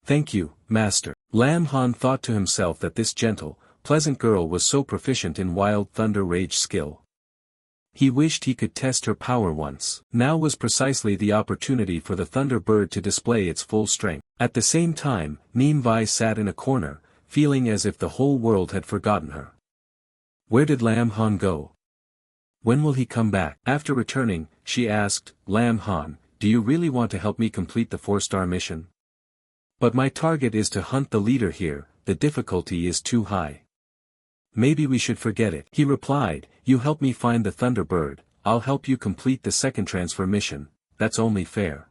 Thank you, master. Lam Han thought to himself that this gentle, pleasant girl was so proficient in wild thunder rage skill. He wished he could test her power once. Now was precisely the opportunity for the Thunder Bird to display its full strength. At the same time, Neem Vi sat in a corner, feeling as if the whole world had forgotten her. Where did Lam Han go? When will he come back? After returning, she asked, Lam Han, do you really want to help me complete the 4-star mission? But my target is to hunt the leader here, the difficulty is too high. Maybe we should forget it. He replied, you help me find the Thunder Bird, I'll help you complete the second transfer mission, that's only fair.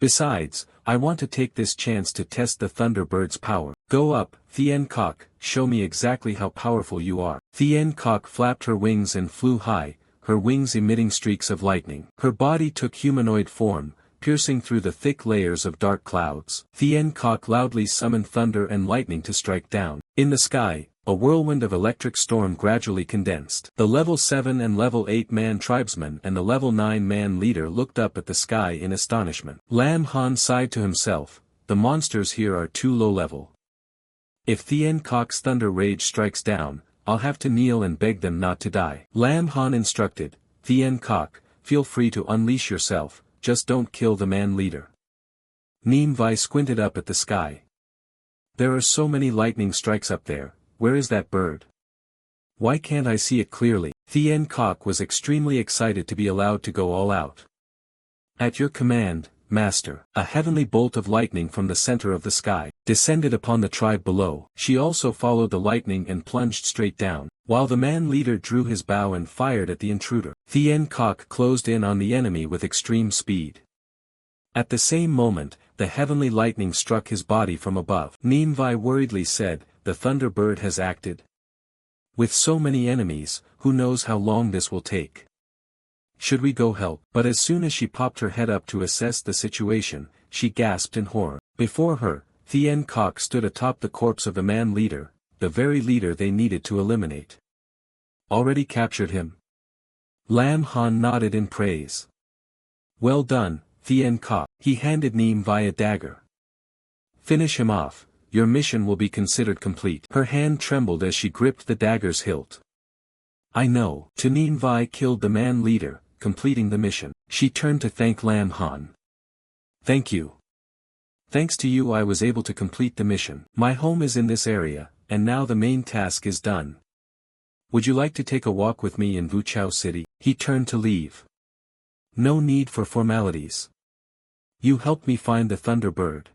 Besides, I want to take this chance to test the Thunder Bird's power. Go up, Thien Kok, show me exactly how powerful you are. Thien Kok flapped her wings and flew high, her wings emitting streaks of lightning. Her body took humanoid form, piercing through the thick layers of dark clouds. Thien Kok loudly summoned thunder and lightning to strike down. In the sky, a whirlwind of electric storm gradually condensed. The level 7 and level 8 man tribesman and the level 9 man leader looked up at the sky in astonishment. Lam Han sighed to himself, the monsters here are too low level. If Thien Kok's thunder rage strikes down, I'll have to kneel and beg them not to die. Lam Han instructed, Thien Kok, feel free to unleash yourself, just don't kill the man leader. Neem Vi squinted up at the sky. There are so many lightning strikes up there. Where is that bird? Why can't I see it clearly? Thien Kok was extremely excited to be allowed to go all out. At your command, master. A heavenly bolt of lightning from the center of the sky descended upon the tribe below. She also followed the lightning and plunged straight down, while the man leader drew his bow and fired at the intruder. Thien Kok closed in on the enemy with extreme speed. At the same moment, the heavenly lightning struck his body from above. Neem Vi worriedly said, the Thunder Bird has acted. With so many enemies, who knows how long this will take. Should we go help? But as soon as she popped her head up to assess the situation, she gasped in horror. Before her, Thien Kok stood atop the corpse of the man leader, the very leader they needed to eliminate. Already captured him? Lam Han nodded in praise. Well done, Thien Kok. He handed Neem Vi a dagger. Finish him off. Your mission will be considered complete. Her hand trembled as she gripped the dagger's hilt. I know. Neem Vi killed the man leader, completing the mission. She turned to thank Lam Han. Thank you. Thanks to you I was able to complete the mission. My home is in this area, and now the main task is done. Would you like to take a walk with me in Wuchao City? He turned to leave. No need for formalities. You helped me find the Thunderbird.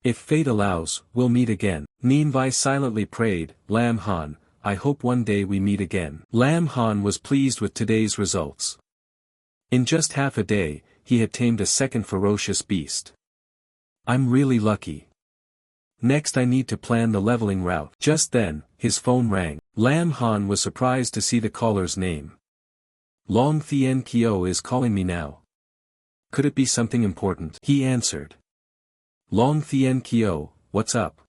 If fate allows, we'll meet again. Ninvai silently prayed, Lam Han, I hope one day we meet again. Lam Han was pleased with today's results. In just half a day, he had tamed a second ferocious beast. I'm really lucky. Next I need to plan the leveling route. Just then, his phone rang. Lam Han was surprised to see the caller's name. Long Thien Kyo is calling me now. Could it be something important? He answered. Long Thien Kyo, what's up?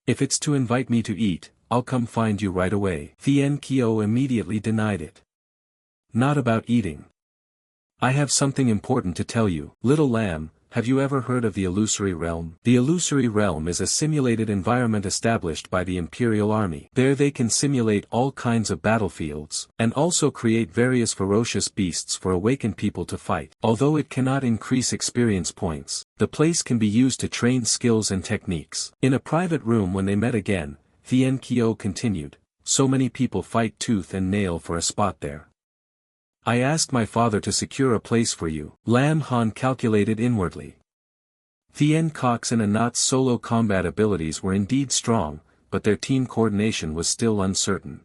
If it's to invite me to eat, I'll come find you right away. Thien Kyo immediately denied it. Not about eating. I have something important to tell you. Little lamb, have you ever heard of the Illusory Realm? The Illusory Realm is a simulated environment established by the Imperial Army. There they can simulate all kinds of battlefields, and also create various ferocious beasts for awakened people to fight. Although it cannot increase experience points, the place can be used to train skills and techniques. In a private room when they met again, Thien Kyo continued, so many people fight tooth and nail for a spot there. I asked my father to secure a place for you. Lam Han calculated inwardly. Thien Cox and Anat's solo combat abilities were indeed strong, but their team coordination was still uncertain.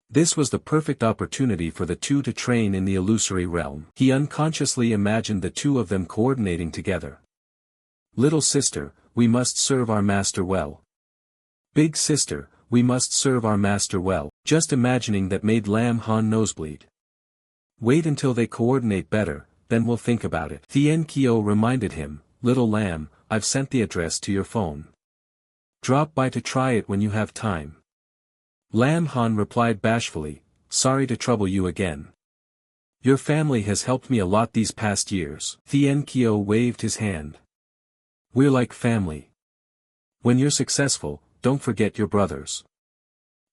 This was the perfect opportunity for the two to train in the Illusory Realm. He unconsciously imagined the two of them coordinating together. Little sister, we must serve our master well. Big sister, we must serve our master well. Just imagining that made Lam Han nosebleed. Wait until they coordinate better, then we'll think about it. Thien Kyo reminded him, little lamb, I've sent the address to your phone. Drop by to try it when you have time. Lam Han replied bashfully, sorry to trouble you again. Your family has helped me a lot these past years. Thien Kyo waved his hand. We're like family. When you're successful, don't forget your brothers.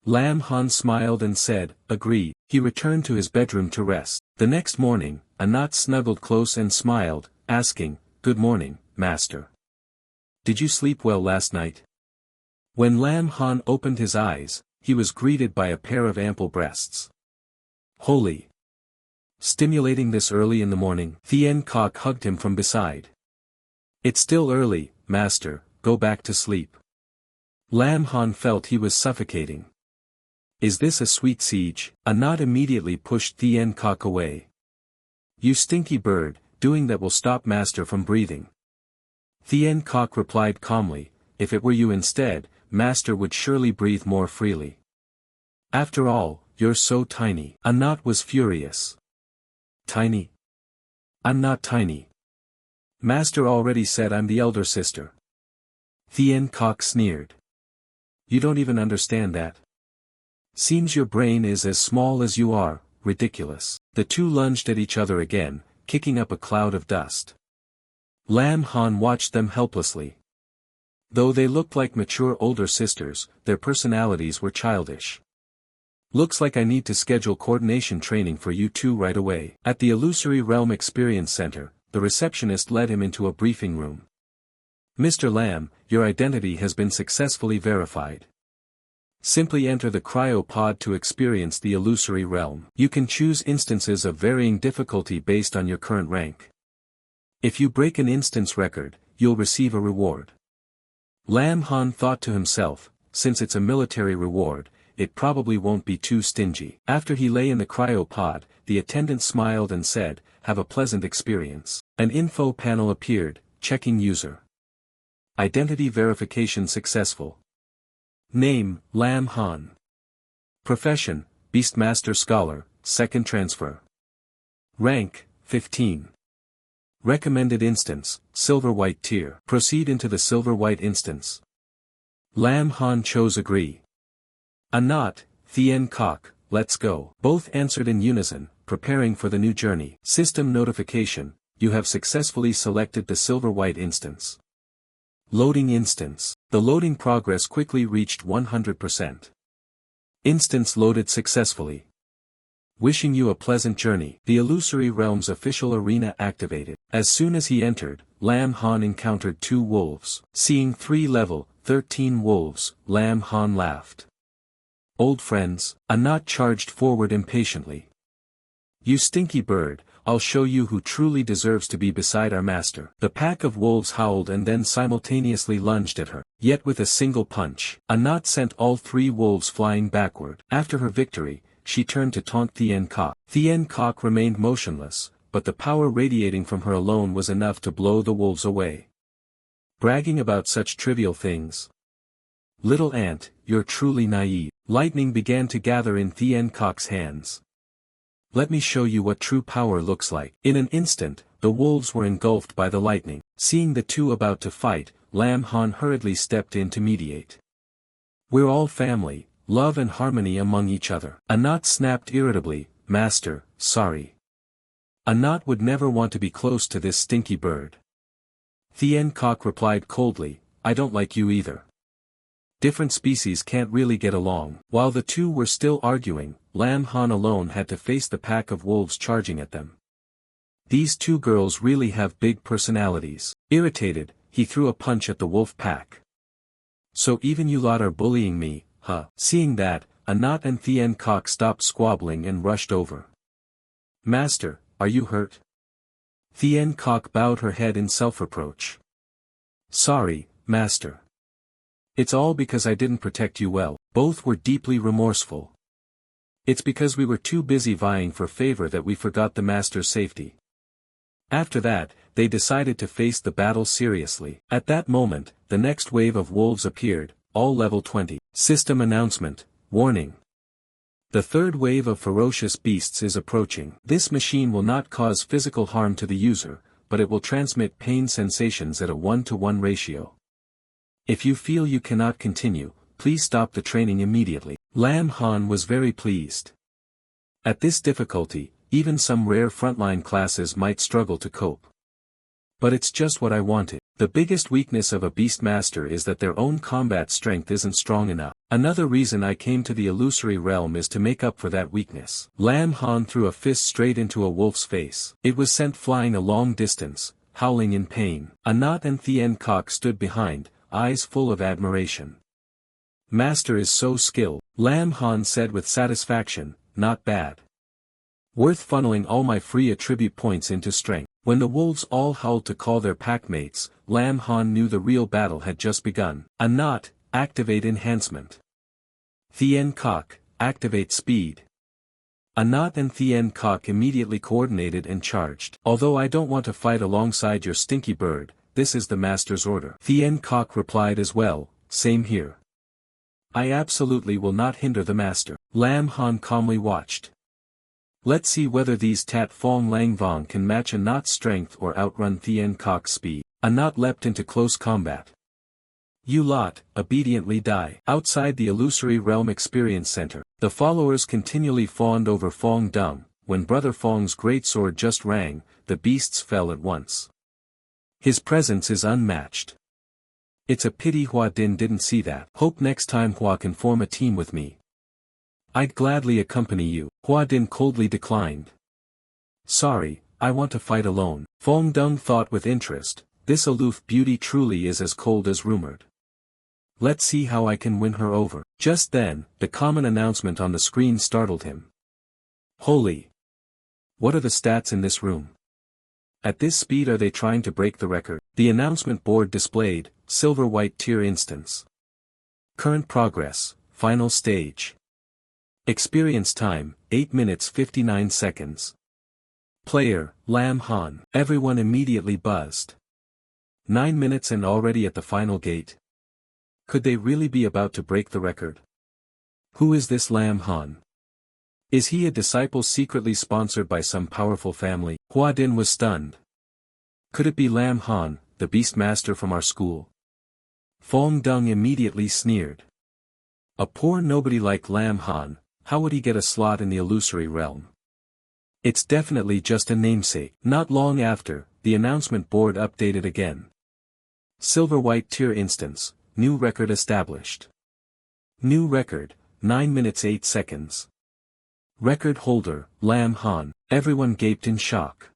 Lam Han smiled and said, agree. He returned to his bedroom to rest. The next morning, Anat snuggled close and smiled, asking, good morning, master. Did you sleep well last night? When Lam Han opened his eyes, he was greeted by a pair of ample breasts. Holy! Stimulating this early in the morning, Thien Kok hugged him from beside. It's still early, master, go back to sleep. Lam Han felt he was suffocating. Is this a sweet siege? Anat immediately pushed Thien Kok away. You stinky bird, doing that will stop master from breathing. Thien Kok replied calmly, if it were you instead, master would surely breathe more freely. After all, you're so tiny. Anat was furious. Tiny? I'm not tiny. Master already said I'm the elder sister. Thien Kok sneered. You don't even understand that. Seems your brain is as small as you are, ridiculous. The two lunged at each other again, kicking up a cloud of dust. Lam Han watched them helplessly. Though they looked like mature older sisters, their personalities were childish. Looks like I need to schedule coordination training for you two right away. At the Illusory Realm Experience Center, the receptionist led him into a briefing room. Mr. Lam, your identity has been successfully verified. Simply enter the cryopod to experience the Illusory Realm. You can choose instances of varying difficulty based on your current rank. If you break an instance record, you'll receive a reward. Lam Han thought to himself, since it's a military reward, it probably won't be too stingy. After he lay in the cryopod, the attendant smiled and said, have a pleasant experience. An info panel appeared, checking user. Identity verification successful. Name, Lam Han. Profession, Beastmaster Scholar, second transfer. Rank, 15. Recommended instance, Silver-White tier. Proceed into the Silver-White instance. Lam Han chose agree. Anat, Thien Kok, let's go. Both answered in unison, preparing for the new journey. System notification, you have successfully selected the Silver-White instance. Loading instance. The loading progress quickly reached 100%. Instance loaded successfully. Wishing you a pleasant journey. The illusory realm's official arena activated. As soon as he entered, Lam Han encountered 2 wolves. Seeing 3 level 13 wolves, Lam Han laughed. Old friends, Anat charged forward impatiently. You stinky bird, I'll show you who truly deserves to be beside our master. The pack of wolves howled and then simultaneously lunged at her, yet with a single punch. Anat sent all 3 wolves flying backward. After her victory, she turned to taunt Thien Kok. Thien Kok remained motionless, but the power radiating from her alone was enough to blow the wolves away. Bragging about such trivial things. Little ant, you're truly naive. Lightning began to gather in Thien Kok's hands. Let me show you what true power looks like. In an instant, the wolves were engulfed by the lightning. Seeing the 2 about to fight, Lam Han hurriedly stepped in to mediate. We're all family. Love and harmony among each other. Anat snapped irritably, Master, sorry. Anat would never want to be close to this stinky bird. Thien Kok replied coldly, I don't like you either. Different species can't really get along. While the 2 were still arguing, Lam Han alone had to face the pack of wolves charging at them. These 2 girls really have big personalities. Irritated, he threw a punch at the wolf pack. So even you lot are bullying me, huh? Seeing that, Anat and Thien Kok stopped squabbling and rushed over. Master, are you hurt? Thien Kok bowed her head in self-reproach. Sorry, Master. It's all because I didn't protect you well. Both were deeply remorseful. It's because we were too busy vying for favor that we forgot the Master's safety. After that, they decided to face the battle seriously. At that moment, the next wave of wolves appeared, all level 20. System announcement, warning. The 3rd wave of ferocious beasts is approaching. This machine will not cause physical harm to the user, but it will transmit pain sensations at a 1-to-1 ratio. If you feel you cannot continue, please stop the training immediately. Lam Han was very pleased. At this difficulty, even some rare frontline classes might struggle to cope. But it's just what I wanted. The biggest weakness of a Beastmaster is that their own combat strength isn't strong enough. Another reason I came to the illusory realm is to make up for that weakness. Lam Han threw a fist straight into a wolf's face. It was sent flying a long distance, howling in pain. Anat and Thien Kok stood behind, eyes full of admiration. Master is so skilled, Lam Han said with satisfaction, not bad. Worth funneling all my free attribute points into strength. When the wolves all howled to call their packmates, Lam Han knew the real battle had just begun. Anat, activate enhancement. Thien Kok, activate speed. Anat and Thien Kok immediately coordinated and charged. Although I don't want to fight alongside your stinky bird, this is the Master's order. Thien Kok replied as well, same here. I absolutely will not hinder the Master. Lam Han calmly watched. Let's see whether these Tat Fong Lang Vong can match Anat's strength or outrun Thien Kok's speed. Anat leapt into close combat. You lot, obediently die. Outside the illusory realm experience center, the followers continually fawned over Fong Dung. When Brother Fong's greatsword just rang, the beasts fell at once. His presence is unmatched. It's a pity Hua Din didn't see that. Hope next time Hua can form a team with me. I'd gladly accompany you. Hua Din coldly declined. Sorry, I want to fight alone. Fong Dung thought with interest, this aloof beauty truly is as cold as rumored. Let's see how I can win her over. Just then, the common announcement on the screen startled him. Holy! What are the stats in this room? At this speed are they trying to break the record? The announcement board displayed, silver white tier instance. Current progress, final stage. Experience time, 8 minutes 59 seconds. Player, Lam Han. Everyone immediately buzzed. 9 minutes and already at the final gate. Could they really be about to break the record? Who is this Lam Han? Is he a disciple secretly sponsored by some powerful family? Hua Din was stunned. Could it be Lam Han, the Beastmaster from our school? Fong Dung immediately sneered. A poor nobody like Lam Han, how would he get a slot in the illusory realm? It's definitely just a namesake. Not long after, the announcement board updated again. Silver white tier instance, new record established. New record, 9 minutes 8 seconds. Record holder, Lam Han. Everyone gaped in shock.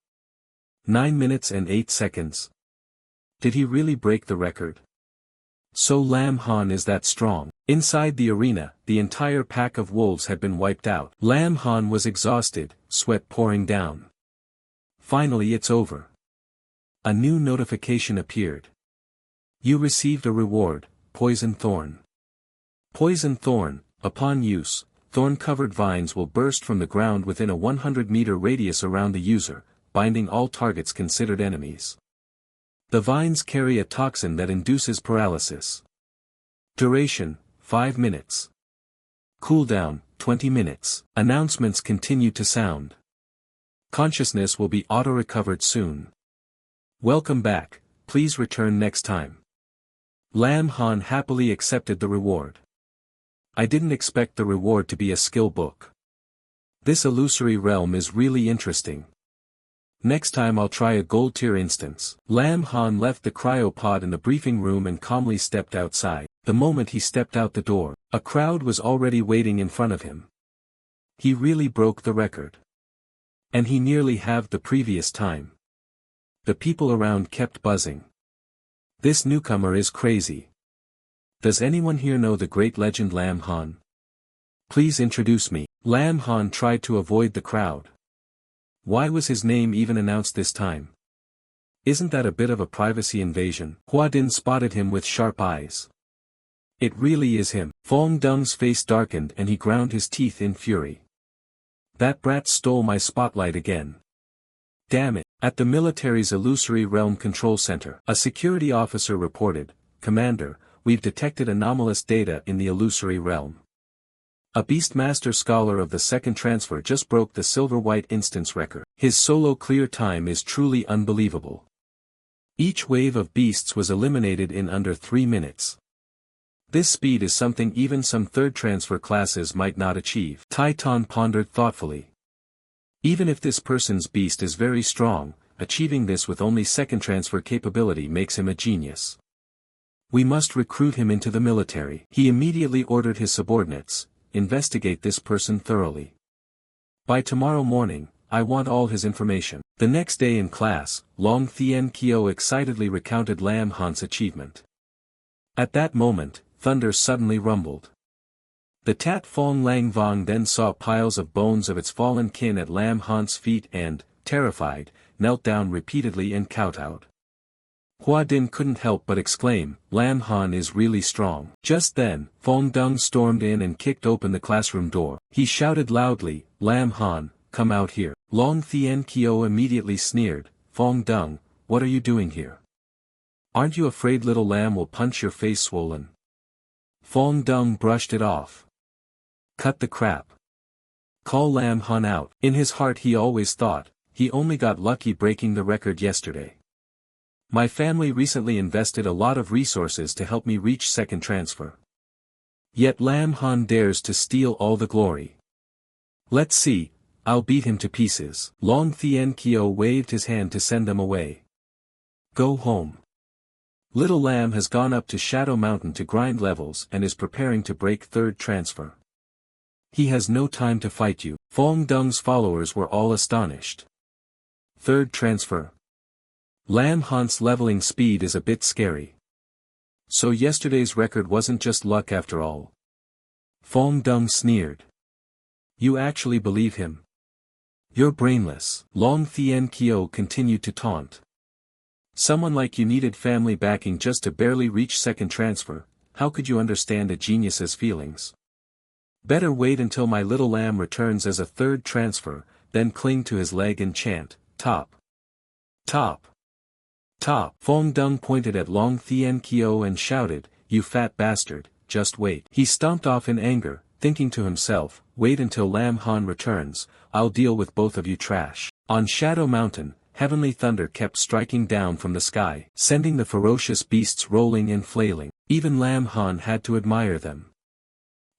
9 minutes and 8 seconds. Did he really break the record? So Lam Han is that strong. Inside the arena, the entire pack of wolves had been wiped out. Lam Han was exhausted, sweat pouring down. Finally it's over. A new notification appeared. You received a reward, Poison Thorn. Poison Thorn, upon use, thorn-covered vines will burst from the ground within a 100-meter radius around the user, binding all targets considered enemies. The vines carry a toxin that induces paralysis. Duration, 5 minutes. Cooldown, 20 minutes. Announcements continue to sound. Consciousness will be auto-recovered soon. Welcome back, please return next time. Lam Han happily accepted the reward. I didn't expect the reward to be a skill book. This illusory realm is really interesting. Next time I'll try a gold tier instance. Lam Han left the cryopod in the briefing room and calmly stepped outside. The moment he stepped out the door, a crowd was already waiting in front of him. He really broke the record. And he nearly halved the previous time. The people around kept buzzing. This newcomer is crazy. Does anyone here know the great legend Lam Han? Please introduce me. Lam Han tried to avoid the crowd. Why was his name even announced this time? Isn't that a bit of a privacy invasion? Hua Din spotted him with sharp eyes. It really is him. Fong Dung's face darkened and he ground his teeth in fury. That brat stole my spotlight again. Damn it. At the military's illusory realm control center, a security officer reported, Commander, we've detected anomalous data in the illusory realm. A Beastmaster scholar of the second transfer just broke the silver-white instance record. His solo clear time is truly unbelievable. Each wave of beasts was eliminated in under 3 minutes. This speed is something even some third transfer classes might not achieve. Titan pondered thoughtfully. Even if this person's beast is very strong, achieving this with only second transfer capability makes him a genius. We must recruit him into the military. He immediately ordered his subordinates, investigate this person thoroughly. By tomorrow morning, I want all his information. The next day in class, Long Thien Kyo excitedly recounted Lam Han's achievement. At that moment, thunder suddenly rumbled. The Tat Fong Lang Vong then saw piles of bones of its fallen kin at Lam Han's feet and, terrified, knelt down repeatedly and kowtowed. Hua Din couldn't help but exclaim, Lam Han is really strong. Just then, Fong Dung stormed in and kicked open the classroom door. He shouted loudly, Lam Han, come out here. Long Thien Kyo immediately sneered, Fong Dung, what are you doing here? Aren't you afraid little lamb will punch your face swollen? Fong Dung brushed it off. Cut the crap. Call Lam Han out. In his heart he always thought, he only got lucky breaking the record yesterday. My family recently invested a lot of resources to help me reach second transfer. Yet Lam Han dares to steal all the glory. Let's see, I'll beat him to pieces. Long Thien Kyo waved his hand to send them away. Go home. Little Lamb has gone up to Shadow Mountain to grind levels and is preparing to break third transfer. He has no time to fight you. Fong Dung's followers were all astonished. Third transfer. Lam Han's leveling speed is a bit scary. So yesterday's record wasn't just luck after all. Fong Dung sneered. You actually believe him? You're brainless. Long Thien Kyo continued to taunt. Someone like you needed family backing just to barely reach second transfer, how could you understand a genius's feelings? Better wait until my little lamb returns as a third transfer, then cling to his leg and chant, top. Top. Top. Fong Dung pointed at Long Thien Kyo and shouted, you fat bastard, just wait. He stomped off in anger, thinking to himself, wait until Lam Han returns, I'll deal with both of you trash. On Shadow Mountain, heavenly thunder kept striking down from the sky, sending the ferocious beasts rolling and flailing. Even Lam Han had to admire them.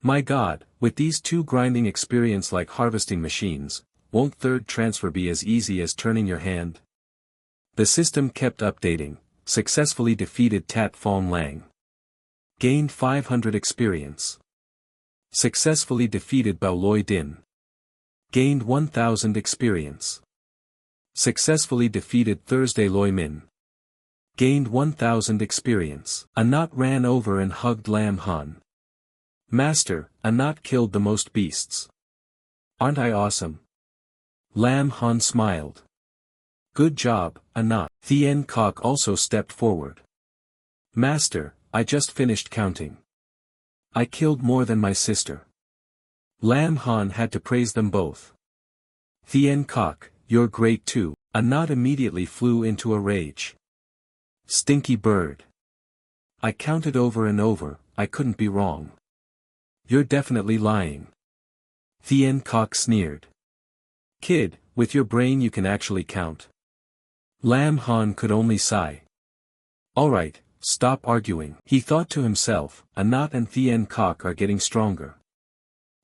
My God, with these two grinding experience like harvesting machines, won't third transfer be as easy as turning your hand? The system kept updating, successfully defeated Tat Fong Lang. Gained 500 experience. Successfully defeated Bao Loi Din. Gained 1000 experience. Successfully defeated Thursday Loi Min. Gained 1000 experience. A knot ran over and hugged Lam Han. Master, a knot killed the most beasts. Aren't I awesome? Lam Han smiled. Good job, a knot. Thien Kok also stepped forward. Master, I just finished counting. I killed more than my sister. Lam Han had to praise them both. Thien Kok, you're great too. A knot immediately flew into a rage. Stinky bird. I counted over and over, I couldn't be wrong. You're definitely lying. Thien Kok sneered. Kid, with your brain you can actually count. Lam Han could only sigh. Alright, stop arguing. He thought to himself, a knot and Thien Kok are getting stronger.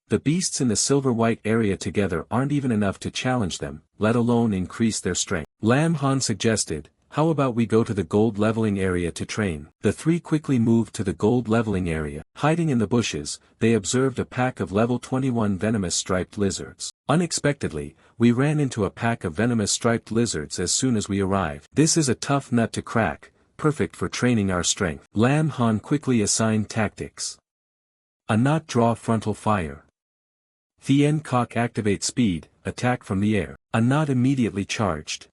The beasts in the silver-white area together aren't even enough to challenge them, let alone increase their strength. Lam Han suggested, how about we go to the gold leveling area to train? The three quickly moved to the gold leveling area. Hiding in the bushes, they observed a pack of level 21 venomous striped lizards. Unexpectedly, we ran into a pack of venomous striped lizards as soon as we arrived. This is a tough nut to crack, perfect for training our strength. Lam Han quickly assigned tactics. A knot draw frontal fire. Thien Kok activate speed, attack from the air. A knot immediately charged.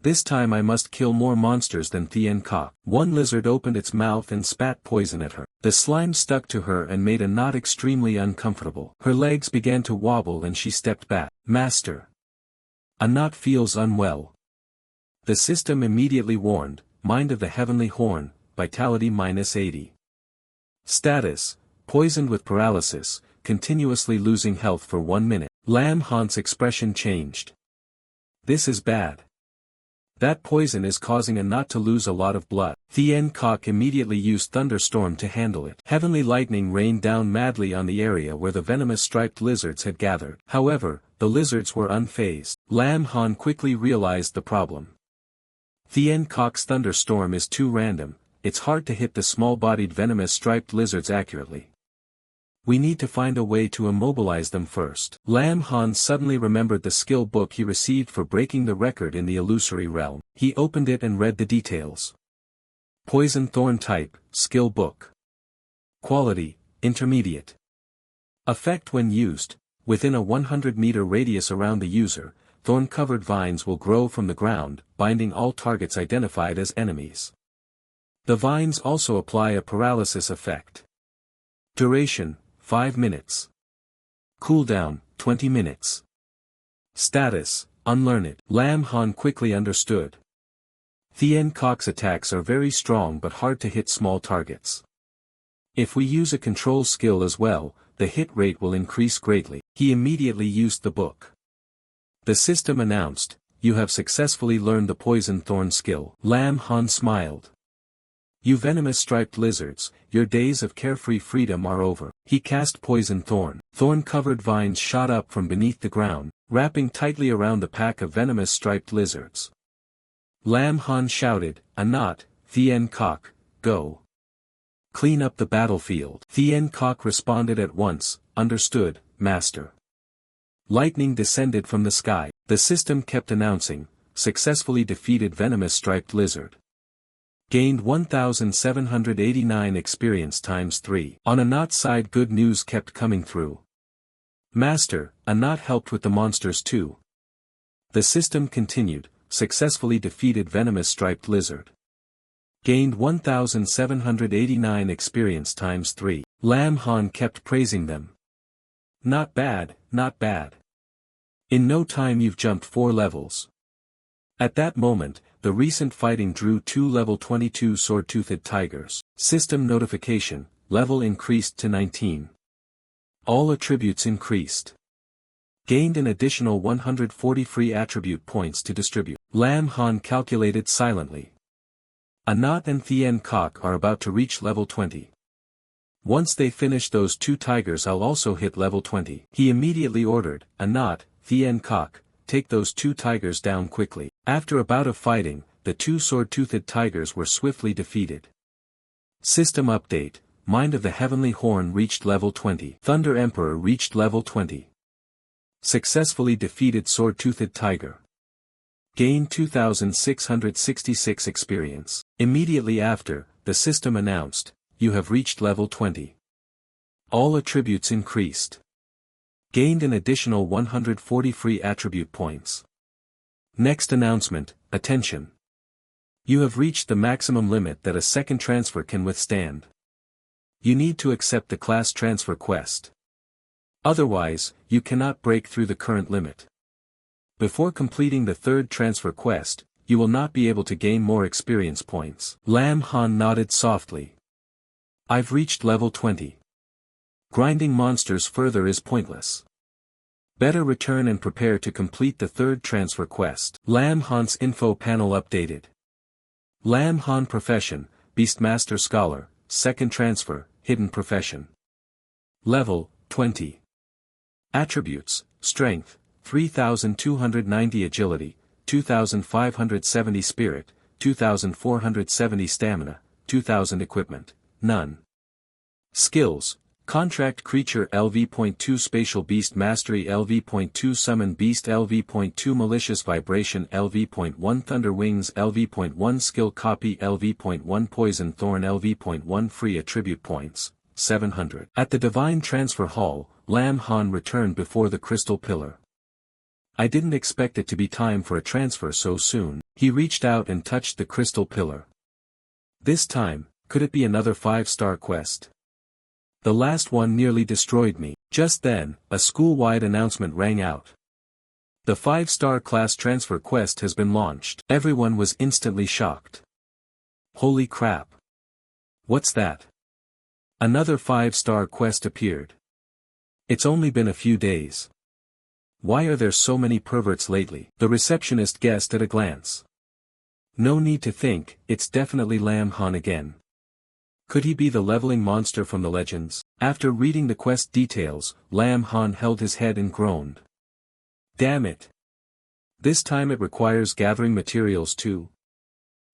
This time I must kill more monsters than Thien Kok. One lizard opened its mouth and spat poison at her. The slime stuck to her and made a knot extremely uncomfortable. Her legs began to wobble and she stepped back. Master. A knot feels unwell. The system immediately warned, Mind of the Heavenly Horn, vitality -80. Status, poisoned with paralysis, continuously losing health for 1 minute. Lam Han's expression changed. This is bad. That poison is causing a knot to lose a lot of blood. Thien Kok immediately used thunderstorm to handle it. Heavenly lightning rained down madly on the area where the venomous striped lizards had gathered. However, the lizards were unfazed. Lam Han quickly realized the problem. Thien Kok's thunderstorm is too random, it's hard to hit the small-bodied venomous striped lizards accurately. We need to find a way to immobilize them first. Lam Han suddenly remembered the skill book he received for breaking the record in the illusory realm. He opened it and read the details. Poison Thorn Type, Skill Book. Quality, Intermediate. Effect when used, within a 100-meter radius around the user, thorn-covered vines will grow from the ground, binding all targets identified as enemies. The vines also apply a paralysis effect. Duration, 5 minutes. Cooldown, 20 minutes. Status, Unlearned. Lam Han quickly understood. Thien Kok's attacks are very strong but hard to hit small targets. If we use a control skill as well, the hit rate will increase greatly. He immediately used the book. The system announced, you have successfully learned the Poison Thorn skill. Lam Han smiled. You venomous striped lizards, your days of carefree freedom are over. He cast Poison Thorn. Thorn-covered vines shot up from beneath the ground, wrapping tightly around the pack of venomous striped lizards. Lam Han shouted, a knot, Thien Kok, go. Clean up the battlefield. Thien Kok responded at once, understood, master. Lightning descended from the sky. The system kept announcing, successfully defeated venomous striped lizard. Gained 1,789 experience ×3. On a knot side good news kept coming through. Master, a knot helped with the monsters too. The system continued, successfully defeated venomous striped lizard. Gained 1,789 experience ×3. Lam Han kept praising them. Not bad, not bad. In no time you've jumped 4 levels. At that moment, the recent fighting drew 2 level 22 sword-toothed tigers. System notification, level increased to 19. All attributes increased. Gained an additional 140 free attribute points to distribute. Lam Han calculated silently. A knot and Thien Kok are about to reach level 20. Once they finish those 2 tigers I'll also hit level 20. He immediately ordered, a knot, Thien Kok, take those 2 tigers down quickly. After a bout of fighting, the 2 sword-toothed tigers were swiftly defeated. System update, Mind of the Heavenly Horn reached level 20. Thunder Emperor reached level 20. Successfully defeated sword-toothed tiger. Gain 2666 experience. Immediately after, the system announced, you have reached level 20. All attributes increased. Gained an additional 140 free attribute points. Next announcement, attention. You have reached the maximum limit that a second transfer can withstand. You need to accept the class transfer quest. Otherwise, you cannot break through the current limit. Before completing the third transfer quest, you will not be able to gain more experience points. Lam Han nodded softly. I've reached level 20. Grinding monsters further is pointless. Better return and prepare to complete the third transfer quest. Lam Han's info panel updated. Lam Han profession, Beastmaster Scholar, second transfer, hidden profession. Level, 20. Attributes, strength, 3290 agility, 2570 spirit, 2470 stamina, 2000 equipment, none. Skills, contract creature LV.2 spatial beast mastery LV.2 summon beast LV.2 malicious vibration LV.1 thunder wings LV.1 skill copy LV.1 poison thorn LV.1 free attribute points, 700. At the divine transfer hall, Lam Han returned before the crystal pillar. I didn't expect it to be time for a transfer so soon. He reached out and touched the crystal pillar. This time, could it be another 5-star quest? The last one nearly destroyed me. Just then, a school-wide announcement rang out. The 5-star class transfer quest has been launched. Everyone was instantly shocked. Holy crap! What's that? Another 5-star quest appeared. It's only been a few days. Why are there so many perverts lately? The receptionist guessed at a glance. No need to think, it's definitely Lam Han again. Could he be the leveling monster from the legends? After reading the quest details, Lam Han held his head and groaned. Damn it! This time it requires gathering materials too.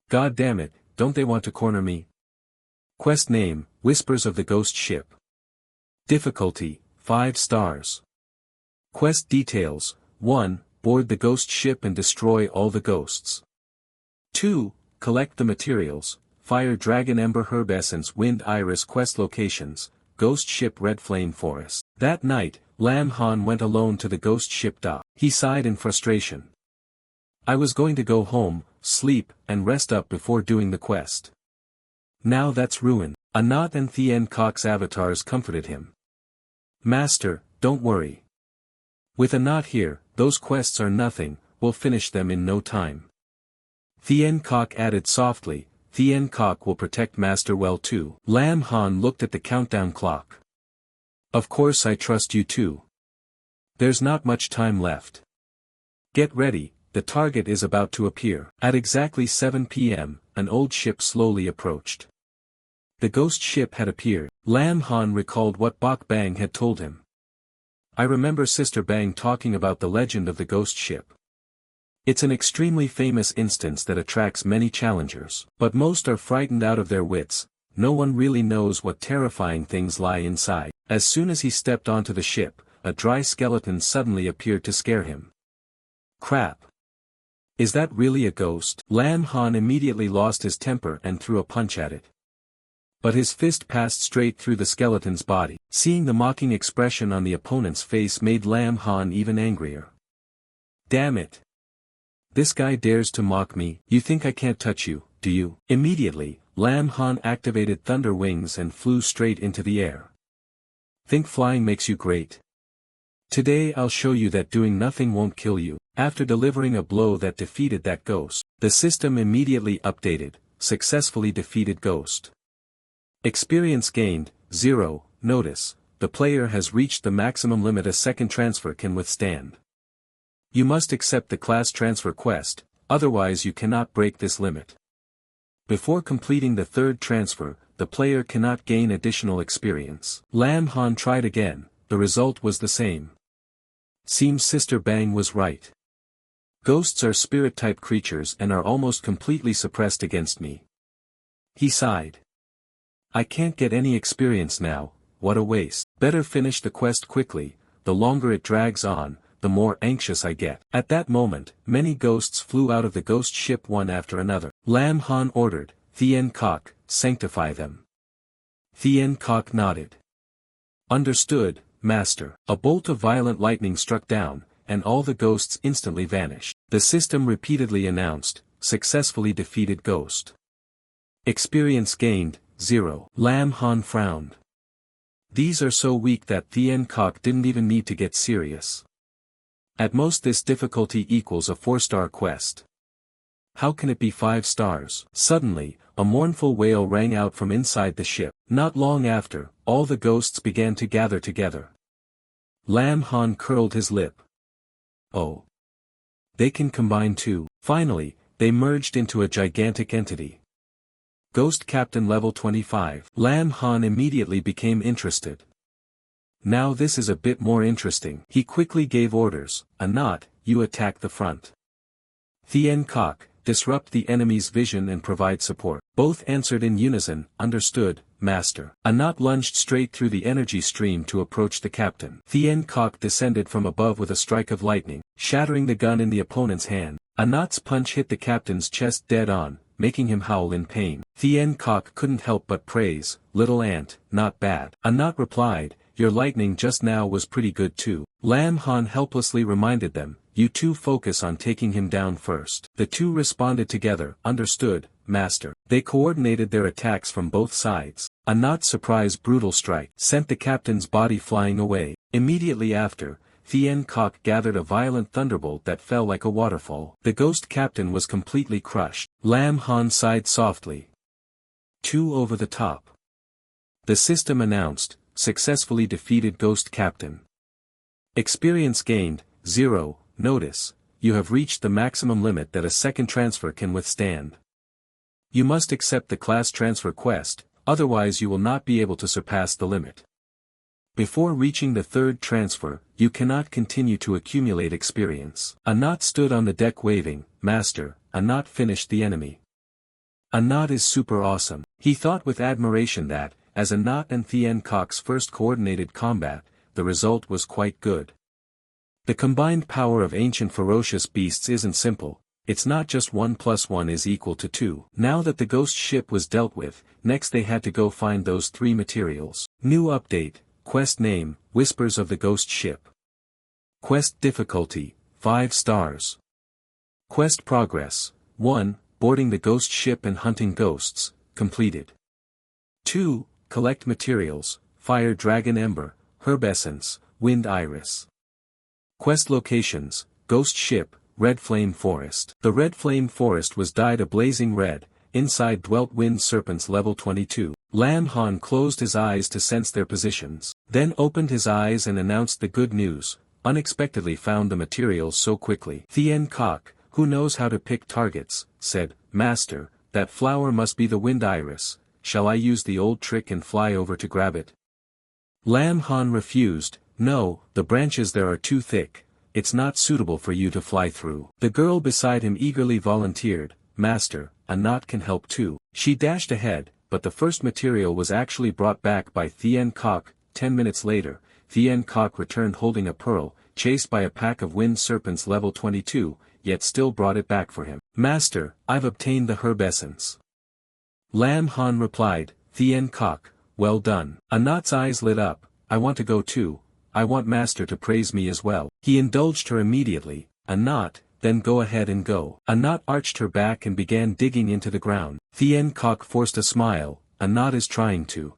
God damn it, don't they want to corner me? Quest name, Whispers of the Ghost Ship. Difficulty, 5 stars. Quest details, 1. Board the ghost ship and destroy all the ghosts. 2. Collect the materials, Fire Dragon Ember Herb Essence Wind Iris Quest locations, Ghost Ship Red Flame Forest. That night, Lam Han went alone to the ghost ship dock. He sighed in frustration. I was going to go home, sleep, and rest up before doing the quest. Now that's ruined. Anat and Thien Cock's avatars comforted him. Master, don't worry. With Anat here, those quests are nothing, we'll finish them in no time. Thien Cock added softly, Thien Cock will protect Master well too. Lam Han looked at the countdown clock. Of course I trust you too. There's not much time left. Get ready, the target is about to appear. At exactly 7 p.m., an old ship slowly approached. The ghost ship had appeared. Lam Han recalled what Bok Bang had told him. I remember Sister Bang talking about the legend of the ghost ship. It's an extremely famous instance that attracts many challengers, but most are frightened out of their wits. No one really knows what terrifying things lie inside. As soon as he stepped onto the ship, a dry skeleton suddenly appeared to scare him. Crap! Is that really a ghost? Lam Han immediately lost his temper and threw a punch at it. But his fist passed straight through the skeleton's body. Seeing the mocking expression on the opponent's face made Lam Han even angrier. Damn it! This guy dares to mock me. You think I can't touch you, do you? Immediately, Lam Han activated thunder wings and flew straight into the air. Think flying makes you great? Today I'll show you that doing nothing won't kill you. After delivering a blow that defeated that ghost, the system immediately updated, successfully defeated ghost. Experience gained, 0, notice, the player has reached the maximum limit a second transfer can withstand. You must accept the class transfer quest, otherwise you cannot break this limit. Before completing the third transfer, the player cannot gain additional experience. Lam Han tried again, the result was the same. Seems Sister Bang was right. Ghosts are spirit-type creatures and are almost completely suppressed against me. He sighed. I can't get any experience now, what a waste. Better finish the quest quickly, the longer it drags on, the more anxious I get. At that moment, many ghosts flew out of the ghost ship one after another. Lam Han ordered, Thien Kok, sanctify them. Thien Kok nodded. Understood, master. A bolt of violent lightning struck down, and all the ghosts instantly vanished. The system repeatedly announced, successfully defeated ghost. Experience gained, 0. Lam Han frowned. These are so weak that Thien Kok didn't even need to get serious. At most this difficulty equals a 4-star quest. How can it be 5 stars? Suddenly, a mournful wail rang out from inside the ship. Not long after, all the ghosts began to gather together. Lam Han curled his lip. Oh. They can combine too. Finally, they merged into a gigantic entity. Ghost Captain level 25. Lam Han immediately became interested. Now this is a bit more interesting. He quickly gave orders, Anat, you attack the front. Thien Kok, disrupt the enemy's vision and provide support. Both answered in unison, understood, master. Anat lunged straight through the energy stream to approach the captain. Thien Kok descended from above with a strike of lightning, shattering the gun in the opponent's hand. Anat's punch hit the captain's chest dead on, making him howl in pain. Thien Kok couldn't help but praise, little ant, not bad. Anat replied, your lightning just now was pretty good too. Lam Han helplessly reminded them, you two focus on taking him down first. The two responded together, understood, master. They coordinated their attacks from both sides. Anat's surprise brutal strike sent the captain's body flying away. Immediately after, Thien Kok gathered a violent thunderbolt that fell like a waterfall. The ghost captain was completely crushed. Lam Han sighed softly. Too over the top. The system announced, successfully defeated ghost captain. Experience gained, 0. Notice, you have reached the maximum limit that a second transfer can withstand. You must accept the class transfer quest, otherwise you will not be able to surpass the limit. Before reaching the third transfer, you cannot continue to accumulate experience. Anat stood on the deck waving, master, Anat finished the enemy. Anat is super awesome. He thought with admiration that, as Anat and Thien Kok's first coordinated combat, the result was quite good. The combined power of ancient ferocious beasts isn't simple, it's not just 1 + 1 is equal to 2. Now that the ghost ship was dealt with, next they had to go find those 3 materials. New update, quest name, Whispers of the Ghost Ship. Quest difficulty, 5 stars. Quest progress, 1, boarding the ghost ship and hunting ghosts, completed. 2, collect materials, fire dragon ember, herb essence, wind iris. Quest locations, ghost ship, red flame forest. The red flame forest was dyed a blazing red, inside dwelt wind serpents level 22. Lam Han closed his eyes to sense their positions, then opened his eyes and announced the good news, unexpectedly found the materials so quickly. Thien Kok, who knows how to pick targets, said, master, that flower must be the wind iris, shall I use the old trick and fly over to grab it? Lam Han refused, no, the branches there are too thick, it's not suitable for you to fly through. The girl beside him eagerly volunteered, master, Anat can help too. She dashed ahead, but the first material was actually brought back by Thien Kok. 10 minutes later, Thien Kok returned holding a pearl, chased by a pack of wind serpents level 22, yet still brought it back for him. Master, I've obtained the herb essence. Lam Han replied, Thien Kok, well done. Anat's eyes lit up, I want to go too. I want master to praise me as well. He indulged her immediately, Anat, then go ahead and go. Anat arched her back and began digging into the ground. Thien Kok forced a smile, Anat is trying to.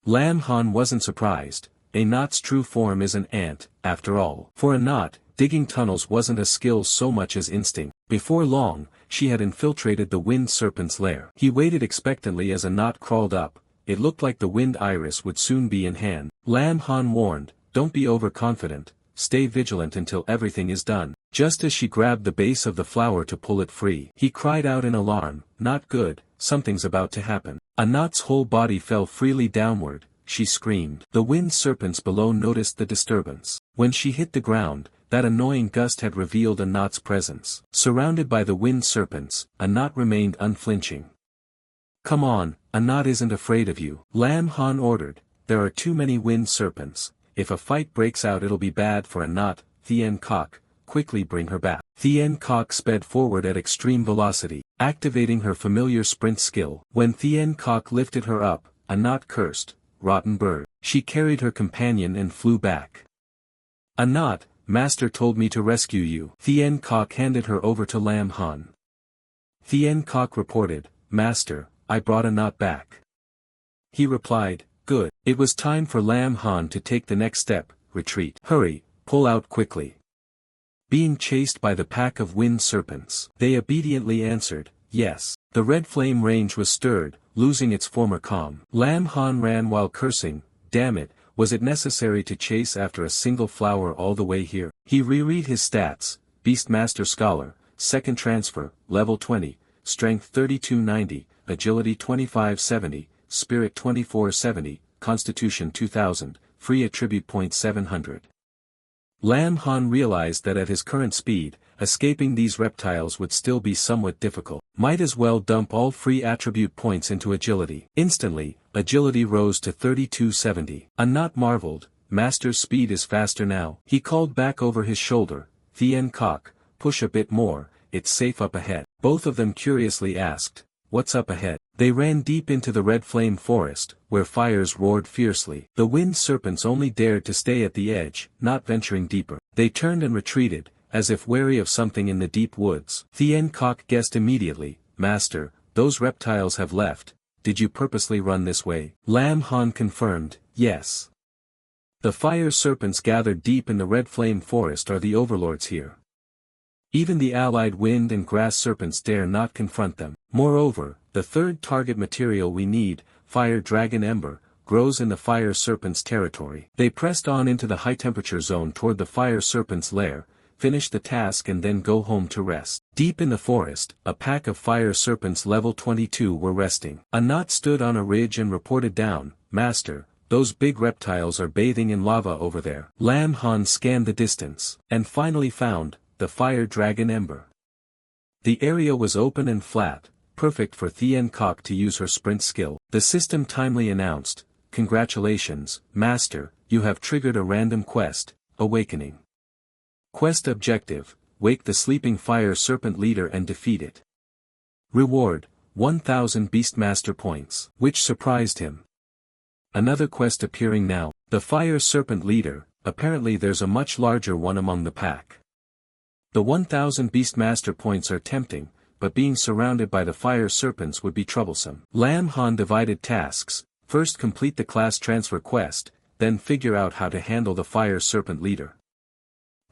Lam Han wasn't surprised, Anat's true form is an ant, after all. For Anat, digging tunnels wasn't a skill so much as instinct. Before long, she had infiltrated the wind serpent's lair. He waited expectantly as Anat crawled up, it looked like the wind iris would soon be in hand. Lam Han warned, don't be overconfident, stay vigilant until everything is done. Just as she grabbed the base of the flower to pull it free, he cried out in alarm, not good, something's about to happen. Anat's whole body fell freely downward, she screamed. The wind serpents below noticed the disturbance. When she hit the ground, that annoying gust had revealed Anat's presence. Surrounded by the wind serpents, Anat remained unflinching. Come on, Anat isn't afraid of you. Lam Han ordered, there are too many wind serpents. If a fight breaks out it'll be bad for Anat. Thien Kok, quickly bring her back. Thien Kok sped forward at extreme velocity, activating her familiar sprint skill. When Thien Kok lifted her up, a knot cursed, rotten bird. She carried her companion and flew back. A knot, master told me to rescue you. Thien Kok handed her over to Lam Han. Thien Kok reported, Master, I brought a knot back. He replied, good. It was time for Lam Han to take the next step, retreat. Hurry, pull out quickly. Being chased by the pack of wind serpents. They obediently answered, yes. The red flame range was stirred, losing its former calm. Lam Han ran while cursing, damn it, was it necessary to chase after a single flower all the way here? He reread his stats, Beastmaster Scholar, second transfer, level 20, strength 3290, agility 2570, spirit 2470, constitution 2000, free attribute point 700. Lam Han realized that at his current speed, escaping these reptiles would still be somewhat difficult. Might as well dump all free attribute points into agility. Instantly, agility rose to 3270. A knot marveled, Master's speed is faster now. He called back over his shoulder, Thien Kok, push a bit more, it's safe up ahead. Both of them curiously asked, what's up ahead? They ran deep into the red flame forest, where fires roared fiercely. The wind serpents only dared to stay at the edge, not venturing deeper. They turned and retreated, as if wary of something in the deep woods. Thien Kok guessed immediately, Master, those reptiles have left. Did you purposely run this way? Lam Han confirmed, yes. The fire serpents gathered deep in the red flame forest are the overlords here. Even the allied wind and grass serpents dare not confront them. Moreover, the third target material we need, Fire Dragon Ember, grows in the fire serpent's territory. They pressed on into the high-temperature zone toward the fire serpent's lair, finish the task and then go home to rest. Deep in the forest, a pack of fire serpents level 22 were resting. A knot stood on a ridge and reported down, Master, those big reptiles are bathing in lava over there. Lam Han scanned the distance, and finally found, the Fire Dragon Ember. The area was open and flat, perfect for Thien Kok to use her sprint skill. The system timely announced, congratulations, Master, you have triggered a random quest, Awakening. Quest objective, wake the sleeping fire serpent leader and defeat it. Reward, 1000 Beastmaster points, which surprised him. Another quest appearing now, the fire serpent leader, apparently there's a much larger one among the pack. The 1000 Beastmaster points are tempting, but being surrounded by the fire serpents would be troublesome. Lam Han divided tasks, first complete the class transfer quest, then figure out how to handle the fire serpent leader.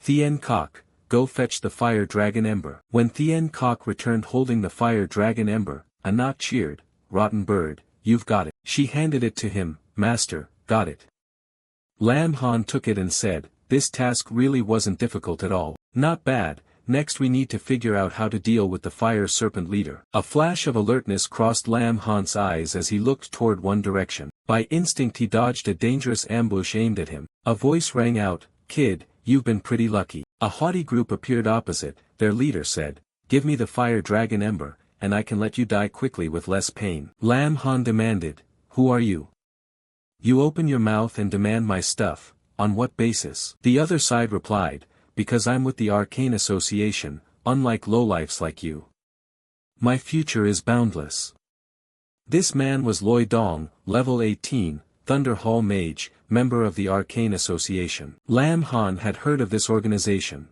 Thien Kok, go fetch the Fire Dragon Ember. When Thien Kok returned holding the Fire Dragon Ember, a knot cheered, rotten bird, you've got it. She handed it to him, Master, got it. Lam Han took it and said, this task really wasn't difficult at all. Not bad, next we need to figure out how to deal with the fire serpent leader. A flash of alertness crossed Lam Han's eyes as he looked toward one direction. By instinct he dodged a dangerous ambush aimed at him. A voice rang out, Kid, you've been pretty lucky. A haughty group appeared opposite, their leader said, give me the Fire Dragon Ember, and I can let you die quickly with less pain. Lam Han demanded, who are you? You open your mouth and demand my stuff, on what basis? The other side replied, because I'm with the Arcane Association, unlike lowlifes like you. My future is boundless. This man was Loi Dong, level 18, Thunder Hall Mage, member of the Arcane Association. Lam Han had heard of this organization.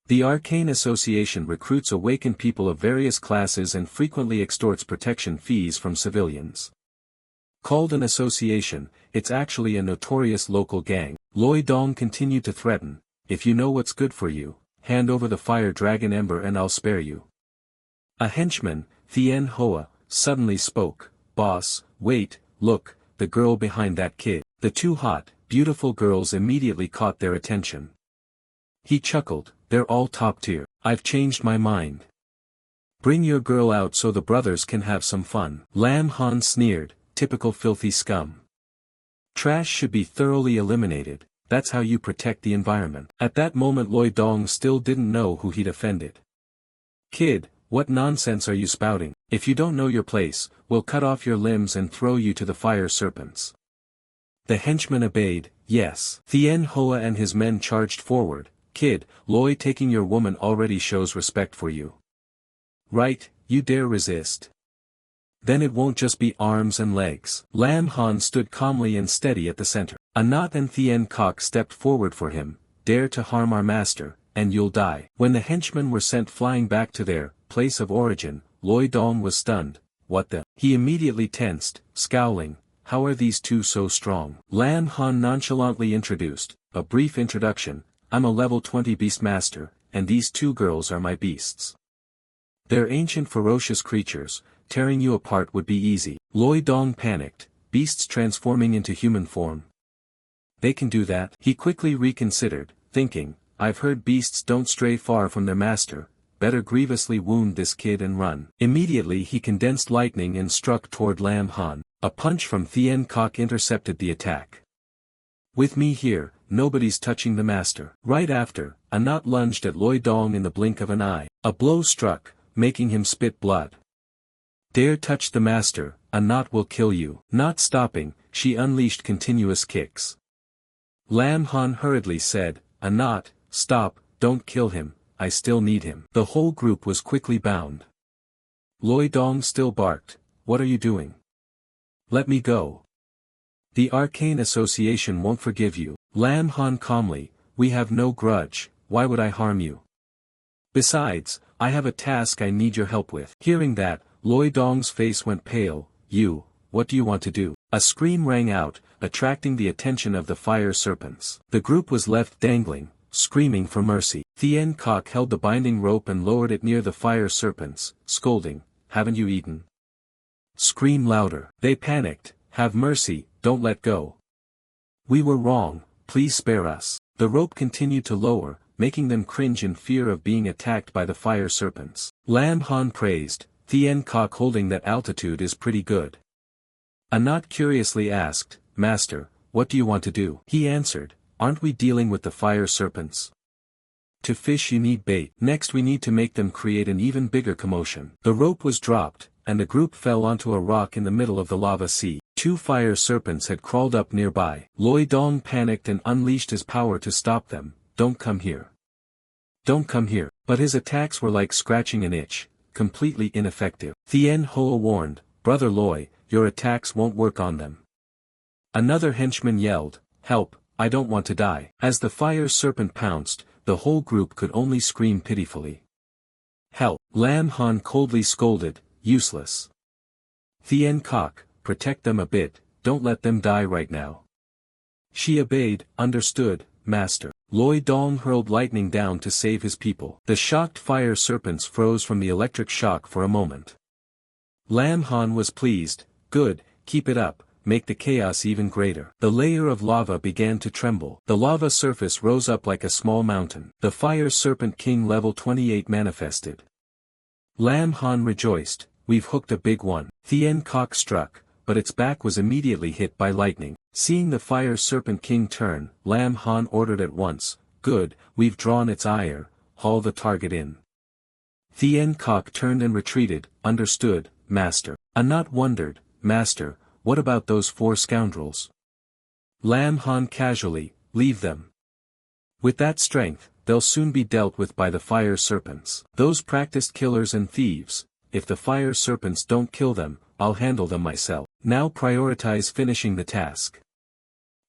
The Arcane Association recruits awakened people of various classes and frequently extorts protection fees from civilians. Called an association, it's actually a notorious local gang. Loi Dong continued to threaten, if you know what's good for you, hand over the Fire Dragon Ember and I'll spare you. A henchman, Thien Hoa, suddenly spoke, Boss, wait, look, the girl behind that kid. The two hot, beautiful girls immediately caught their attention. He chuckled, they're all top tier. I've changed my mind. Bring your girl out so the brothers can have some fun. Lam Han sneered, typical filthy scum. Trash should be thoroughly eliminated, that's how you protect the environment. At that moment Loi Dong still didn't know who he'd offended. Kid, what nonsense are you spouting? If you don't know your place, we'll cut off your limbs and throw you to the fire serpents. The henchman obeyed, yes. Thien Hoa and his men charged forward, Kid, Loi taking your woman already shows respect for you. Right, you dare resist. Then it won't just be arms and legs. Lam Han stood calmly and steady at the center. Anat and Thien Kok stepped forward for him. Dare to harm our master, and you'll die. When the henchmen were sent flying back to their place of origin, Loi Dong was stunned. What the? He immediately tensed, scowling. How are these two so strong? Lam Han nonchalantly introduced. A brief introduction. I'm a level 20 beast master, and these two girls are my beasts. They're ancient ferocious creatures. Tearing you apart would be easy. Loi Dong panicked. Beasts transforming into human form. They can do that? He quickly reconsidered, thinking, I've heard beasts don't stray far from their master, better grievously wound this kid and run. Immediately he condensed lightning and struck toward Lam Han. A punch from Thien Kok intercepted the attack. With me here, nobody's touching the master. Right after, Anat lunged at Loi Dong in the blink of an eye. A blow struck, making him spit blood. Dare touch the master, Anat will kill you. Not stopping, she unleashed continuous kicks. Lam Han hurriedly said, Anat, stop, don't kill him, I still need him. The whole group was quickly bound. Loi Dong still barked, what are you doing? Let me go. The Arcane Association won't forgive you. Lam Han calmly, we have no grudge, why would I harm you? Besides, I have a task I need your help with. Hearing that, Loi Dong's face went pale. You, what do you want to do? A scream rang out, attracting the attention of the fire serpents. The group was left dangling, screaming for mercy. Thien Kok held the binding rope and lowered it near the fire serpents, scolding, haven't you eaten? Scream louder. They panicked, have mercy, don't let go. We were wrong, please spare us. The rope continued to lower, making them cringe in fear of being attacked by the fire serpents. Lam Han praised, Thien Kok holding that altitude is pretty good. Anat curiously asked, Master, what do you want to do? He answered, aren't we dealing with the fire serpents? To fish you need bait. Next we need to make them create an even bigger commotion. The rope was dropped, and the group fell onto a rock in the middle of the lava sea. Two fire serpents had crawled up nearby. Loi Dong panicked and unleashed his power to stop them. Don't come here. Don't come here. But his attacks were like scratching an itch. Completely ineffective. Thien Hoa warned, Brother Loi, your attacks won't work on them. Another henchman yelled, help, I don't want to die. As the fire serpent pounced, the whole group could only scream pitifully. Help. Lam Han coldly scolded, useless. Thien Kok, protect them a bit, don't let them die right now. She obeyed, understood, Master. Loi Dong hurled lightning down to save his people. The shocked fire serpents froze from the electric shock for a moment. Lam Han was pleased, good, keep it up, make the chaos even greater. The layer of lava began to tremble. The lava surface rose up like a small mountain. The fire serpent king level 28 manifested. Lam Han rejoiced, we've hooked a big one. Thien Kok struck, but its back was immediately hit by lightning. Seeing the fire serpent king turn, Lam Han ordered at once, good, we've drawn its ire, haul the target in. Thien Kok turned and retreated, understood, Master. Anat wondered, Master, what about those four scoundrels? Lam Han casually, leave them. With that strength, they'll soon be dealt with by the fire serpents. Those practiced killers and thieves, if the fire serpents don't kill them, I'll handle them myself. Now prioritize finishing the task.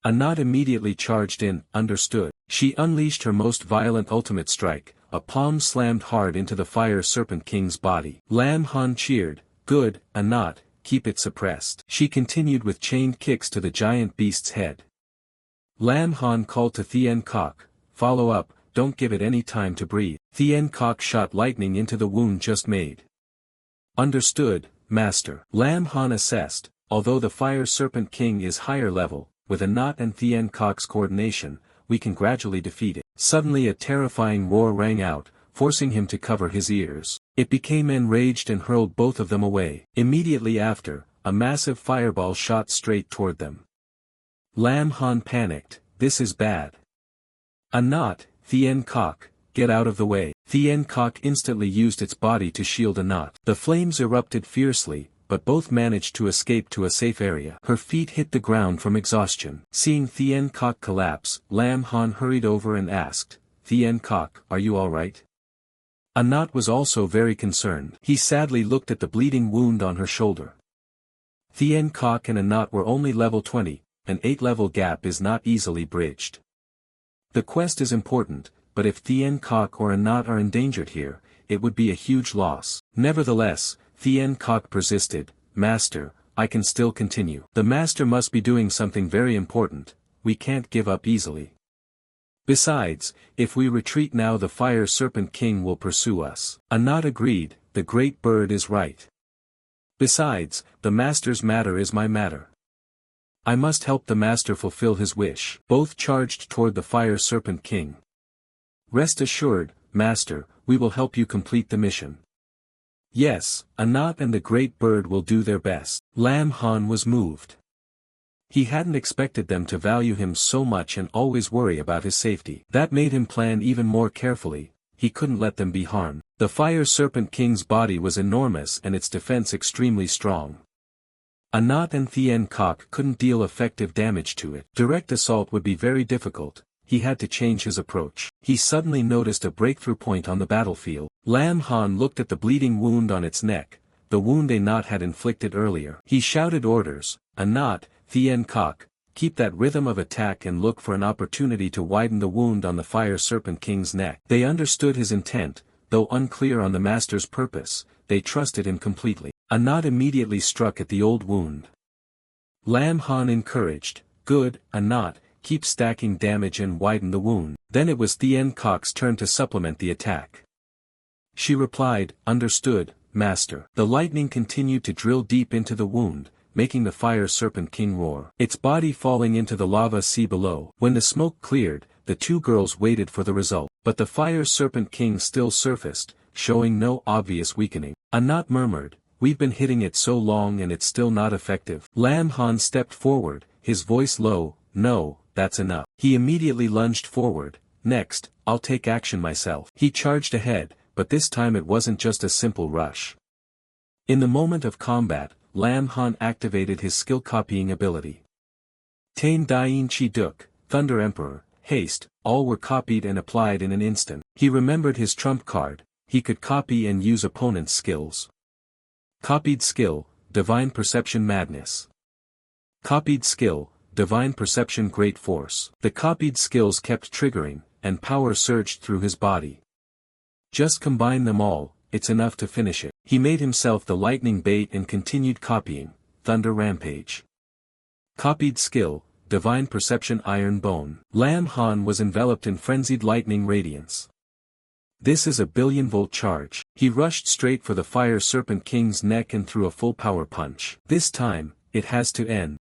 Anat immediately charged in, understood. She unleashed her most violent ultimate strike, a palm slammed hard into the fire serpent king's body. Lam Han cheered, good, Anat, keep it suppressed. She continued with chained kicks to the giant beast's head. Lam Han called to Thien Kok, follow up, don't give it any time to breathe. Thien Kok shot lightning into the wound just made. Understood, Master. Lam Han assessed, although the fire serpent king is higher level, with Anat and Thien Kok's coordination, we can gradually defeat it. Suddenly a terrifying roar rang out, forcing him to cover his ears. It became enraged and hurled both of them away. Immediately after, a massive fireball shot straight toward them. Lam Han panicked, this is bad. Anat, Thien Kok, get out of the way. Thien Kok instantly used its body to shield Anat. The flames erupted fiercely, but both managed to escape to a safe area. Her feet hit the ground from exhaustion. Seeing Thien Kok collapse, Lam Han hurried over and asked, Thien Kok, are you alright? Anat was also very concerned. He sadly looked at the bleeding wound on her shoulder. Thien Kok and Anat were only level 20, an 8-level gap is not easily bridged. The quest is important, but if Thien Kok or Anat are endangered here, it would be a huge loss. Nevertheless, Thien Kok persisted, Master, I can still continue. The Master must be doing something very important, we can't give up easily. Besides, if we retreat now the Fire Serpent King will pursue us. Anat agreed, the great bird is right. Besides, the Master's matter is my matter. I must help the Master fulfill his wish. Both charged toward the Fire Serpent King. Rest assured, Master, we will help you complete the mission. Yes, Anat and the great bird will do their best. Lam Han was moved. He hadn't expected them to value him so much and always worry about his safety. That made him plan even more carefully, he couldn't let them be harmed. The Fire Serpent King's body was enormous and its defense extremely strong. Anat and Thien Kok couldn't deal effective damage to it. Direct assault would be very difficult, he had to change his approach. He suddenly noticed a breakthrough point on the battlefield. Lam Han looked at the bleeding wound on its neck, the wound Anat had inflicted earlier. He shouted orders, Anat, Thien Kok, keep that rhythm of attack and look for an opportunity to widen the wound on the Fire Serpent King's neck. They understood his intent, though unclear on the Master's purpose, they trusted him completely. Anat immediately struck at the old wound. Lam Han encouraged, good, Anat, keep stacking damage and widen the wound. Then it was Thien Kok's turn to supplement the attack. She replied, understood, Master. The lightning continued to drill deep into the wound, making the Fire Serpent King roar. Its body falling into the lava sea below. When the smoke cleared, the two girls waited for the result. But the Fire Serpent King still surfaced, showing no obvious weakening. Anat murmured, we've been hitting it so long and it's still not effective. Lam Han stepped forward, his voice low, no, that's enough. He immediately lunged forward, next, I'll take action myself. He charged ahead, but this time it wasn't just a simple rush. In the moment of combat, Lam Han activated his skill copying ability. Tame Dien Chi Duk, Thunder Emperor, Haste, all were copied and applied in an instant. He remembered his trump card, he could copy and use opponents' skills. Copied skill, Divine Perception Madness. Copied skill, Divine Perception Great Force. The copied skills kept triggering, and power surged through his body. Just combine them all, it's enough to finish it. He made himself the lightning bait and continued copying, Thunder Rampage. Copied skill, Divine Perception Iron Bone. Lam Han was enveloped in frenzied lightning radiance. This is a billion-volt charge. He rushed straight for the Fire Serpent King's neck and threw a full power punch. This time, it has to end.